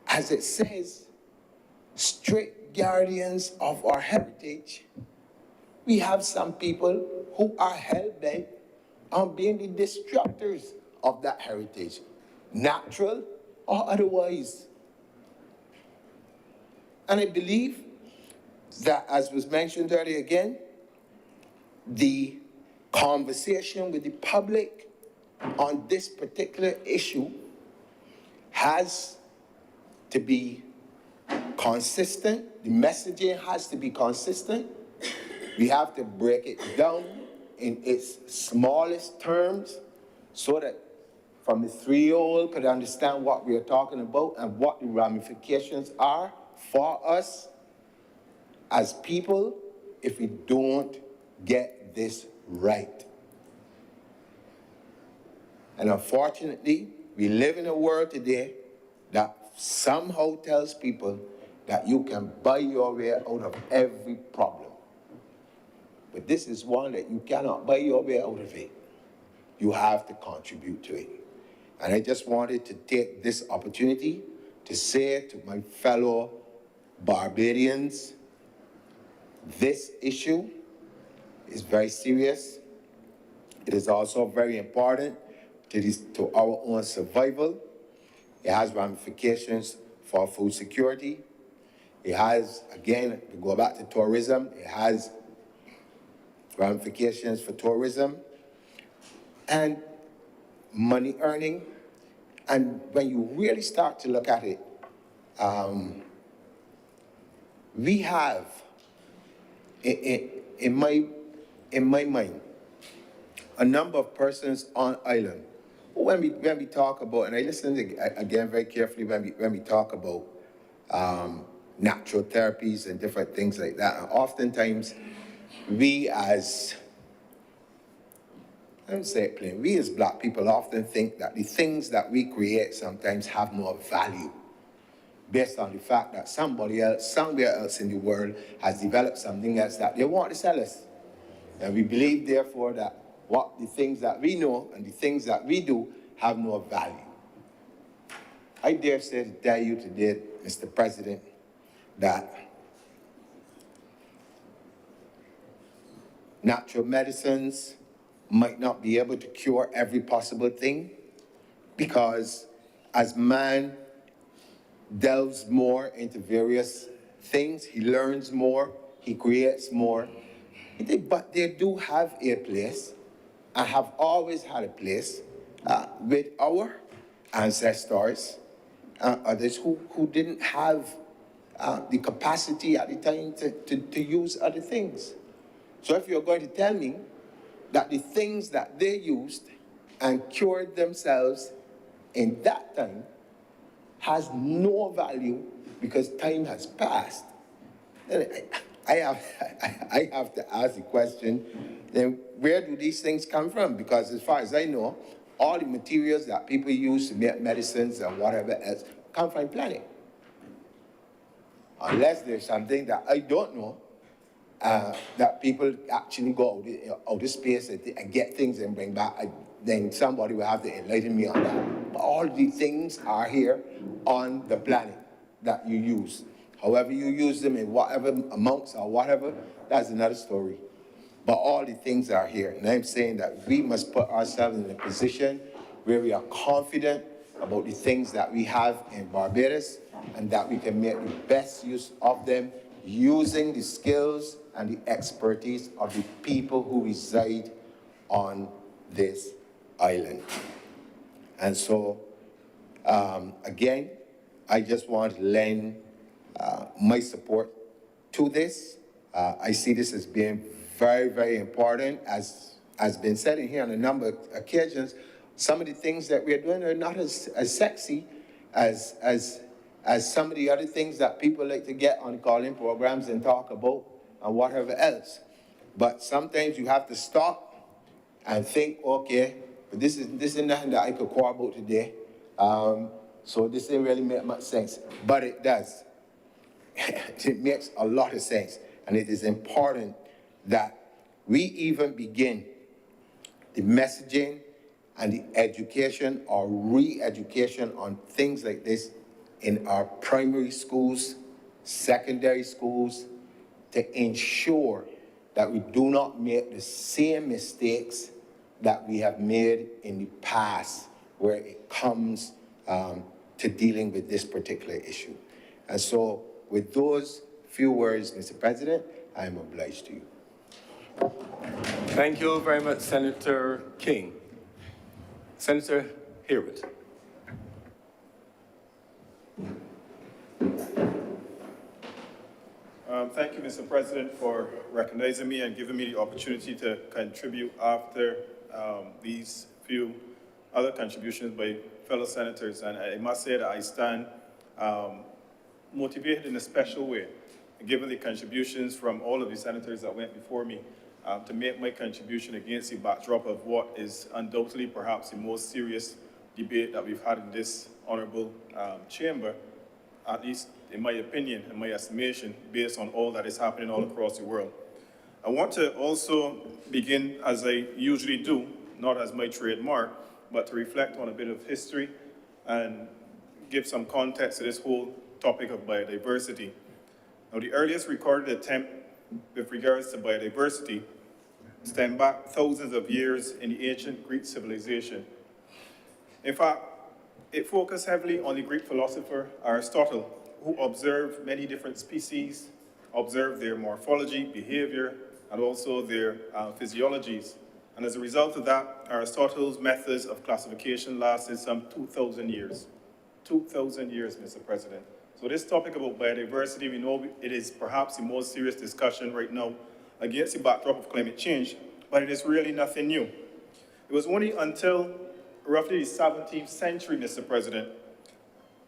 as it says, strict guardians of our heritage, we have some people who are hell-bent on being the destructors of that heritage, natural or otherwise. And I believe that, as was mentioned earlier again, the conversation with the public on this particular issue has to be consistent. The messaging has to be consistent. We have to break it down in its smallest terms so that from the 3-year-old could understand what we are talking about and what the ramifications are for us as people if we don't get this right. And unfortunately, we live in a world today that somehow tells people that you can buy your way out of every problem. But this is one that you cannot buy your way out of it. You have to contribute to it. And I just wanted to take this opportunity to say to my fellow Barbadians, this issue is very serious. It is also very important to our own survival. It has ramifications for food security. It has, again, to go back to tourism, it has ramifications for tourism and money earning. And when you really start to look at it, we have, in my mind, a number of persons on island. When we talk about, and I listen again very carefully when we talk about natural therapies and different things like that, and oftentimes we as, I don't say it plain, we as Black people often think that the things that we create sometimes have no value based on the fact that somebody else, somewhere else in the world has developed something else that they want to sell us. And we believe, therefore, that what the things that we know and the things that we do have no value. I dare say to tell you today, Mr. President, that natural medicines might not be able to cure every possible thing, because as man delves more into various things, he learns more, he creates more. But they do have a place, and have always had a place with our ancestors, others who didn't have the capacity at the time to use other things. So if you're going to tell me that the things that they used and cured themselves in that time has no value because time has passed, then I have to ask the question, then where do these things come from? Because as far as I know, all the materials that people use to make medicines and whatever else come from the planet. Unless there's something that I don't know, that people actually go out of space and get things and bring back, then somebody will have to enlighten me on that. But all the things are here on the planet that you use. However you use them in whatever amounts or whatever, that's another story. But all the things are here. And I'm saying that we must put ourselves in a position where we are confident about the things that we have in Barbados and that we can make the best use of them using the skills and the expertise of the people who reside on this island. And so, again, I just want to lend my support to this. I see this as being very, very important. As has been said in here on a number of occasions, some of the things that we're doing are not as sexy as some of the other things that people like to get on call-in programs and talk about and whatever else. But sometimes you have to stop and think, okay, but this is nothing that I could quarrel about today. So this didn't really make much sense, but it does. It makes a lot of sense, and it is important that we even begin the messaging and the education or re-education on things like this in our primary schools, secondary schools, to ensure that we do not make the same mistakes that we have made in the past where it comes to dealing with this particular issue. And so with those few words, Mr. President, I am obliged to you. Thank you very much, Senator King. Senator Hewitt. Thank you, Mr. President, for recognizing me and giving me the opportunity to contribute after these few other contributions by fellow senators. And I must say that I stand motivated in a special way, given the contributions from all of the senators that went before me, to make my contribution against the backdrop of what is undoubtedly perhaps the most serious debate that we've had in this honourable chamber, at least in my opinion and my estimation, based on all that is happening all across the world. I want to also begin, as I usually do, not as my trademark, but to reflect on a bit of history and give some context to this whole topic of biodiversity. Now, the earliest recorded attempt with regards to biodiversity stem back thousands of years in the ancient Greek civilization. In fact, it focused heavily on the Greek philosopher Aristotle, who observed many different species, observed their morphology, behavior, and also their physiologies. And as a result of that, Aristotle's methods of classification lasted some 2,000 years. 2,000 years, Mr. President. So this topic about biodiversity, we know it is perhaps the most serious discussion right now against the backdrop of climate change, but it is really nothing new. It was only until roughly the 17th century, Mr. President,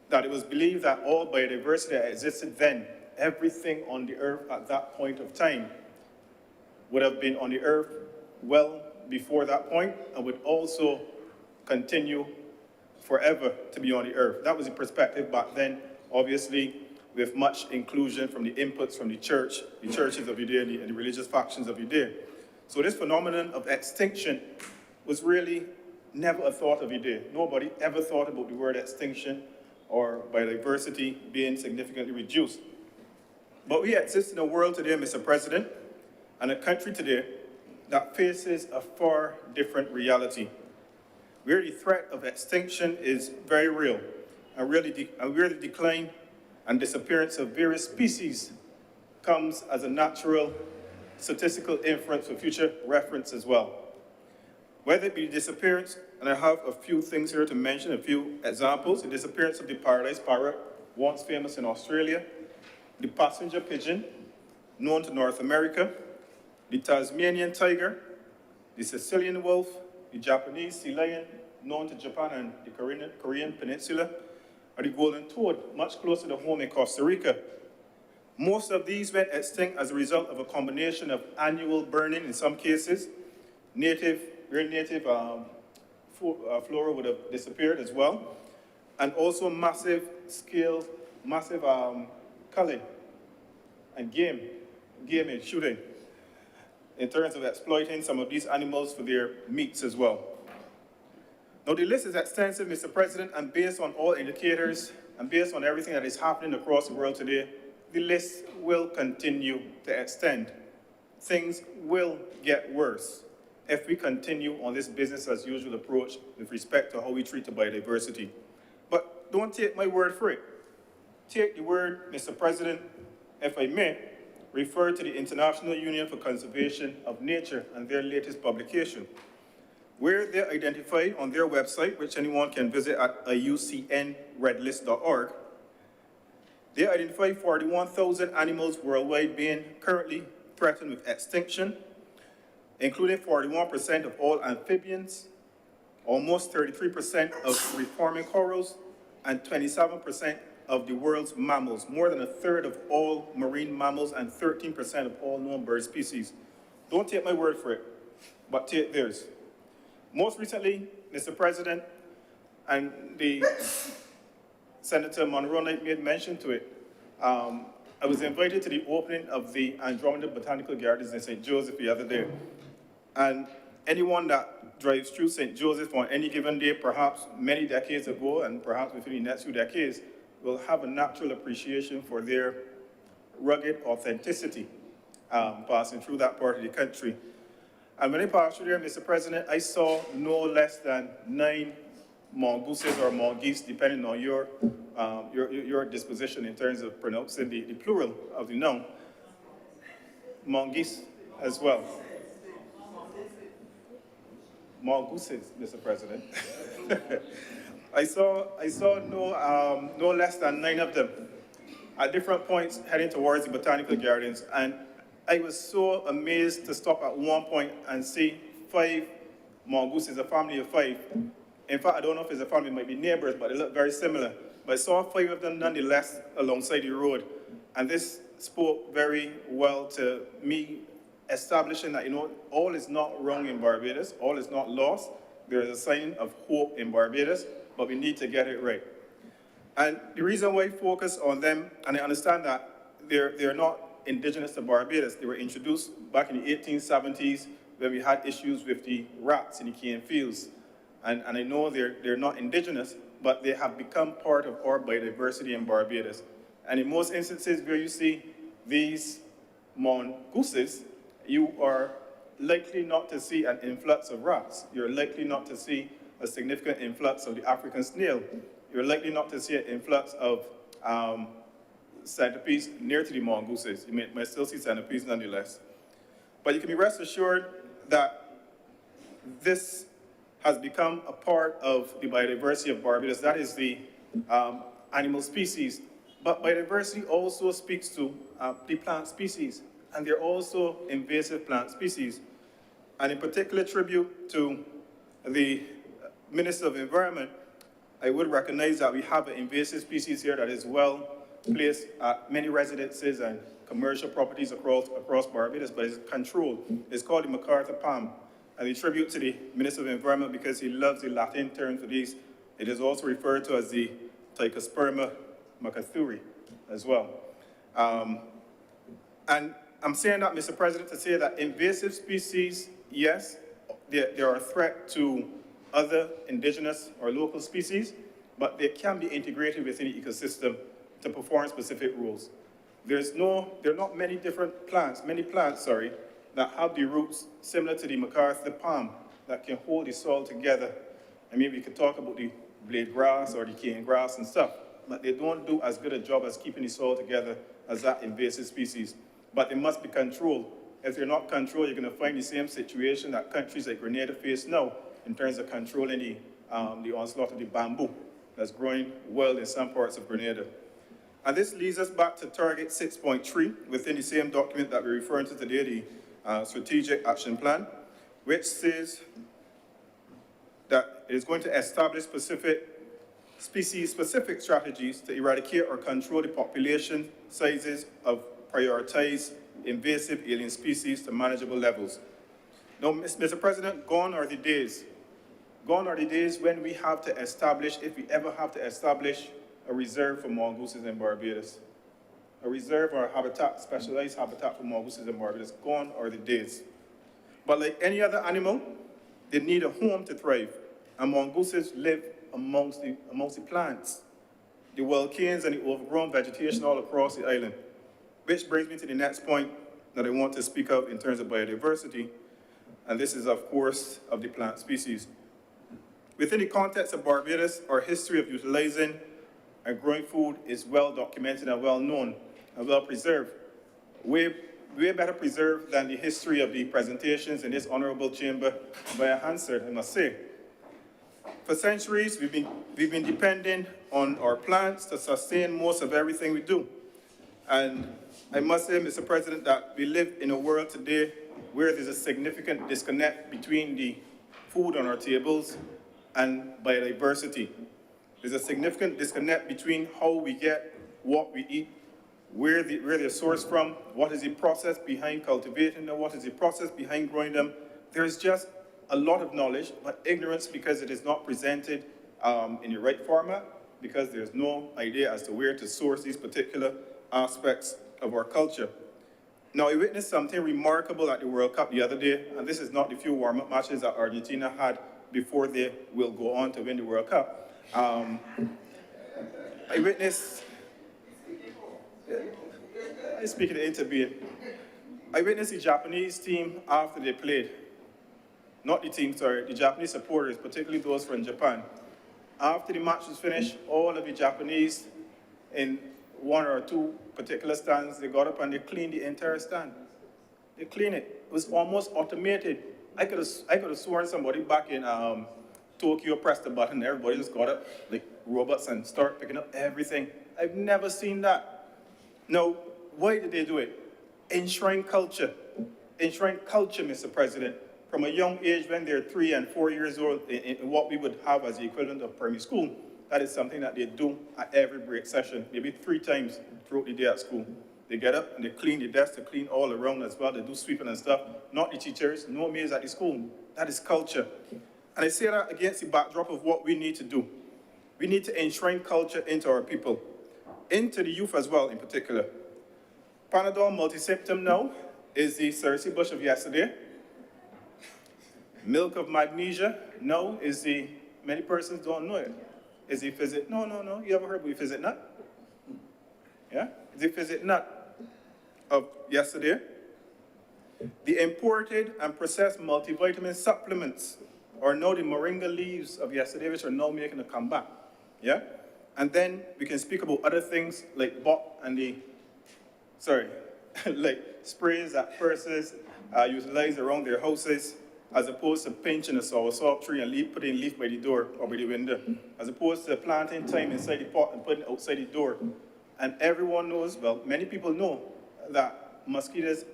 that it was believed that all biodiversity that existed then, everything on the earth at that point of time, would have been on the earth well before that point and would also continue forever to be on the earth. That was the perspective back then, obviously, with much inclusion from the inputs from the church, the churches of the day, and the religious factions of the day. So this phenomenon of extinction was really never a thought of the day. Nobody ever thought about the word extinction or biodiversity being significantly reduced. But we exist in a world today, Mr. President, and a country today that faces a far different reality, where the threat of extinction is very real, and where the decline and disappearance of various species comes as a natural statistical inference for future reference as well. Whether it be the disappearance, and I have a few things here to mention, a few examples, the disappearance of the paradise parrot, once famous in Australia, the passenger pigeon, known to North America, the Tasmanian tiger, the Sicilian wolf, the Japanese sea lion, known to Japan and the Korean peninsula, or the golden toad, much closer to home in Costa Rica. Most of these went extinct as a result of a combination of annual burning in some cases, very native flora would have disappeared as well, and also massive culling and game shooting in terms of exploiting some of these animals for their meats as well. Now, the list is extensive, Mr. President, and based on all indicators and based on everything that is happening across the world today, the list will continue to extend. Things will get worse if we continue on this business as usual approach with respect to how we treat the biodiversity. But don't take my word for it. Take the word, Mr. President, if I may, refer to the International Union for Conservation of Nature and their latest publication, where they identify on their website, which anyone can visit at iucnredlist.org, they identify 41,000 animals worldwide being currently threatened with extinction, including 41% of all amphibians, almost 33% of reforming corals, and 27% of the world's mammals, more than a third of all marine mammals and 13% of all known bird species. Don't take my word for it, but take theirs. Most recently, Mr. President, and the Senator Monroe Knight made mention to it, I was invited to the opening of the Andromeda Botanical Gardens in St. Joseph the other day. And anyone that drives through St. Joseph on any given day, perhaps many decades ago, and perhaps within the next few decades, will have a natural appreciation for their rugged authenticity passing through that part of the country. And when I passed through there, Mr. President, I saw no less than 9 mongooses or mongoose, depending on your disposition in terms of pronouncing the plural of the noun, mongoose as well. mongooses, Mr. President. I saw no less than 9 of them at different points heading towards the botanical gardens, and I was so amazed to stop at one point and see 5 mongooses, a family of 5. In fact, I don't know if it's a family, it might be neighbors, but they look very similar. But I saw 5 of them nonetheless alongside the road, and this spoke very well to me, establishing that, all is not wrong in Barbados, all is not lost. There is a sign of hope in Barbados, but we need to get it right. And the reason why I focus on them, and I understand that they're not indigenous to Barbados. They were introduced back in the 1870s when we had issues with the rats in the cane fields. And I know they're not indigenous, but they have become part of our biodiversity in Barbados. And in most instances where you see these mongooses, you are likely not to see an influx of rats. You're likely not to see a significant influx of the African snail. You're likely not to see an influx of centipedes near to the mongooses. You might still see centipedes nonetheless. But you can be rest assured that this has become a part of the biodiversity of Barbados. That is the animal species. But biodiversity also speaks to the plant species, and they're also invasive plant species. And in particular tribute to the Minister of Environment, I would recognize that we have an invasive species here that is well placed at many residences and commercial properties across Barbados, but it's controlled. It's called the MacArthur palm. And a tribute to the Minister of Environment because he loves the Latin term for these. It is also referred to as the Trichosperma macathuri as well. And I'm saying that, Mr. President, to say that invasive species, yes, they are a threat to other indigenous or local species, but they can be integrated within the ecosystem to perform specific roles. There are not many plants, that have the roots similar to the MacArthur palm that can hold the soil together. I mean, we could talk about the blade grass or the cane grass and stuff, but they don't do as good a job as keeping the soil together as that invasive species. But they must be controlled. If they're not controlled, you're going to find the same situation that countries like Grenada face now in terms of controlling the onslaught of the bamboo that's growing well in some parts of Grenada. And this leads us back to target 6.3 within the same document that we're referring to today, the Strategic Action Plan, which says that it is going to establish species-specific strategies to eradicate or control the population sizes of prioritized invasive alien species to manageable levels. Now, Mr. President, gone are the days when we have to establish, if we ever have to establish, a reserve for mongooses in Barbados. A reserve or a habitat, specialized habitat for mongooses in Barbados. Gone are the days. But like any other animal, they need a home to thrive. And mongooses live amongst the plants, the wild canes and the overgrown vegetation all across the island. Which brings me to the next point that I want to speak of in terms of biodiversity. And this is, of course, of the plant species. Within the context of Barbados, our history of utilizing and growing food is well documented and well known and well preserved. Way better preserved than the history of the presentations in this honourable chamber by a Hansard, I must say. For centuries, we've been depending on our plants to sustain most of everything we do. And I must say, Mr. President, that we live in a world today where there's a significant disconnect between the food on our tables and biodiversity. There's a significant disconnect between how we get what we eat, where they're sourced from, what is the process behind cultivating them, what is the process behind growing them. There's just a lot of knowledge, but ignorance because it is not presented in the right format, because there's no idea as to where to source these particular aspects of our culture. Now, I witnessed something remarkable at the World Cup the other day, and this is not the few warm-up matches that Argentina had before they will go on to win the World Cup. I witnessed, I speak in the interview. I witnessed the Japanese team after they played. Not the team, sorry, the Japanese supporters, particularly those from Japan. After the match was finished, all of the Japanese in one or two particular stands, they got up and they cleaned the entire stand. They cleaned it. It was almost automated. I could have sworn somebody back in Tokyo pressed the button, everybody just got up like robots and start picking up everything. I've never seen that. Now, why did they do it? Enshrine culture. Enshrine culture, Mr. President, from a young age when they're 3 and 4 years old, in what we would have as the equivalent of primary school. That is something that they do at every break session, maybe 3 times throughout the day at school. They get up and they clean the desk, they clean all around as well, they do sweeping and stuff. Not the teachers, no maids at the school. That is culture. And I say that against the backdrop of what we need to do. We need to enshrine culture into our people, into the youth as well in particular. Panadol multi-symptom now is the Cersei bush of yesterday. Milk of magnesia now is the, many persons don't know it, is the fizzy, no, you ever heard of the fizzy nut? Yeah, is the fizzy nut of yesterday. The imported and processed multivitamin supplements are now the moringa leaves of yesterday, which are now making a comeback. Yeah? And then we can speak about other things like bok and like sprays that persons utilize around their houses, as opposed to pinching a soursop tree and putting leaf by the door or by the window, as opposed to planting thyme inside the pot and putting it outside the door. And everyone knows, well, many people know that mosquitoes,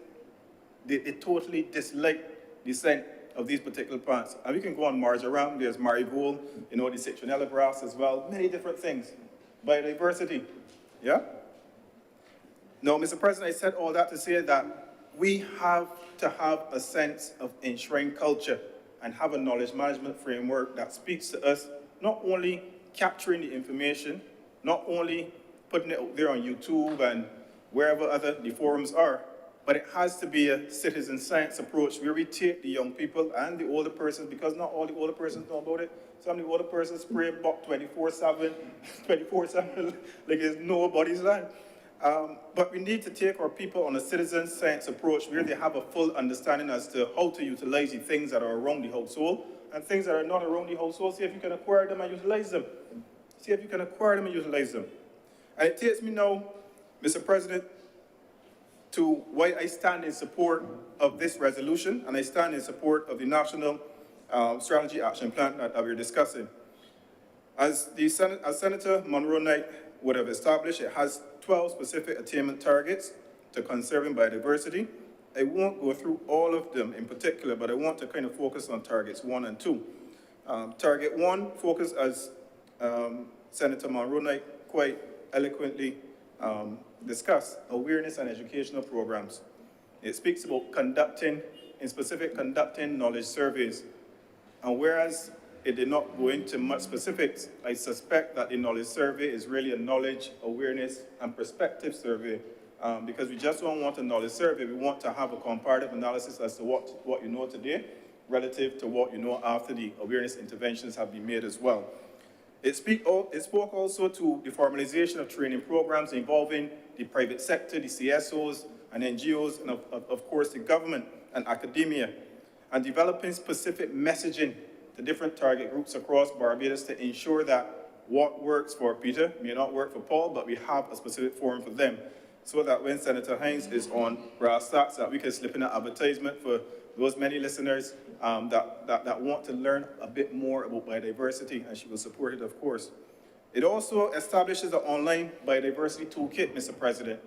they totally dislike the scent of these particular plants. And we can go on marjoram, there's marigold, the citronella grass as well, many different things. Biodiversity, yeah? Now, Mr. President, I said all that to say that we have to have a sense of enshrined culture and have a knowledge management framework that speaks to us, not only capturing the information, not only putting it out there on YouTube and wherever the forums are, but it has to be a citizen science approach where we take the young people and the older persons, because not all the older persons know about it. Some of the older persons spray buck 24/7, 24/7, like it's nobody's land. But we need to take our people on a citizen science approach where they have a full understanding as to how to utilize the things that are around the household and things that are not around the household. See if you can acquire them and utilize them. See if you can acquire them and utilize them. And it takes me now, Mr. President, to why I stand in support of this resolution, and I stand in support of the National Strategy Action Plan that we're discussing. As Senator Monroe Knight would have established, it has 12 specific attainment targets to conserving biodiversity. I won't go through all of them in particular, but I want to kind of focus on targets 1 and 2. Target 1 focus, as Senator Monroe Knight quite eloquently discuss, awareness and educational programs. It speaks about conducting knowledge surveys. And whereas it did not go into much specifics, I suspect that the knowledge survey is really a knowledge, awareness, and perspective survey, because we just don't want a knowledge survey. We want to have a comparative analysis as to what you know today relative to what you know after the awareness interventions have been made as well. It spoke also to the formalization of training programs involving the private sector, the CSOs and NGOs, and of course the government and academia, and developing specific messaging to different target groups across Barbados to ensure that what works for Peter may not work for Paul, but we have a specific forum for them, so that when Senator Hines is on brass tacks, that we can slip in an advertisement for those many listeners that want to learn a bit more about biodiversity, and she will support it, of course. It also establishes an online biodiversity toolkit, Mr. President,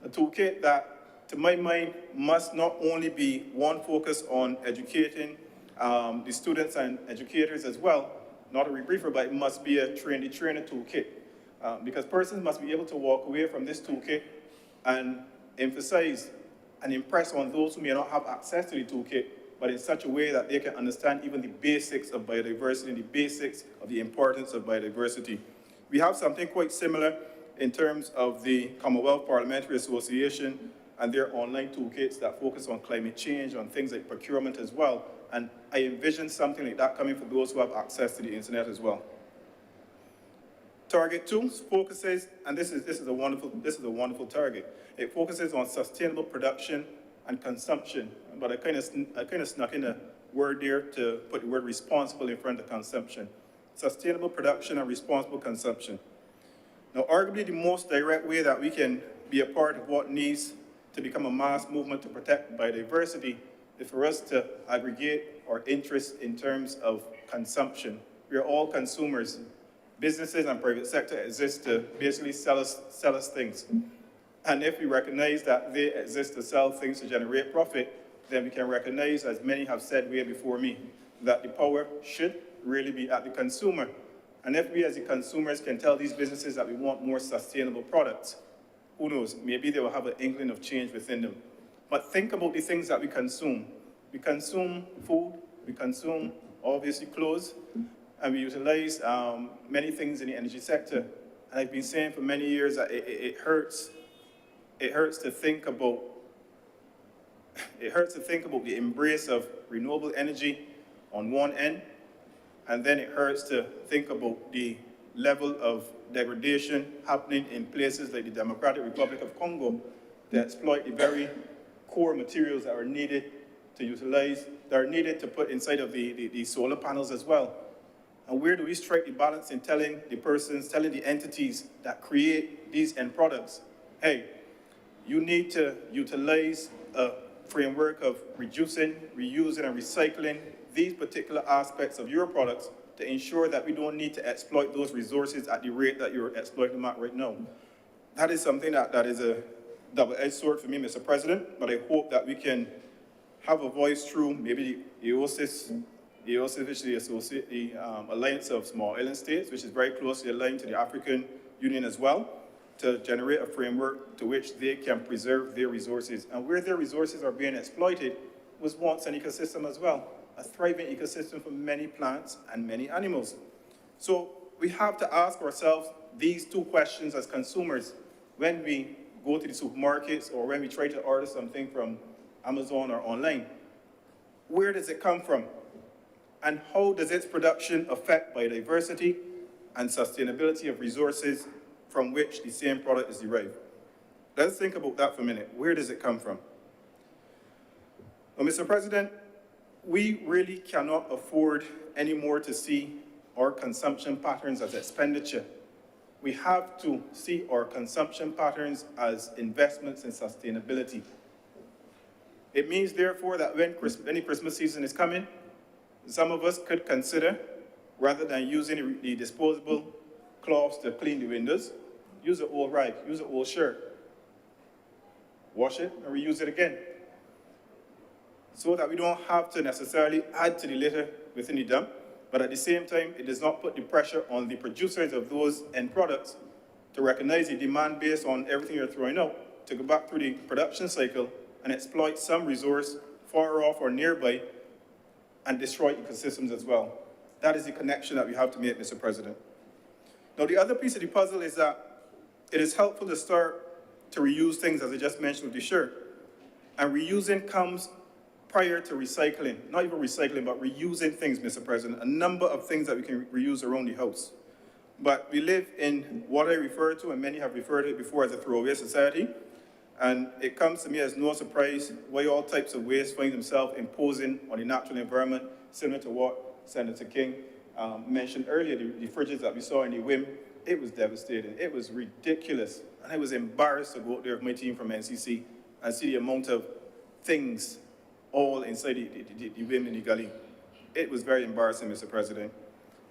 a toolkit that, to my mind, must not only be one focus on educating the students and educators as well, not a rebriefer, but it must be a train-the-trainer toolkit, because persons must be able to walk away from this toolkit and emphasize and impress on those who may not have access to the toolkit, but in such a way that they can understand even the basics of biodiversity and the basics of the importance of biodiversity. We have something quite similar in terms of the Commonwealth Parliamentary Association and their online toolkits that focus on climate change, on things like procurement as well. And I envision something like that coming for those who have access to the internet as well. Target 2 focuses, and this is a wonderful target. It focuses on sustainable production and consumption, but I kind of snuck in a word there to put the word responsible in front of consumption. Sustainable production and responsible consumption. Now, arguably the most direct way that we can be a part of what needs to become a mass movement to protect biodiversity is for us to aggregate our interests in terms of consumption. We are all consumers. Businesses and private sector exist to basically sell us things. And if we recognize that they exist to sell things to generate profit, then we can recognize, as many have said way before me, that the power should really be at the consumer. And if we as the consumers can tell these businesses that we want more sustainable products, who knows, maybe they will have an inkling of change within them. But think about the things that we consume. We consume food, we consume, obviously, clothes, and we utilize many things in the energy sector. And I've been saying for many years that it hurts to think about the embrace of renewable energy on one end, and then it hurts to think about the level of degradation happening in places like the Democratic Republic of Congo to exploit the very core materials that are needed to utilize, that are needed to put inside of the solar panels as well. And where do we strike the balance in telling the entities that create these end products, hey, you need to utilize a framework of reducing, reusing, and recycling these particular aspects of your products to ensure that we don't need to exploit those resources at the rate that you're exploiting them at right now. That is something that is a double-edged sword for me, Mr. President, but I hope that we can have a voice through maybe the EOSIS, which is the Alliance of Small Island States, which is very closely aligned to the African Union as well, to generate a framework to which they can preserve their resources. And where their resources are being exploited was once an ecosystem as well, a thriving ecosystem for many plants and many animals. So we have to ask ourselves these two questions as consumers when we go to the supermarkets or when we try to order something from Amazon or online. Where does it come from? And how does its production affect biodiversity and sustainability of resources from which the same product is derived? Let's think about that for a minute. Where does it come from? Well, Mr. President, we really cannot afford anymore to see our consumption patterns as expenditure. We have to see our consumption patterns as investments in sustainability. It means, therefore, that when any Christmas season is coming, some of us could consider, rather than using the disposable cloths to clean the windows, use an old rag, use an old shirt, wash it and reuse it again, so that we don't have to necessarily add to the litter within the dump, but at the same time, it does not put the pressure on the producers of those end products to recognize the demand based on everything you're throwing out, to go back through the production cycle and exploit some resource far off or nearby and destroy ecosystems as well. That is the connection that we have to make, Mr. President. Now, the other piece of the puzzle is that it is helpful to start to reuse things, as I just mentioned with the shirt. And reusing comes prior to recycling. Not even recycling, but reusing things, Mr. President. A number of things that we can reuse around the house. But we live in what I refer to, and many have referred to it before, as a throwaway society. And it comes to me as no surprise why all types of waste find themselves imposing on the natural environment, similar to what Senator King mentioned earlier, the fridges that we saw in the WIM. It was devastating. It was ridiculous. And I was embarrassed to go out there with my team from NCC and see the amount of things all inside the WIM in the gully. It was very embarrassing, Mr. President.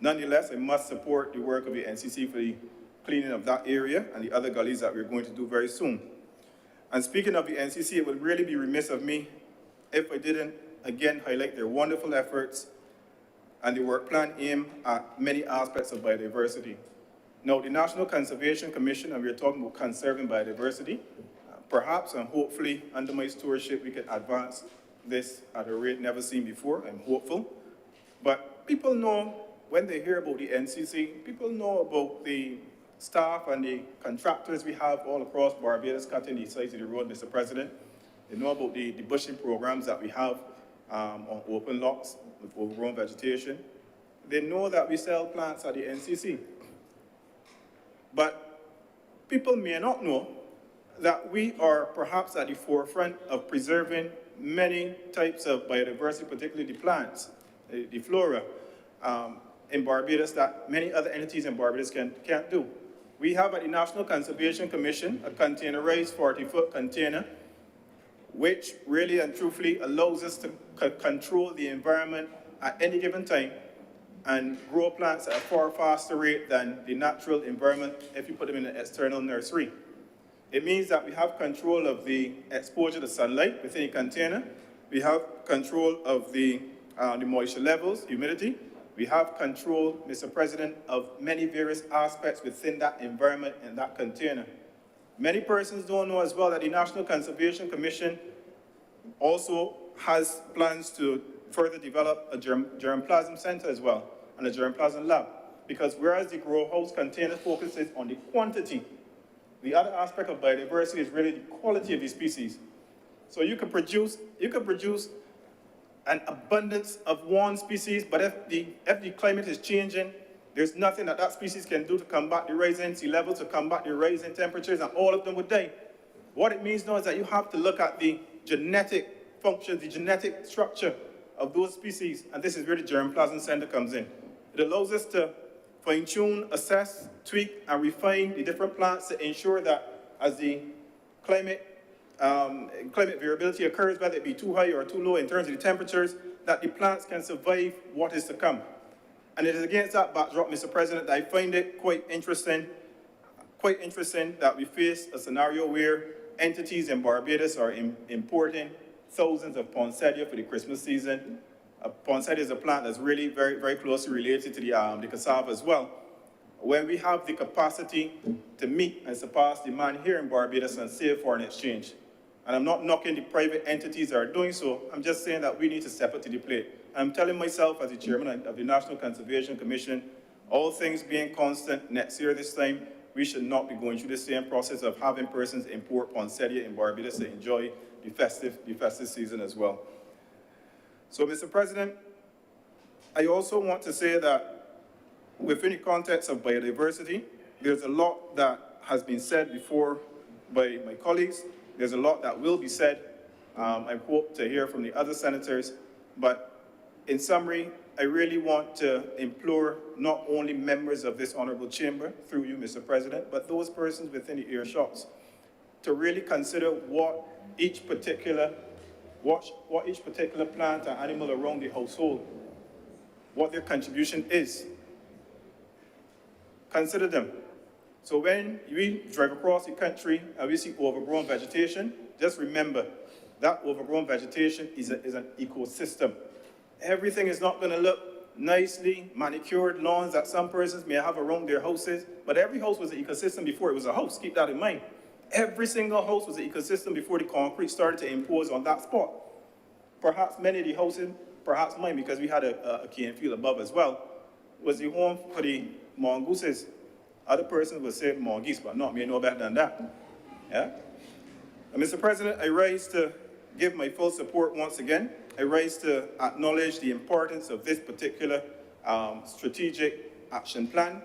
Nonetheless, I must support the work of the NCC for the cleaning of that area and the other gullies that we're going to do very soon. And speaking of the NCC, it would really be remiss of me if I didn't again highlight their wonderful efforts and the work plan aimed at many aspects of biodiversity. Now, the National Conservation Commission, and we're talking about conserving biodiversity, perhaps and hopefully under my stewardship we can advance this at a rate never seen before. I'm hopeful. But people know, when they hear about the NCC, people know about the staff and the contractors we have all across Barbados cutting the sides of the road, Mr. President. They know about the bushing programs that we have on open lots with overgrown vegetation. They know that we sell plants at the NCC. But people may not know that we are perhaps at the forefront of preserving many types of biodiversity, particularly the plants, the flora, in Barbados that many other entities in Barbados can't do. We have at the National Conservation Commission a containerized 40-foot container which really and truthfully allows us to control the environment at any given time and grow plants at a far faster rate than the natural environment if you put them in an external nursery. It means that we have control of the exposure to sunlight within a container. We have control of the moisture levels, humidity. We have control, Mr. President, of many various aspects within that environment and that container. Many persons don't know as well that the National Conservation Commission also has plans to further develop a germplasm center as well, and a germplasm lab. Because whereas the grow house container focuses on the quantity, the other aspect of biodiversity is really the quality of the species. So you can produce an abundance of one species, but if the climate is changing, there's nothing that that species can do to combat the rising sea levels, to combat the rising temperatures, and all of them would die. What it means now is that you have to look at the genetic functions, the genetic structure of those species, and this is where the germplasm center comes in. It allows us to fine-tune, assess, tweak, and refine the different plants to ensure that as the climate variability occurs, whether it be too high or too low in terms of the temperatures, that the plants can survive what is to come. And it is against that backdrop, Mr. President, that I find it quite interesting that we face a scenario where entities in Barbados are importing thousands of poinsettia for the Christmas season. Poinsettia is a plant that's really very, very closely related to the cassava as well. When we have the capacity to meet and surpass demand here in Barbados and save foreign exchange. And I'm not knocking the private entities that are doing so, I'm just saying that we need to step up to the plate. I'm telling myself as the chairman of the National Conservation Commission, all things being constant, next year this time, we should not be going through the same process of having persons import poinsettia in Barbados to enjoy the festive season as well. So, Mr. President, I also want to say that within the context of biodiversity, there's a lot that has been said before by my colleagues. There's a lot that will be said. I hope to hear from the other senators. But in summary, I really want to implore not only members of this honorable chamber, through you, Mr. President, but those persons within the earshots, to really consider what each particular plant and animal around the household, what their contribution is. Consider them. So when we drive across the country and we see overgrown vegetation, just remember that overgrown vegetation is an ecosystem. Everything is not going to look nicely manicured lawns that some persons may have around their houses, but every house was an ecosystem before it was a house. Keep that in mind. Every single house was an ecosystem before the concrete started to impose on that spot. Perhaps many of the houses, perhaps mine, because we had a cane field above as well, was the home for the mongooses. Other persons would say mongoose, but not me, no better than that. Yeah? And Mr. President, I rise to give my full support once again. I rise to acknowledge the importance of this particular strategic action plan.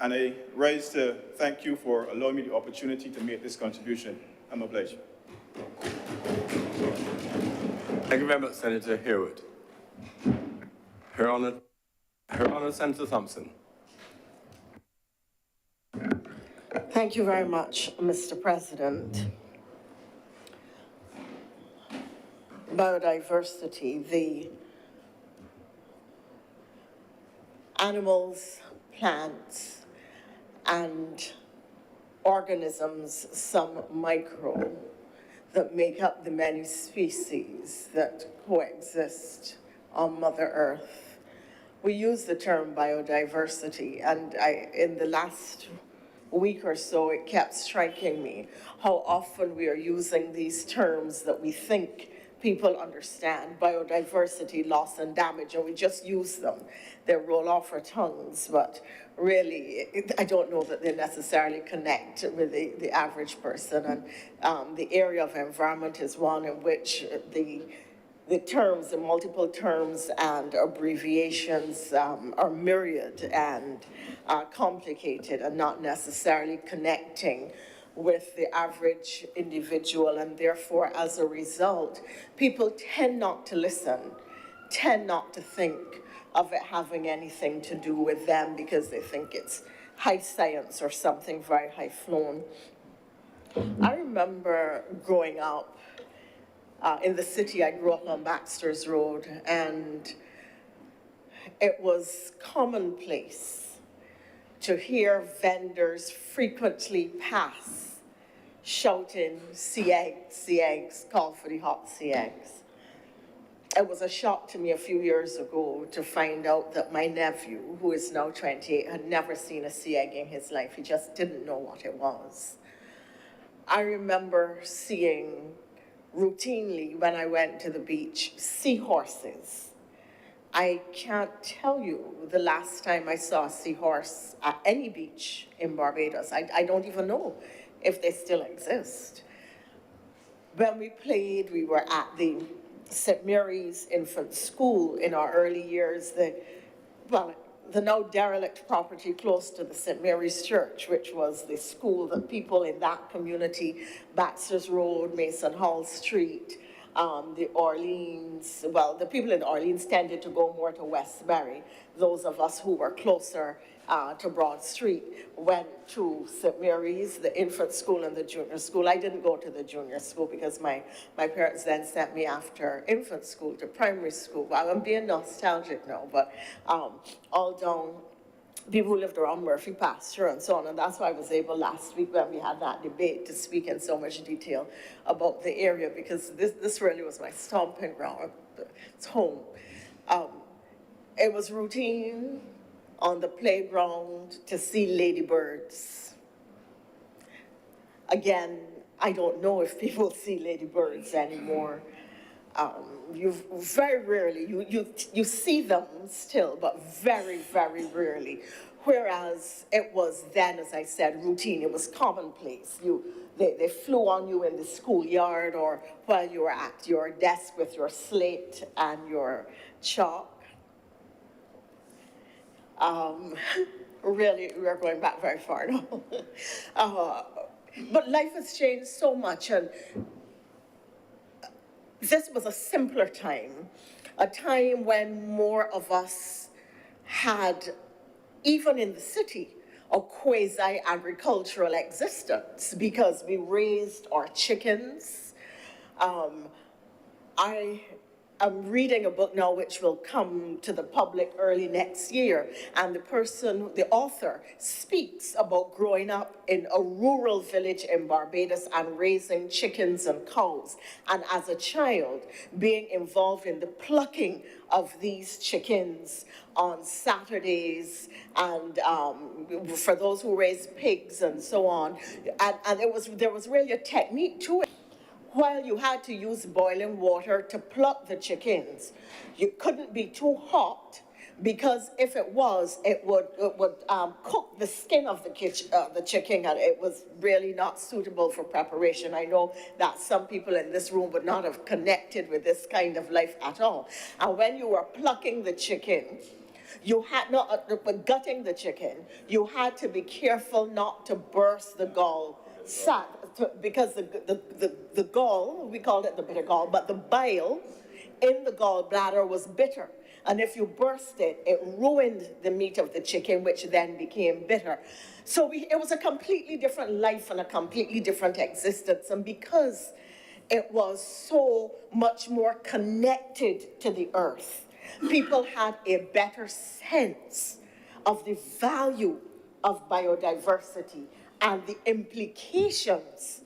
And I rise to thank you for allowing me the opportunity to make this contribution. I'm obliged. Thank you very much, Senator Hewitt. Her Honor, Senator Thompson. Thank you very much, Mr. President. Biodiversity, the animals, plants, and organisms, some micro, that make up the many species that coexist on Mother Earth. We use the term biodiversity, and in the last week or so, it kept striking me how often we are using these terms that we think people understand, biodiversity, loss and damage, and we just use them. They roll off our tongues, but really, I don't know that they necessarily connect with the average person. And the area of environment is one in which the terms, the multiple terms and abbreviations are myriad and complicated and not necessarily connecting with the average individual, and therefore, as a result, people tend not to listen, tend not to think of it having anything to do with them because they think it's high science or something very high flown. I remember growing up In the city, I grew up on Baxter's Road, and it was commonplace to hear vendors frequently pass shouting, sea eggs, call for the hot sea eggs. It was a shock to me a few years ago to find out that my nephew, who is now 28, had never seen a sea egg in his life. He just didn't know what it was. I remember seeing routinely when I went to the beach, seahorses. I can't tell you the last time I saw a seahorse at any beach in Barbados. I don't even know if they still exist. When we played, we were at the St. Mary's Infant School in our early years, the now derelict property close to the St. Mary's Church, which was the school that people in that community, Baxter's Road, Mason Hall Street, the Orleans, well, the people in Orleans tended to go more to Westbury. Those of us who were closer to Broad Street went to St. Mary's, the infant school and the junior school. I didn't go to the junior school because my parents then sent me after infant school to primary school. Well, I'm being nostalgic now, but all down, people who lived around Murphy Pasture and so on, and that's why I was able last week when we had that debate to speak in so much detail about the area, because this really was my stomping ground. It's home. It was routine on the playground to see ladybirds. Again, I don't know if people see ladybirds anymore. You very rarely, you see them still, but very, very rarely. Whereas it was then, as I said, routine. It was commonplace. They flew on you in the schoolyard or while you were at your desk with your slate and your chalk. Really, we're going back very far now. But life has changed so much, and this was a simpler time, a time when more of us had, even in the city, a quasi-agricultural existence because we raised our chickens. I'm reading a book now which will come to the public early next year, and the author, speaks about growing up in a rural village in Barbados and raising chickens and cows, and as a child being involved in the plucking of these chickens on Saturdays, and for those who raise pigs and so on, and there was really a technique to it. While you had to use boiling water to pluck the chickens, you couldn't be too hot because if it was, it would cook the skin of the chicken, and it was really not suitable for preparation. I know that some people in this room would not have connected with this kind of life at all. And when you were plucking the chicken, you had not, gutting the chicken, you had to be careful not to burst the gall sac, because the gall, we called it the bitter gall, but the bile in the gallbladder was bitter. And if you burst it, it ruined the meat of the chicken, which then became bitter. So it was a completely different life and a completely different existence. And because it was so much more connected to the earth, people had a better sense of the value of biodiversity and the implications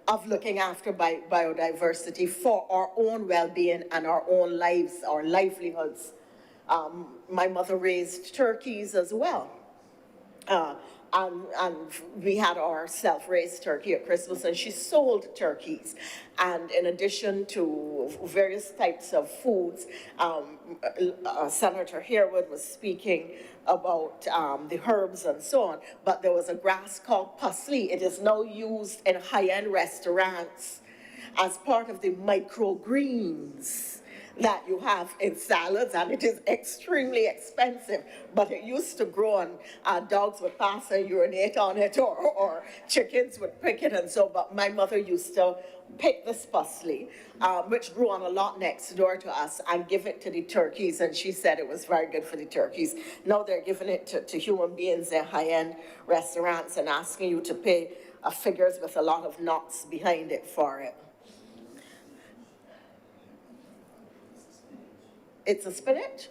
of looking after biodiversity for our own well-being and our own lives, our livelihoods. My mother raised turkeys as well. And we had our self-raised turkey at Christmas, and she sold turkeys. And in addition to various types of foods, Senator Hewitt was speaking about the herbs and so on, but there was a grass called parsley. It is now used in high-end restaurants as part of the microgreens that you have in salads, and it is extremely expensive, but it used to grow, and dogs would pass and urinate on it, or chickens would pick it, and so, but my mother used to pick this parsley, which grew on a lot next door to us, and give it to the turkeys, and she said it was very good for the turkeys. Now they're giving it to human beings in high-end restaurants and asking you to pay figures with a lot of knots behind it for it. it's a spinach.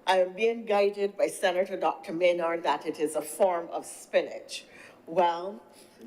I am being guided by Senator Dr. Maynard that it is a form of spinach. Well,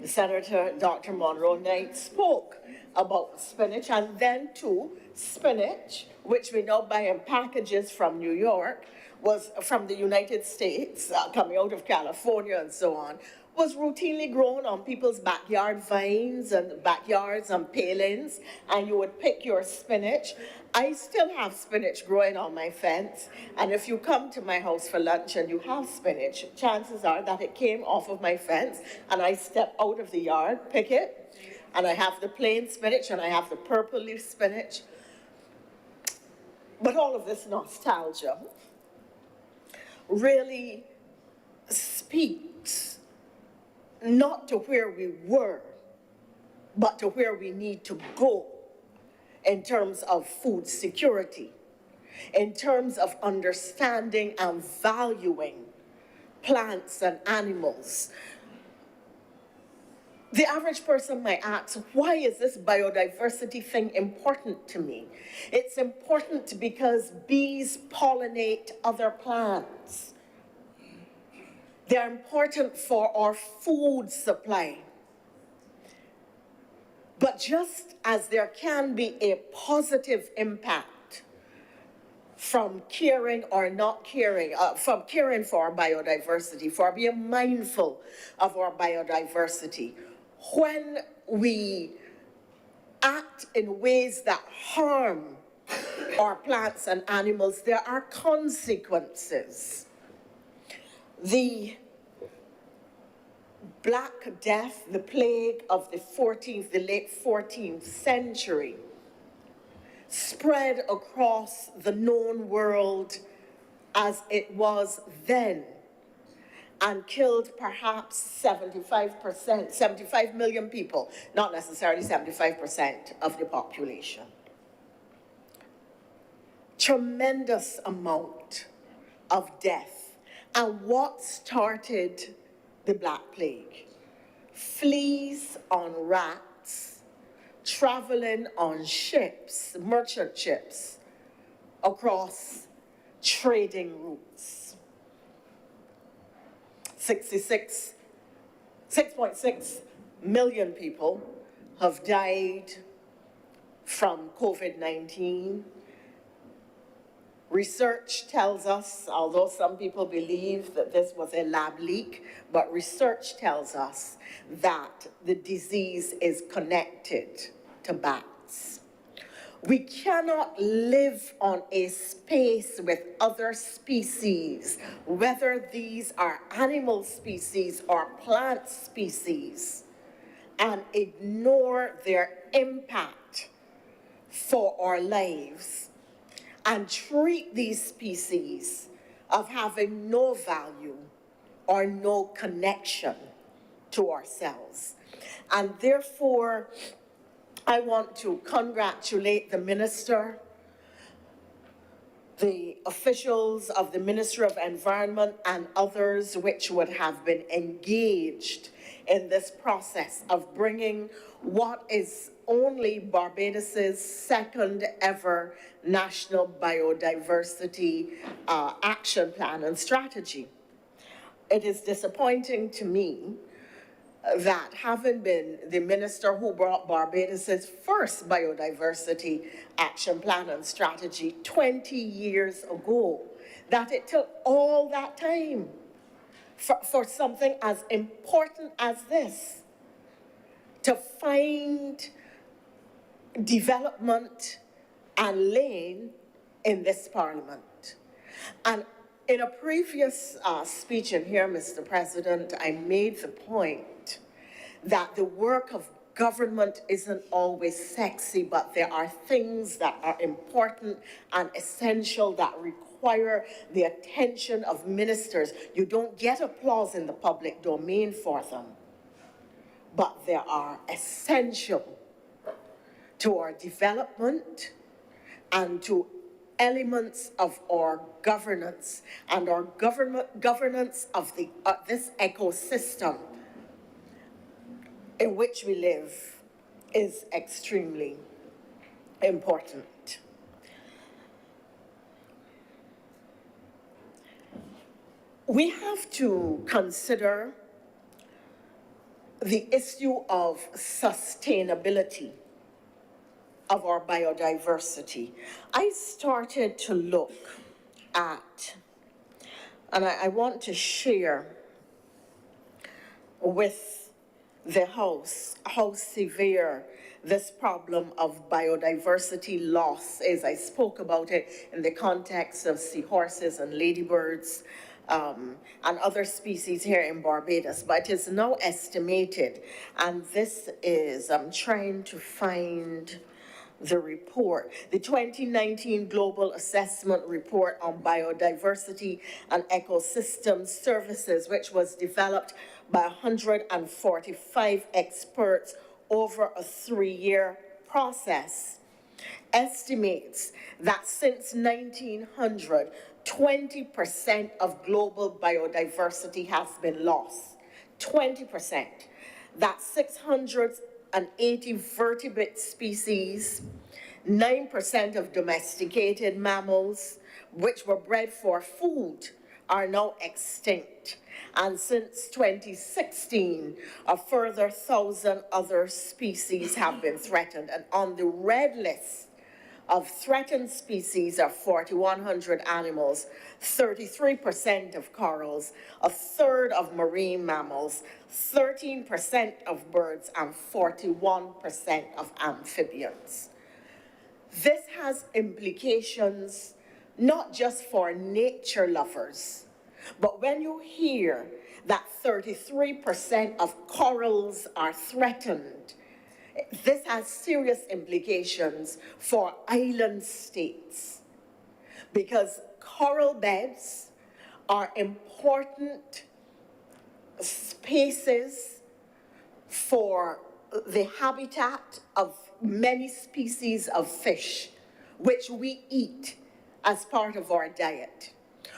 Senator Dr. Monroe Knight spoke about spinach, and then too, spinach, which we now buy in packages from New York, was from the United States, coming out of California and so on, was routinely grown on people's backyard vines and backyards and palings, and you would pick your spinach. I still have spinach growing on my fence, and if you come to my house for lunch and you have spinach, chances are that it came off of my fence, and I step out of the yard, pick it, and I have the plain spinach and I have the purple leaf spinach. But all of this nostalgia really speaks not to where we were, but to where we need to go in terms of food security, in terms of understanding and valuing plants and animals. The average person might ask, why is this biodiversity thing important to me? It's important because bees pollinate other plants. They're important for our food supply. But just as there can be a positive impact from caring or not caring, from caring for our biodiversity, for being mindful of our biodiversity, when we act in ways that harm our plants and animals, there are consequences. The Black Death, the plague of the late 14th century, spread across the known world as it was then, and killed perhaps 75 million people, not necessarily 75% of the population. Tremendous amount of death. And what started the Black Plague? Fleas on rats, traveling on ships, merchant ships, across trading routes. 6.6 million people have died from COVID-19. Research tells us, although some people believe that this was a lab leak, but research tells us that the disease is connected to bats. We cannot live on a space with other species, whether these are animal species or plant species, and ignore their impact for our lives, and treat these species of having no value or no connection to ourselves. And therefore, I want to congratulate the minister, the officials of the Ministry of Environment and others which would have been engaged in this process of bringing what is only Barbados's second ever National Biodiversity Action Plan and Strategy. It is disappointing to me that having been the minister who brought Barbados's first Biodiversity Action Plan and Strategy 20 years ago, that it took all that time for something as important as this to find development and lane in this parliament. And in a previous speech in here, Mr. President, I made the point that the work of government isn't always sexy, but there are things that are important and essential that require the attention of ministers. You don't get applause in the public domain for them, but they are essential to our development and to elements of our governance, and our governance of this ecosystem in which we live is extremely important. we have to consider the issue of sustainability of our biodiversity. I started to look at, and I want to share with the House how severe this problem of biodiversity loss is. I spoke about it in the context of seahorses and ladybirds and other species here in Barbados, but it is now estimated, and this is, I'm trying to find the report, the 2019 Global Assessment Report on Biodiversity and Ecosystem Services, which was developed by 145 experts over a 3-year process, estimates that since 1900, 20% of global biodiversity has been lost. 20%. That's 680 vertebrate species, 9% of domesticated mammals, which were bred for food, are now extinct. And since 2016, a further 1,000 other species have been threatened. And on the red list of threatened species are 4,100 animals, 33% of corals, a third of marine mammals, 13% of birds, and 41% of amphibians. This has implications not just for nature lovers, but when you hear that 33% of corals are threatened, this has serious implications for island states, because coral beds are important spaces for the habitat of many species of fish, which we eat as part of our diet,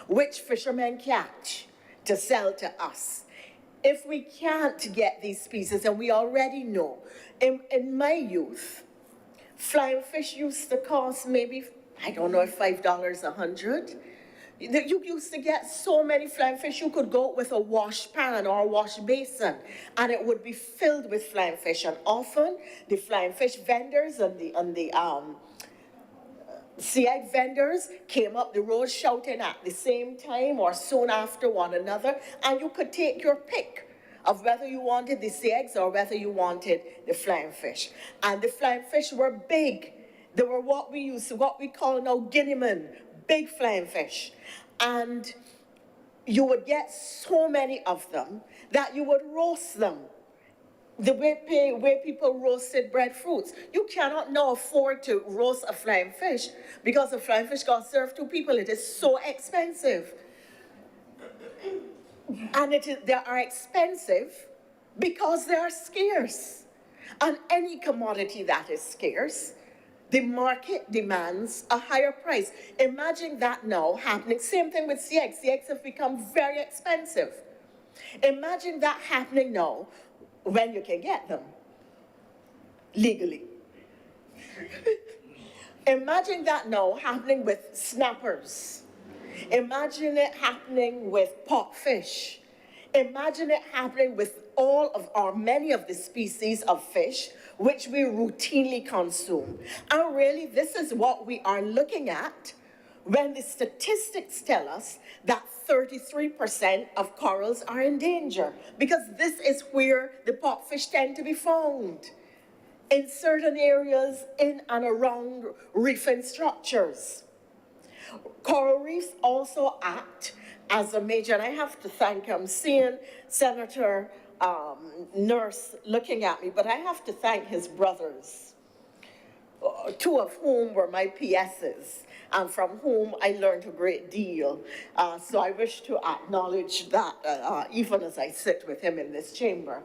which fishermen catch to sell to us. If we can't get these species, and we already know, in my youth, flying fish used to cost maybe, I don't know, $5 a hundred. You used to get so many flying fish, you could go with a wash pan or a wash basin, and it would be filled with flying fish. And often, the flying fish vendors and the sea egg vendors came up the road shouting at the same time or soon after one another, and you could take your pick of whether you wanted the sea eggs or whether you wanted the flying fish. And the flying fish were big. They were what we call now guineamen, big flying fish. And you would get so many of them that you would roast them. The way people roasted breadfruits. You cannot now afford to roast a flying fish because a flying fish got served to people. It is so expensive. And they are expensive because they are scarce. And any commodity that is scarce, the market demands a higher price. Imagine that now happening. Same thing with sea eggs. Sea eggs have become very expensive. Imagine that happening now when you can get them legally. Imagine that now happening with snappers. Imagine it happening with pot fish. Imagine it happening with many of the species of fish which we routinely consume. And really, this is what we are looking at when the statistics tell us that 33% of corals are in danger, because this is where the pot fish tend to be found, in certain areas in and around reefing structures. Coral reefs also act as a major, and I have to thank, I'm seeing Senator Nurse looking at me, but I have to thank his brothers, two of whom were my PSs, and from whom I learned a great deal. So I wish to acknowledge that even as I sit with him in this chamber.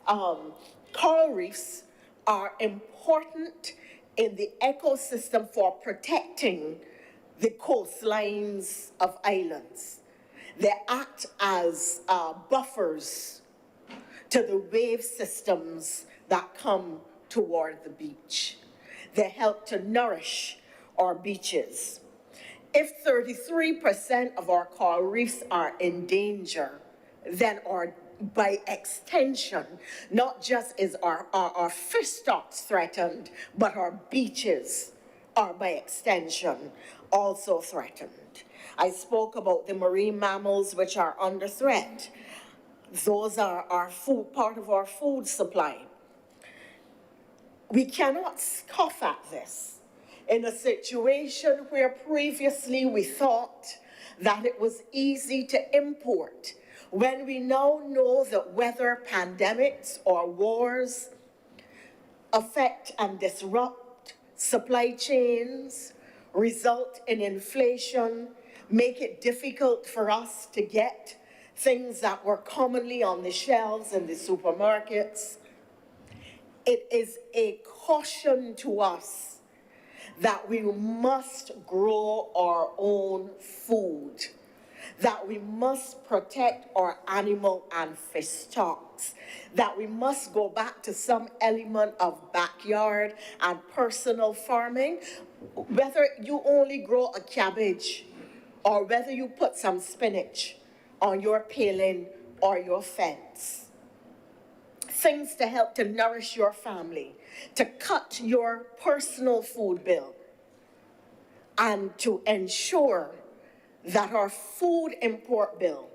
Coral reefs are important in the ecosystem for protecting the coastlines of islands. They act as buffers to the wave systems that come toward the beach. They help to nourish our beaches. If 33% of our coral reefs are in danger, then by extension, not just is our fish stocks threatened, but our beaches are by extension also threatened. I spoke about the marine mammals which are under threat. Those are our food, part of our food supply. We cannot scoff at this in a situation where previously we thought that it was easy to import, when we now know that whether pandemics or wars affect and disrupt supply chains, result in inflation, make it difficult for us to get things that were commonly on the shelves in the supermarkets. It is a caution to us that we must grow our own food, that we must protect our animal and fish stocks, that we must go back to some element of backyard and personal farming, whether you only grow a cabbage or whether you put some spinach on your paling or your fence. Things to help to nourish your family, to cut your personal food bill, and to ensure that our food import bill,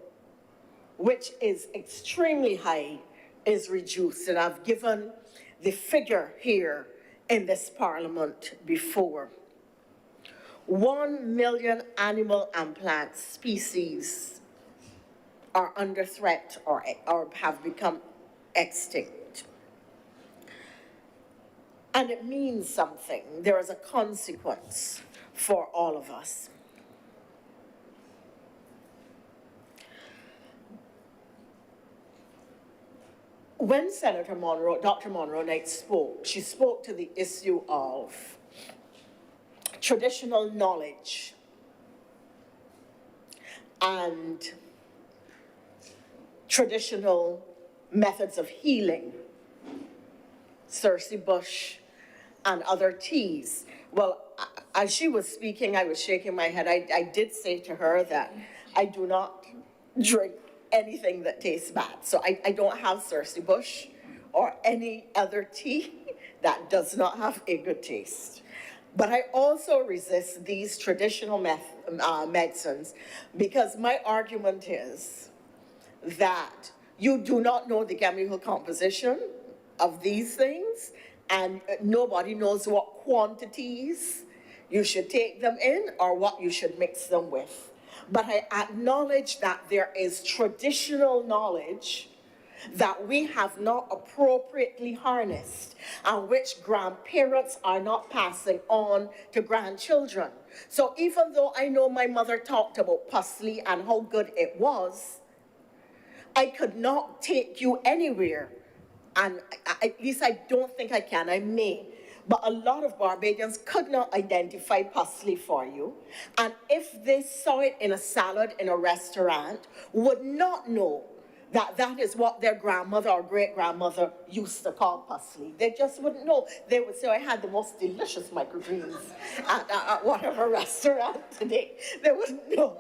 which is extremely high, is reduced. And I've given the figure here in this Parliament before. 1 million animal and plant species are under threat or have become extinct. And it means something. There is a consequence for all of us. When Senator Monroe, Dr. Monroe Knight spoke, she spoke to the issue of traditional knowledge and traditional methods of healing, Circe bush and other teas. Well, as she was speaking, I was shaking my head. I did say to her that I do not drink anything that tastes bad. So I don't have Circe bush or any other tea that does not have a good taste. But I also resist these traditional medicines because my argument is that you do not know the chemical composition of these things, and nobody knows what quantities you should take them in or what you should mix them with. But I acknowledge that there is traditional knowledge that we have not appropriately harnessed and which grandparents are not passing on to grandchildren. So even though I know my mother talked about parsley and how good it was, I could not take you anywhere, and at least I don't think I can. I may, but a lot of Barbadians could not identify parsley for you, and if they saw it in a salad in a restaurant, would not know that that is what their grandmother or great-grandmother used to call parsley. They just wouldn't know. They would say, I had the most delicious microgreens at whatever restaurant today. They wouldn't know.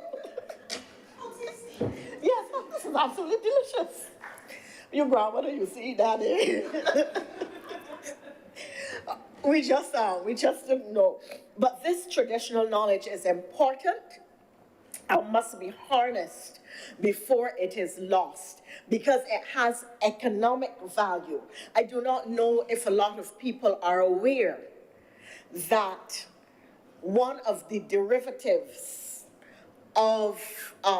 Yes, this is absolutely delicious. Your grandmother used to eat that, eh? We just didn't know. But this traditional knowledge is important and must be harnessed before it is lost, because it has economic value. I do not know if a lot of people are aware that one of the derivatives of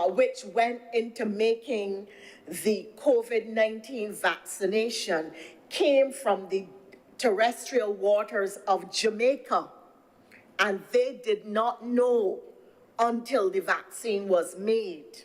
which went into making the COVID-19 vaccination came from the terrestrial waters of Jamaica, and they did not know until the vaccine was made.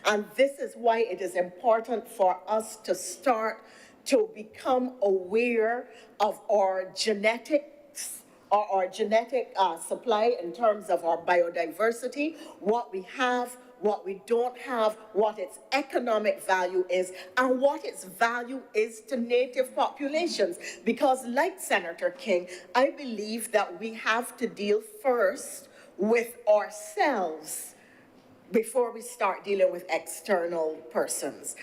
And this is why it is important for us to start to become aware of our genetics, or our genetic supply in terms of our biodiversity, what we have, what we don't have, what its economic value is, and what its value is to native populations. Because like Senator King, I believe that we have to deal first with ourselves before we start dealing with external persons.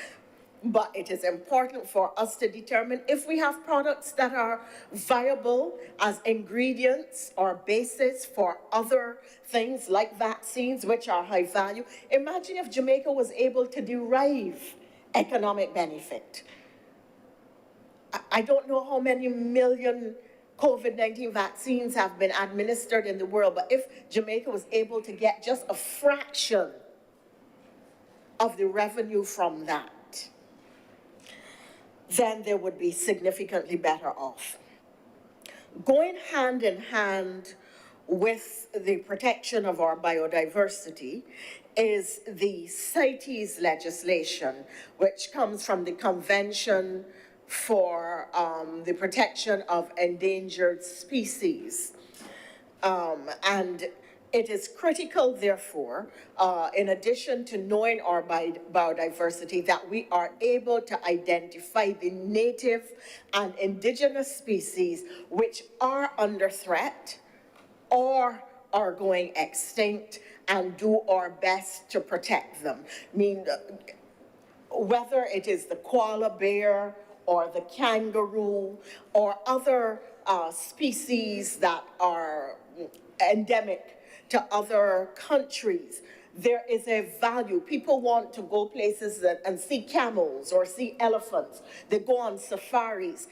But it is important for us to determine if we have products that are viable as ingredients or basis for other things like vaccines, which are high value. Imagine if Jamaica was able to derive economic benefit. I don't know how many million COVID-19 vaccines have been administered in the world, but if Jamaica was able to get just a fraction of the revenue from that, then they would be significantly better off. Going hand in hand with the protection of our biodiversity is the CITES legislation, which comes from the Convention for the Protection of Endangered Species. And it is critical, therefore, in addition to knowing our biodiversity, that we are able to identify the native and indigenous species which are under threat or are going extinct, and do our best to protect them. I mean, whether it is the koala bear or the kangaroo or other species that are endemic to other countries, there is a value. People want to go places and see camels or see elephants. They go on safaris.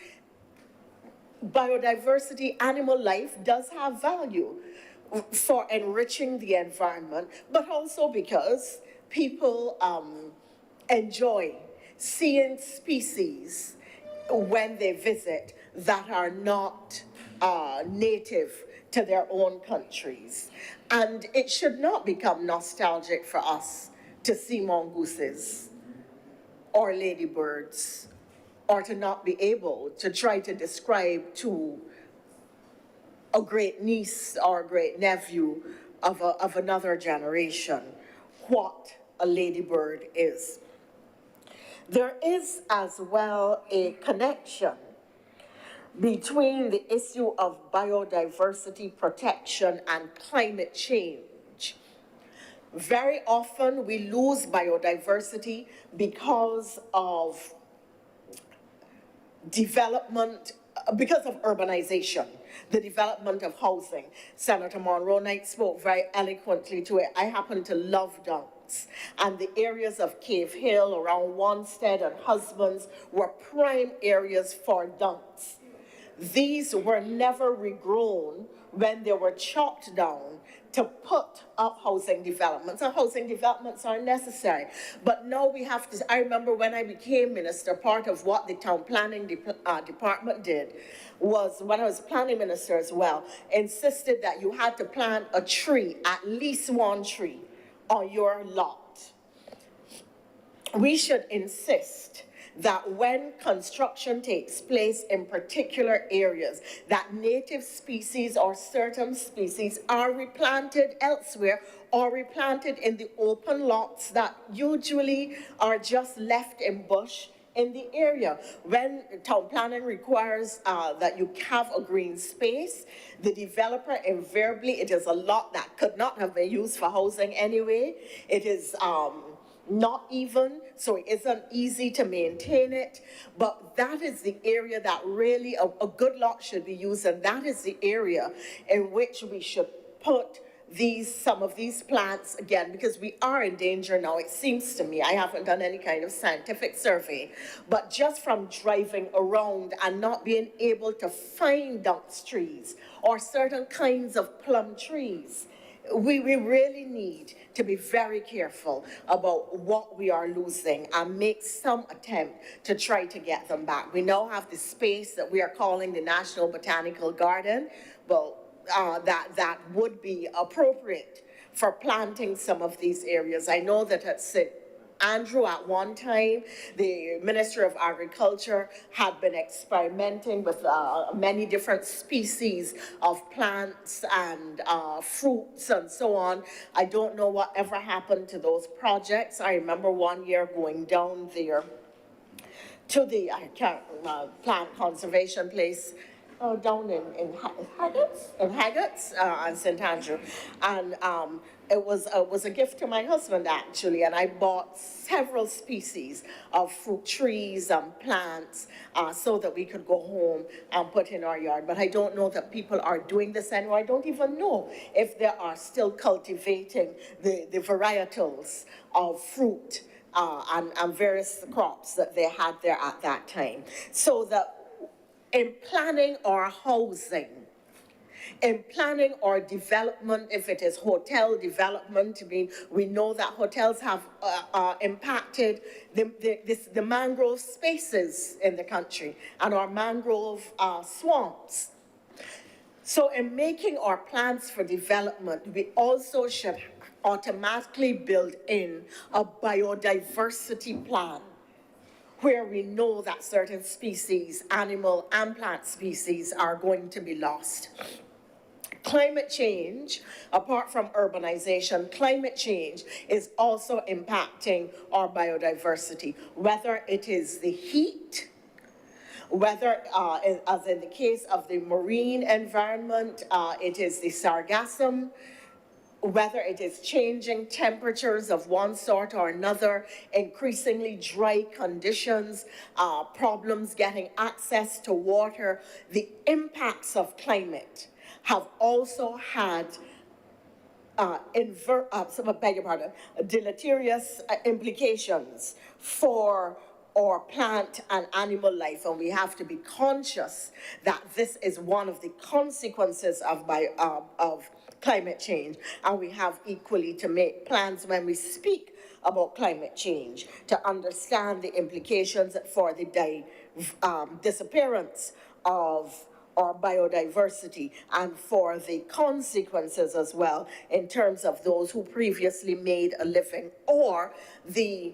Biodiversity, animal life does have value for enriching the environment, but also because people enjoy seeing species when they visit that are not native to their own countries. And it should not become nostalgic for us to see mongooses or ladybirds, or to not be able to try to describe to a great niece or a great nephew of another generation what a ladybird is. There is as well a connection between the issue of biodiversity protection and climate change. Very often we lose biodiversity because of development, because of urbanization, the development of housing. Senator Monroe Knight spoke very eloquently to it. I happen to love Dunks, and the areas of Cave Hill around Wanstead and Husbands were prime areas for Dunks. These were never regrown when they were chopped down to put up housing developments. And housing developments are necessary. But now we have to, I remember when I became minister, part of what the town planning department did was, when I was planning minister as well, insisted that you had to plant a tree, at least one tree, on your lot. We should insist that when construction takes place in particular areas, that native species or certain species are replanted elsewhere or replanted in the open lots that usually are just left in bush in the area. When town planning requires that you have a green space, the developer invariably, it is a lot that could not have been used for housing anyway. It is not even, so it isn't easy to maintain it, but that is the area that really a good lot should be used, and that is the area in which we should put some of these plants again, because we are in danger now, it seems to me. I haven't done any kind of scientific survey, but just from driving around and not being able to find Dunks trees or certain kinds of plum trees, we really need to be very careful about what we are losing and make some attempt to try to get them back. We now have the space that we are calling the National Botanical Garden. Well, that would be appropriate for planting some of these areas. I know that at St. Andrew at one time, the Minister of Agriculture had been experimenting with many different species of plants and fruits and so on. I don't know whatever happened to those projects. I remember one year going down there to the plant conservation place down in Haggett's, and St. Andrew. And it was a gift to my husband, actually, and I bought several species of fruit trees and plants so that we could go home and put in our yard. But I don't know that people are doing this anymore. I don't even know if they are still cultivating the varietals of fruit and various crops that they had there at that time. So that in planning our housing, in planning our development, if it is hotel development, I mean, we know that hotels have impacted the mangrove spaces in the country and our mangrove swamps. So in making our plans for development, we also should automatically build in a biodiversity plan, where we know that certain species, animal and plant species, are going to be lost. Climate change, apart from urbanization, climate change is also impacting our biodiversity, whether it is the heat, whether, as in the case of the marine environment, it is the sargassum, whether it is changing temperatures of one sort or another, increasingly dry conditions, problems getting access to water, the impacts of climate have also had deleterious implications for our plant and animal life, and we have to be conscious that this is one of the consequences of climate change, and we have equally to make plans when we speak about climate change to understand the implications for the disappearance of our biodiversity and for the consequences as well in terms of those who previously made a living, or the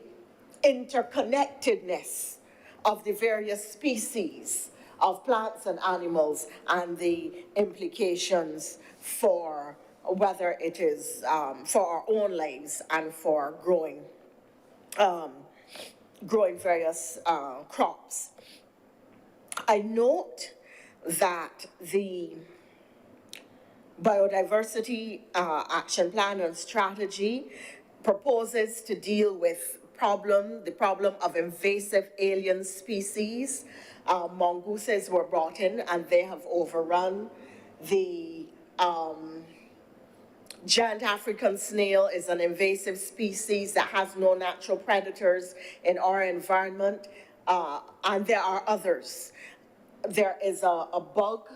interconnectedness of the various species of plants and animals and the implications for whether it is for our own lives and for growing various crops. I note that the Biodiversity Action Plan and Strategy proposes to deal with the problem of invasive alien species. Mongooses were brought in and they have overrun. The giant African snail is an invasive species that has no natural predators in our environment, and there are others. There is a bug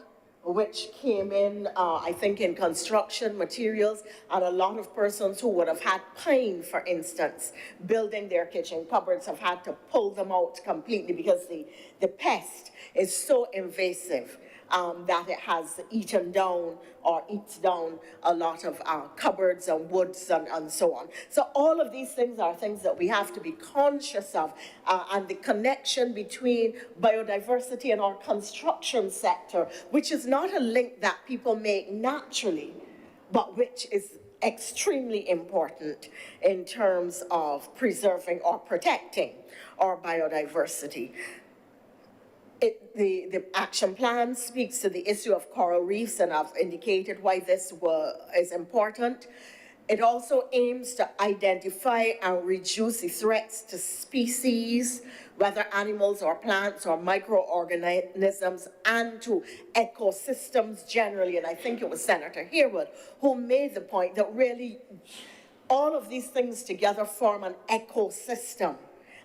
which came in, I think, in construction materials, and a lot of persons who would have had pine, for instance, building their kitchen cupboards have had to pull them out completely because the pest is so invasive that it has eaten down or eats down a lot of cupboards and woods and so on. So all of these things are things that we have to be conscious of, and the connection between biodiversity and our construction sector, which is not a link that people make naturally, but which is extremely important in terms of preserving or protecting our biodiversity. The action plan speaks to the issue of coral reefs, and I've indicated why this is important. It also aims to identify and reduce the threats to species, whether animals or plants or microorganisms, and to ecosystems generally. And I think it was Senator Hewitt who made the point that really all of these things together form an ecosystem,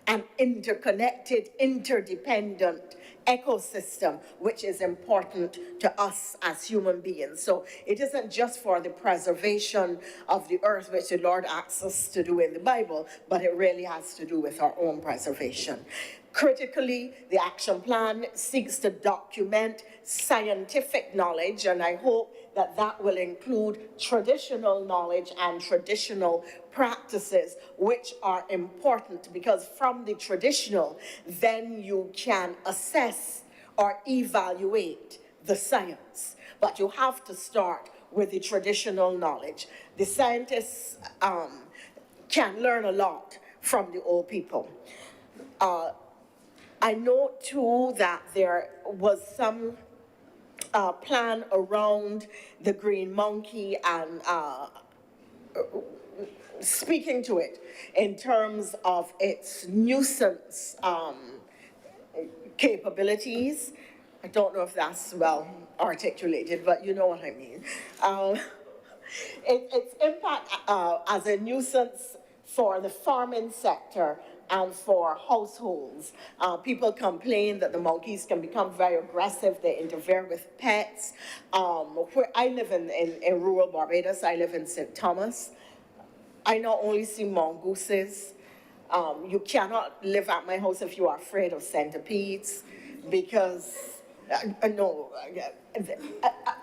an interconnected, interdependent ecosystem, which is important to us as human beings. So it isn't just for the preservation of the earth, which the Lord asks us to do in the Bible, but it really has to do with our own preservation. Critically, the action plan seeks to document scientific knowledge, and I hope that that will include traditional knowledge and traditional practices, which are important, because from the traditional, then you can assess or evaluate the science. But you have to start with the traditional knowledge. The scientists can learn a lot from the old people. I note too that there was some plan around the green monkey and speaking to it in terms of its nuisance capabilities. I don't know if that's well articulated, but you know what I mean. Its impact as a nuisance for the farming sector and for households. People complain that the monkeys can become very aggressive, they interfere with pets. Where I live in rural Barbados, I live in St. Thomas. I not only see mongooses, you cannot live at my house if you are afraid of centipedes, because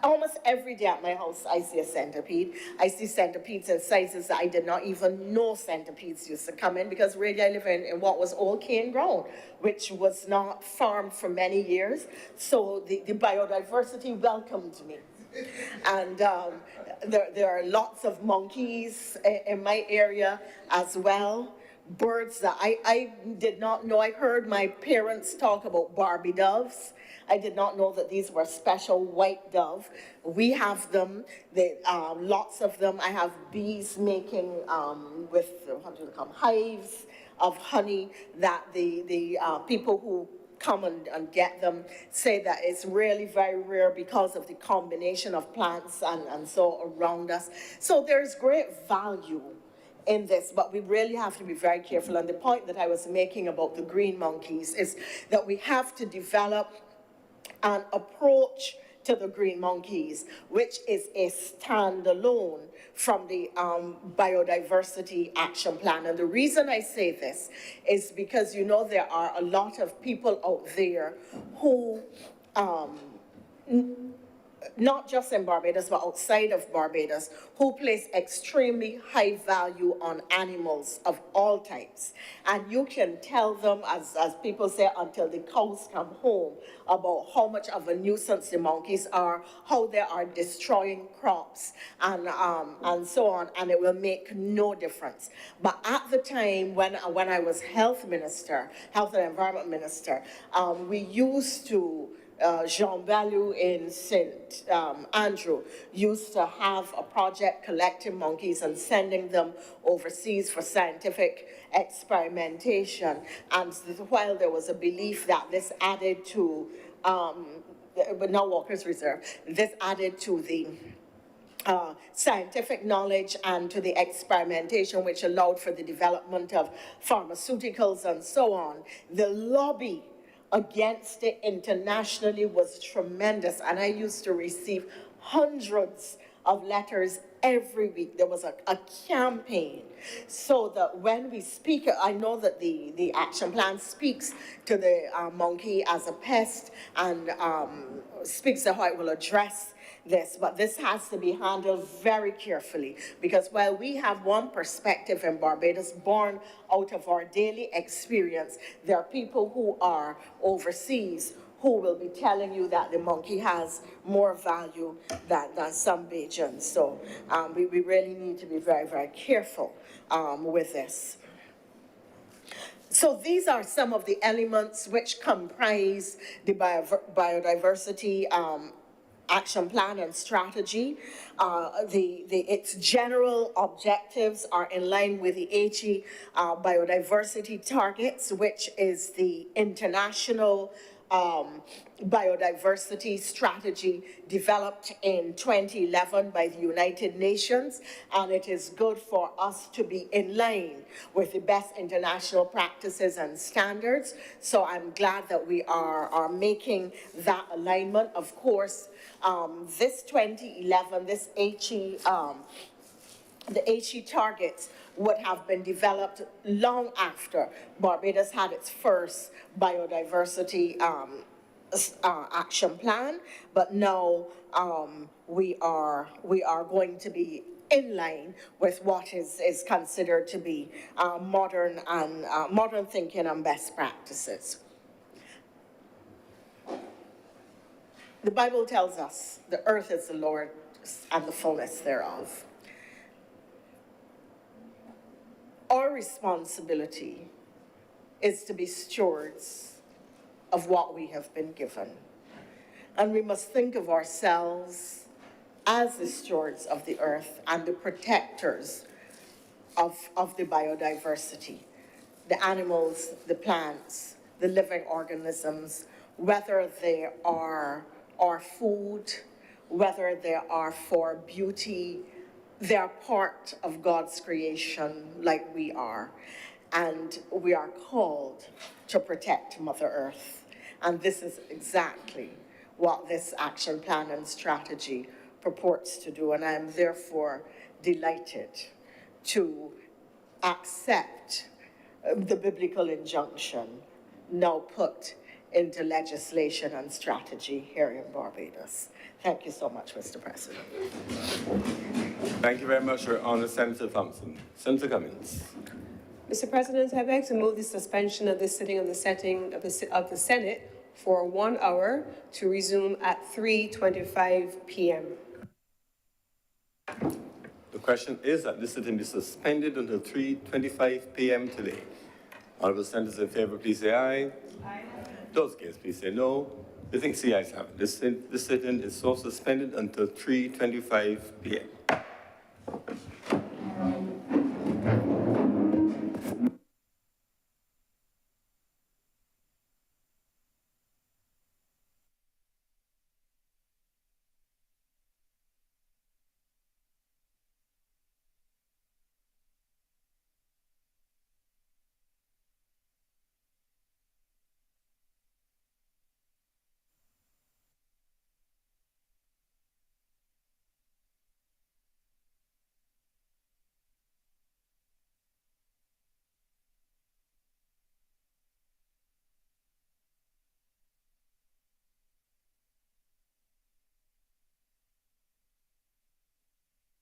almost every day at my house I see a centipede. I see centipedes in sizes that I did not even know centipedes used to come in, because really I live in what was old cane ground, which was not farmed for many years. So the biodiversity welcomed me. And there are lots of monkeys in my area as well. Birds that I did not know. I heard my parents talk about Barbie doves. I did not know that these were special white dove. We have them, lots of them. I have bees making with, what do they call them, hives of honey that the people who come and get them say that it's really very rare because of the combination of plants and so around us. So there's great value in this, but we really have to be very careful. And the point that I was making about the green monkeys is that we have to develop an approach to the green monkeys, which is a standalone from the biodiversity action plan. And the reason I say this is because, you know, there are a lot of people out there who not just in Barbados, but outside of Barbados, who place extremely high value on animals of all types. And you can tell them, as people say, until the cows come home, about how much of a nuisance the monkeys are, how they are destroying crops, and so on, and it will make no difference. But at the time when I was health and environment minister, we used to Jean Valou in St. Andrew used to have a project collecting monkeys and sending them overseas for scientific experimentation. And while there was a belief that this added to, but now Walker's Reserve, this added to the scientific knowledge and to the experimentation, which allowed for the development of pharmaceuticals and so on, the lobby against it internationally was tremendous. And I used to receive hundreds of letters every week. There was a campaign, so that when we speak, I know that the action plan speaks to the monkey as a pest and speaks to how it will address this, but this has to be handled very carefully, because while we have one perspective in Barbados born out of our daily experience, there are people who are overseas who will be telling you that the monkey has more value than some Bajans. So we really need to be very, very careful with this. So these are some of the elements which comprise the biodiversity action plan and strategy. Its general objectives are in line with the HE biodiversity targets, which is the international biodiversity strategy developed in 2011 by the United Nations, and it is good for us to be in line with the best international practices and standards. So I'm glad that we are making that alignment. Of course, this 2011, this HE, the HE targets would have been developed long after Barbados had its first biodiversity action plan, but now we are going to be in line with what is considered to be modern thinking and best practices. The Bible tells us the earth is the Lord's and the fullness thereof. Our responsibility is to be stewards of what we have been given. And we must think of ourselves as the stewards of the earth and the protectors of the biodiversity, the animals, the plants, the living organisms, whether they are our food, whether they are for beauty, they are part of God's creation like we are. And we are called to protect Mother Earth. And this is exactly what this action plan and strategy purports to do. And I am therefore delighted to accept the biblical injunction now put into legislation and strategy here in Barbados. Thank you so much, Mr. President. Thank you very much, Your Honor, Senator Thompson. Senator Cummings. Mr. President, I'd like to move the suspension of this sitting of the Senate for 1 hour to resume at 3:25 p.m. The question is that this sitting be suspended until 3:25 p.m. today. Honourable senators in favour, please say aye. Aye. Those against, please say no. The ayes have it. This sitting is so suspended until 3:25 p.m.